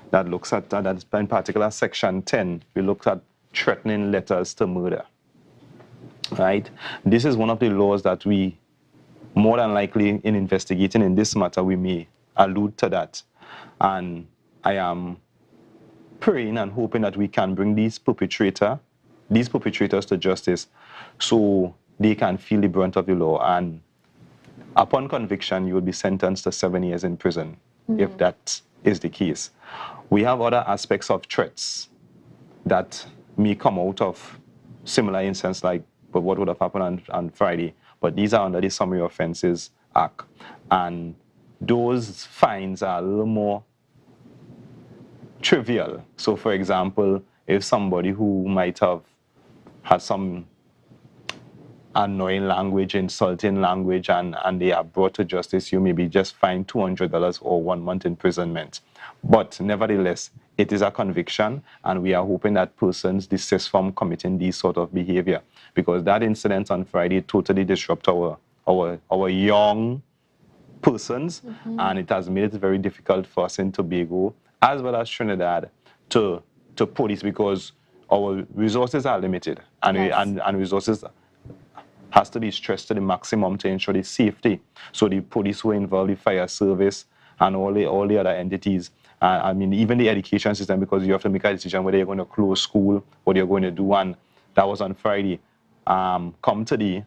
that looks at that in particular section 10, we looked at threatening letters to murder. Right, this is one of the laws that we more than likely in investigating in this matter we may allude to that, and I am praying and hoping that we can bring these perpetrators to justice so they can feel the brunt of the law, and upon conviction you will be sentenced to 7 years in prison if that is the case. We have other aspects of threats that may come out of similar incidents like what would have happened on Friday, but these are under the Summary Offences Act, and those fines are a little more trivial. So for example, if somebody who might have had some annoying language, insulting language, and they are brought to justice, you may be just fined $200 or 1 month imprisonment. But nevertheless, it is a conviction, and we are hoping that persons desist from committing these sort of behavior, because that incident on Friday totally disrupted our young persons, and it has made it very difficult for us in Tobago as well as Trinidad to police, because our resources are limited, and and resources has to be stressed to the maximum to ensure the safety. So the police who are involved, the fire service, and all the other entities, I mean, even the education system, because you have to make a decision whether you're going to close school, what you're going to do, and that was on Friday. come today,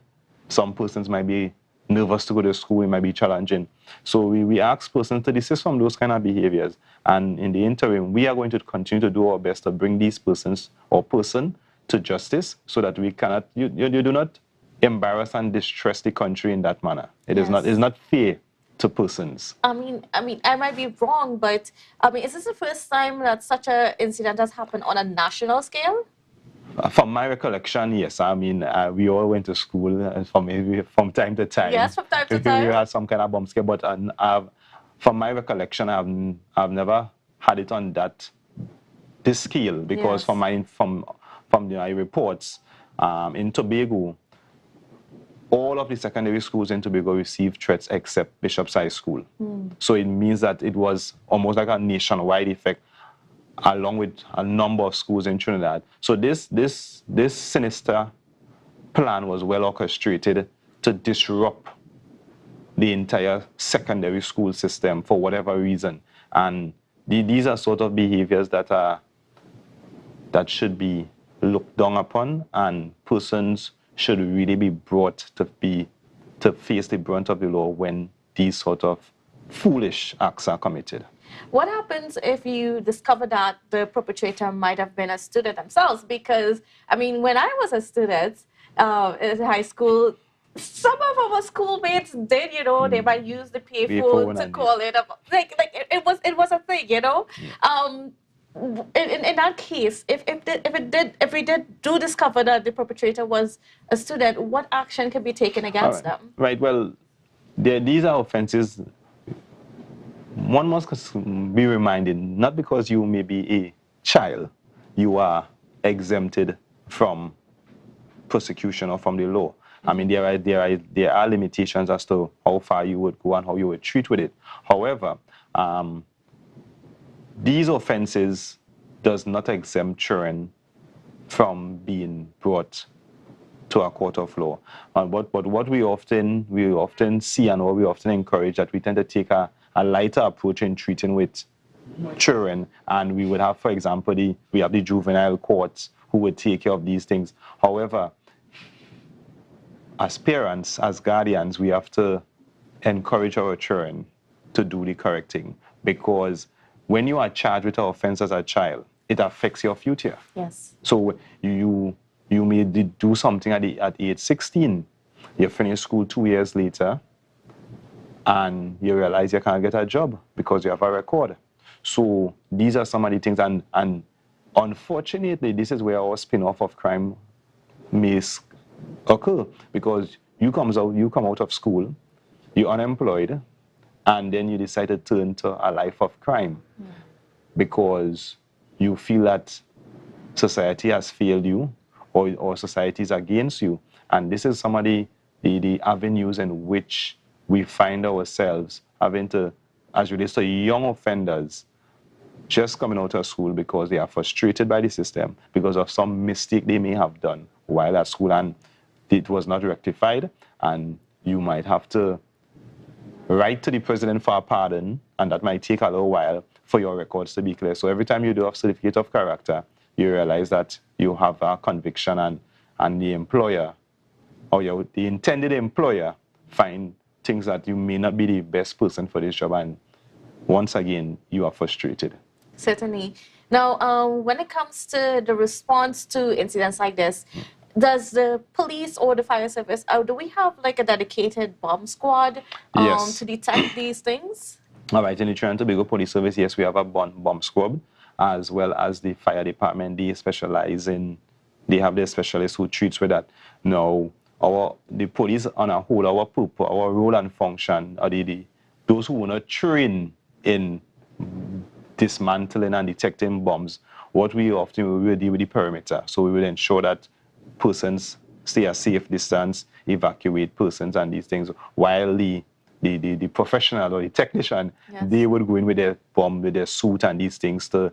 some persons might be nervous to go to school, it might be challenging. So we ask persons to desist from those kind of behaviors. And in the interim, we are going to continue to do our best to bring these persons or person to justice so that we cannot, you do not embarrass and distress the country in that manner. It's not fair to persons. I mean, I might be wrong, but I mean, is this the first time that such an incident has happened on a national scale? From my recollection, yes. I mean, we all went to school from time to time. Yes, from time to time. We had some kind of bomb scare, but from my recollection, I've never had it on this scale because from my reports in Tobago, all of the secondary schools in Tobago received threats except Bishop's High School. So it means that it was almost like a nationwide effect, along with a number of schools in Trinidad. So this sinister plan was well orchestrated to disrupt the entire secondary school system for whatever reason. And these are sort of behaviors that should be looked down upon, and persons should really be brought to face the brunt of the law when these sort of foolish acts are committed. What happens if you discover that the perpetrator might have been a student themselves? Because, I mean, when I was a student in high school, some of our schoolmates did, they might use the payphone to call it. It was a thing, In that case, if we did discover that the perpetrator was a student, what action can be taken against them? Right. Well, these are offenses. One must be reminded, not because you may be a child, you are exempted from prosecution or from the law. I mean, there are limitations as to how far you would go and how you would treat with it. However, these offenses does not exempt children from being brought to a court of law. But what we often see and what we often encourage, that we tend to take a lighter approach in treating with children, and we would have, for example, we have the juvenile courts who would take care of these things. However, as parents, as guardians, we have to encourage our children to do the correct thing, because when you are charged with an offense as a child, it affects your future. Yes. So you may do something at age 16, you finish school 2 years later, and you realize you can't get a job because you have a record. So these are some of the things, and unfortunately, this is where our spin-off of crime may occur, because you come out of school, you're unemployed, and then you decide to turn to a life of crime because you feel that society has failed you, or society is against you. And this is some of the avenues in which we find ourselves having to, as relates to young offenders, just coming out of school because they are frustrated by the system, because of some mistake they may have done while at school and it was not rectified, and you might have to write to the president for a pardon, and that might take a little while for your records to be clear. So every time you do a certificate of character, you realize that you have a conviction, and the employer, or the intended employer, find things that you may not be the best person for this job, and once again, you are frustrated. Certainly. Now, when it comes to the response to incidents like this, does the police or the fire service, do we have like a dedicated bomb squad Yes. to detect these things? All right, in the Trinidad and Tobago Police Service, yes, we have a bomb squad, as well as the fire department. They have their specialists who treats with that. Now, the police on a whole, our role and function are those who are not trained in dismantling and detecting bombs. What we will deal with the perimeter. So we will ensure that persons stay a safe distance, evacuate persons and these things, while the professional or the technician, they would go in with their bomb, with their suit and these things to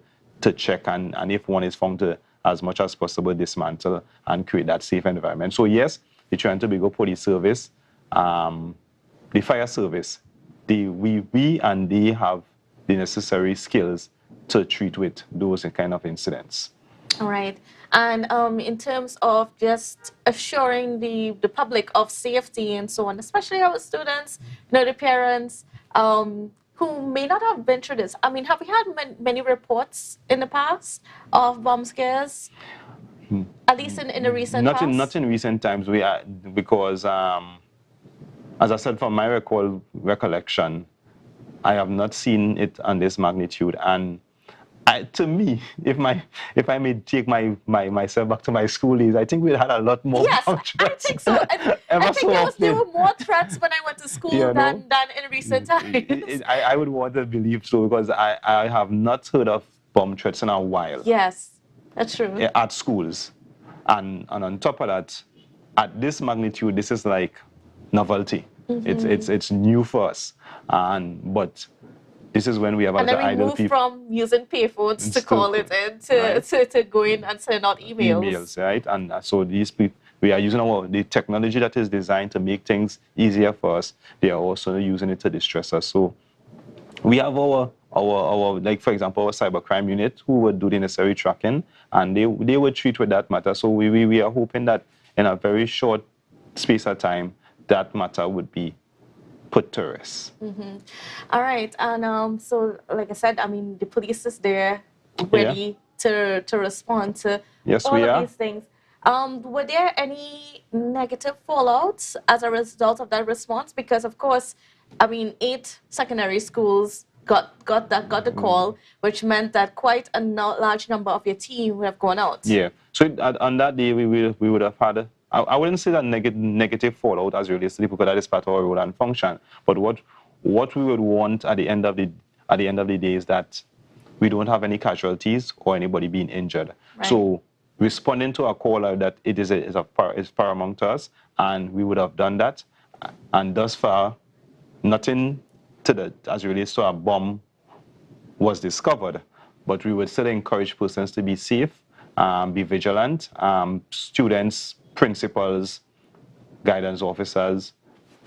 check, and if one is found, to, as much as possible, dismantle and create that safe environment. So yes, the Trinidad and Tobago Police Service, the fire service, we and they have the necessary skills to treat with those kind of incidents. All right. And in terms of just assuring the public of safety and so on, especially our students, the parents who may not have been through this. I mean, have we had many reports in the past of bomb scares? At least in the recent Not past? in recent times. We are, because as I said, from my recollection, I have not seen it on this magnitude. And to me, if I may take myself back to my school days, I think we had a lot more Yes, bomb I threats. think so. I think there were more threats when I went to school You know? than in recent times. I would want to believe so, because I have not heard of bomb threats in a while. Yes, that's true. At schools. And on top of that, at this magnitude, this is like novelty. It's new for us. But this is when we have And other then we idle moved people. from using payphones to call it in to going and send out emails. Right? And so these people, we are using the technology that is designed to make things easier for us. They are also using it to distress us. So we have our like, for example, our cybercrime unit, who would do the necessary tracking, and they would treat with that matter. So we are hoping that in a very short space of time, that matter would be put to rest. All right, and so like I said, I mean, the police is there, ready to respond to all of these things. Were there any negative fallouts as a result of that response? Because of course, I mean, 8 secondary schools got the call, which meant that quite a large number of your team would have gone out. Yeah. So on that day, we would have had, I wouldn't say that negative fallout as relates to the, because that is part of our role and function. But what we would want at the end of the day is that we don't have any casualties or anybody being injured. Right. So responding to a call out that it is paramount to us, and we would have done that. And thus far, nothing as it relates to a bomb was discovered, but we would still encourage persons to be safe, be vigilant, students, principals, guidance officers.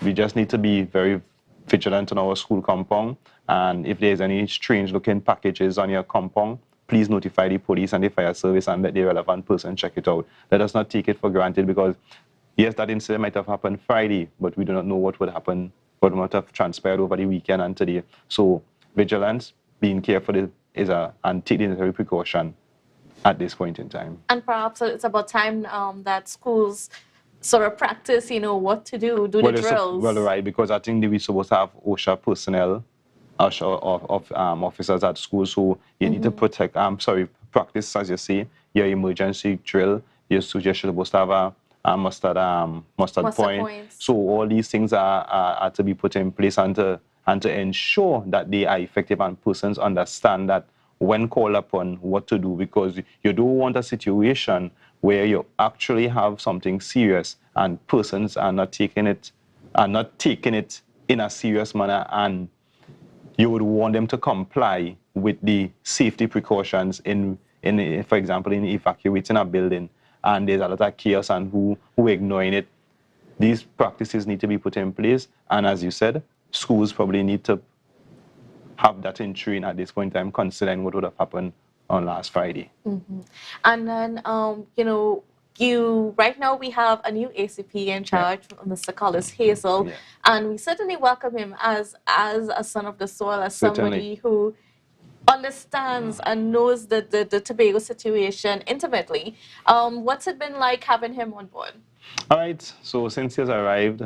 We just need to be very vigilant on our school compound, and if there's any strange looking packages on your compound, please notify the police and the fire service and let the relevant person check it out. Let us not take it for granted, because yes, that incident might have happened Friday, but we do not know what would happen, what might have transpired over the weekend and today. So vigilance, being careful and take the necessary precaution at this point in time. And perhaps it's about time that schools sort of practice, what to do the drills. Well, right, because I think we're supposed to have OSHA personnel, officers at school, so you need to practice, as you say, your emergency drill. You're supposed to have a mustard point. So all these things are to be put in place and to ensure that they are effective and persons understand that when called upon what to do, because you don't want a situation where you actually have something serious and persons are not taking it in a serious manner, and you would want them to comply with the safety precautions for example, in evacuating a building, and there's a lot of chaos and who ignoring it. These practices need to be put in place, and as you said, schools probably need to have that in train at this point in time, considering what would have happened on last Friday. And then, right now we have a new ACP in charge, Mr. Collis Hazel, and we certainly welcome him as a son of the soil, as somebody who understands and knows the Tobago situation intimately. What's it been like having him on board? All right, so since he has arrived,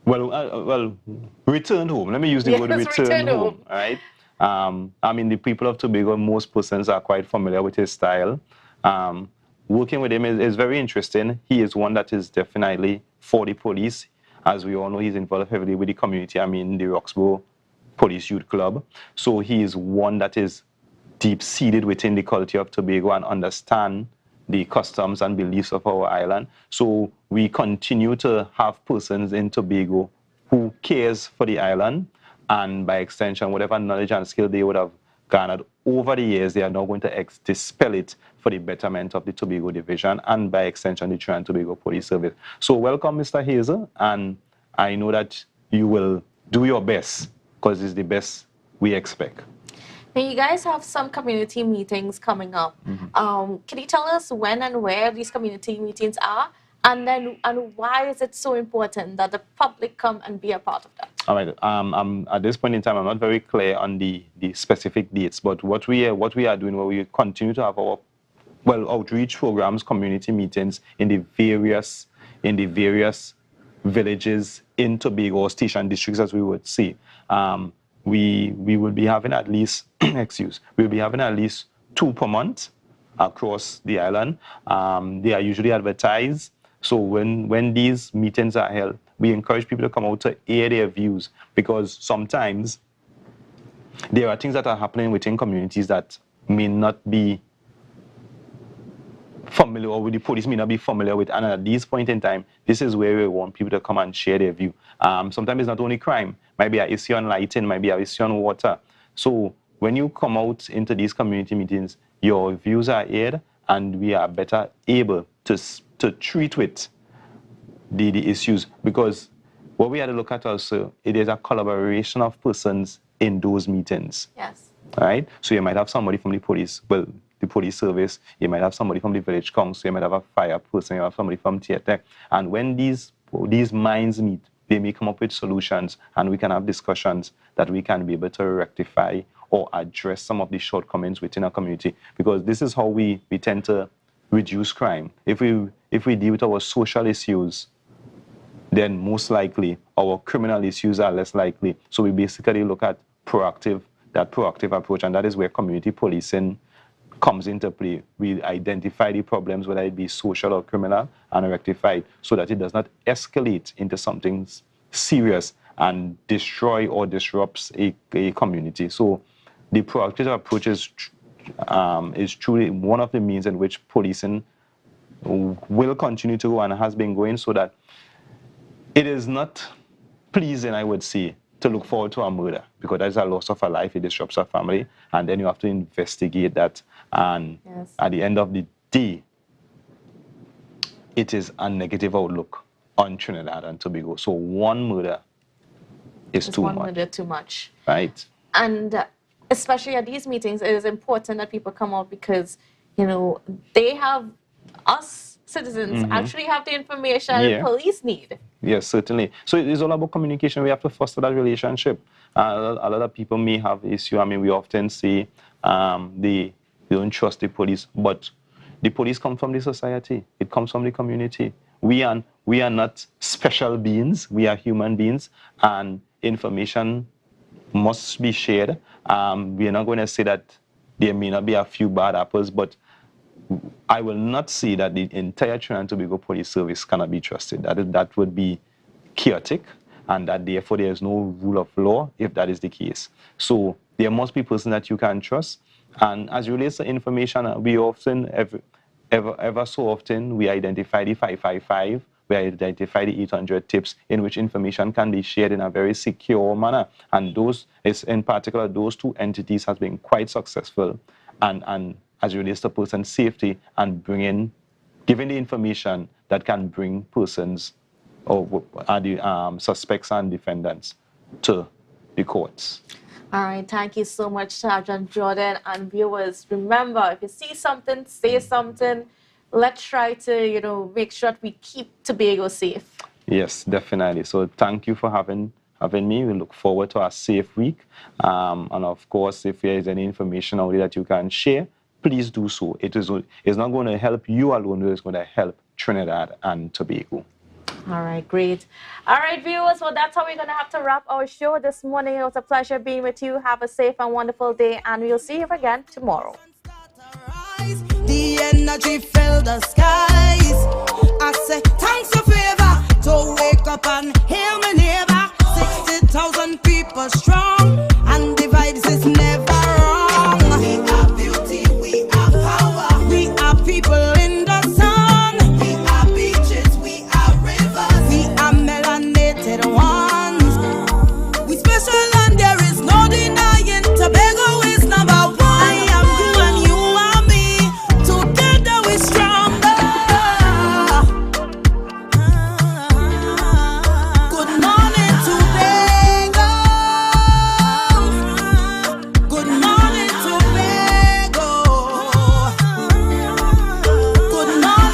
returned home. Let me use the word return home. All right. I mean, the people of Tobago, most persons are quite familiar with his style. Working with him is very interesting. He is one that is definitely for the police. As we all know, he's involved heavily with the community. I mean, the Roxborough Police Youth Club. So he is one that is deep-seated within the culture of Tobago and understand the customs and beliefs of our island. So we continue to have persons in Tobago who cares for the island, and by extension, whatever knowledge and skill they would have garnered over the years, they are now going to dispel it for the betterment of the Tobago Division and by extension, the Trinidad and Tobago Police Service. So welcome, Mr. Hazel, and I know that you will do your best, because it's the best we expect. Now, you guys have some community meetings coming up. Can you tell us when and where these community meetings are? And then, and why is it so important that the public come and be a part of that? All right. At this point in time, I'm not very clear on the specific dates, but what we are doing, where we continue to have our outreach programs, community meetings in the various villages in Tobago, or station districts, as we would say. We will be having at least we'll be having at least 2 per month across the island. They are usually advertised. So when these meetings are held, we encourage people to come out to air their views, because sometimes there are things that are happening within communities that may not be familiar, or the police may not be familiar with. And at this point in time, this is where we want people to come and share their view. Sometimes it's not only crime, might be an issue on lighting, might be an issue on water. So when you come out into these community meetings, your views are aired, and we are better able to treat with the issues, because what we had to look at also, it is a collaboration of persons in those meetings. Yes. Right? So you might have somebody from the police, the police service, you might have somebody from the village council, you might have a fire person, you have somebody from theatre. And when these minds meet, they may come up with solutions, and we can have discussions that we can be able to rectify or address some of the shortcomings within our community, because this is how we tend to reduce crime. If we deal with our social issues, then most likely our criminal issues are less likely. So we basically look at that proactive approach, and that is where community policing comes into play. We identify the problems, whether it be social or criminal, and rectify it so that it does not escalate into something serious and destroy or disrupts a community. So the proactive approach is truly one of the means in which policing will continue to go and has been going, so that it is not pleasing, I would say, to look forward to a murder, because that's a loss of a life, it disrupts a family, and then you have to investigate that. And at the end of the day, it is a negative outlook on Trinidad and Tobago. So one murder is too much. One murder too much. Right. And especially at these meetings, it is important that people come out, because, you know, they have, us citizens actually have the information police need. Yes, certainly. So it is all about communication. We have to foster that relationship. A lot of people may have issue. I mean, we often say they don't trust the police, but the police come from the society. It comes from the community. We are not special beings. We are human beings, and information must be shared. We are not going to say that there may not be a few bad apples, but I will not say that the entire Trinidad and Tobago Police Service cannot be trusted. That would be chaotic, and that therefore there is no rule of law if that is the case. So there must be persons that you can trust. And as it relates to information, we often, ever so often, we identify the 555, we identify the 800 tips in which information can be shared in a very secure manner. And those, in particular, those 2 entities has been quite successful. And as it relates to person safety and giving the information that can bring persons or the suspects and defendants to the courts. All right, thank you so much, Sergeant Jordan. And viewers, remember, if you see something, say something. Let's try to, you know, make sure that we keep Tobago safe. Yes, definitely. So thank you for having me. We look forward to a safe week. And of course, if there is any information out there that you can share, please do so. It's not going to help you alone, it's going to help Trinidad and Tobago. All right, great. All right, viewers, well, that's how we're going to have to wrap our show this morning. It was a pleasure being with you. Have a safe and wonderful day, and we'll see you again tomorrow. The energy filled the skies. I say, thanks for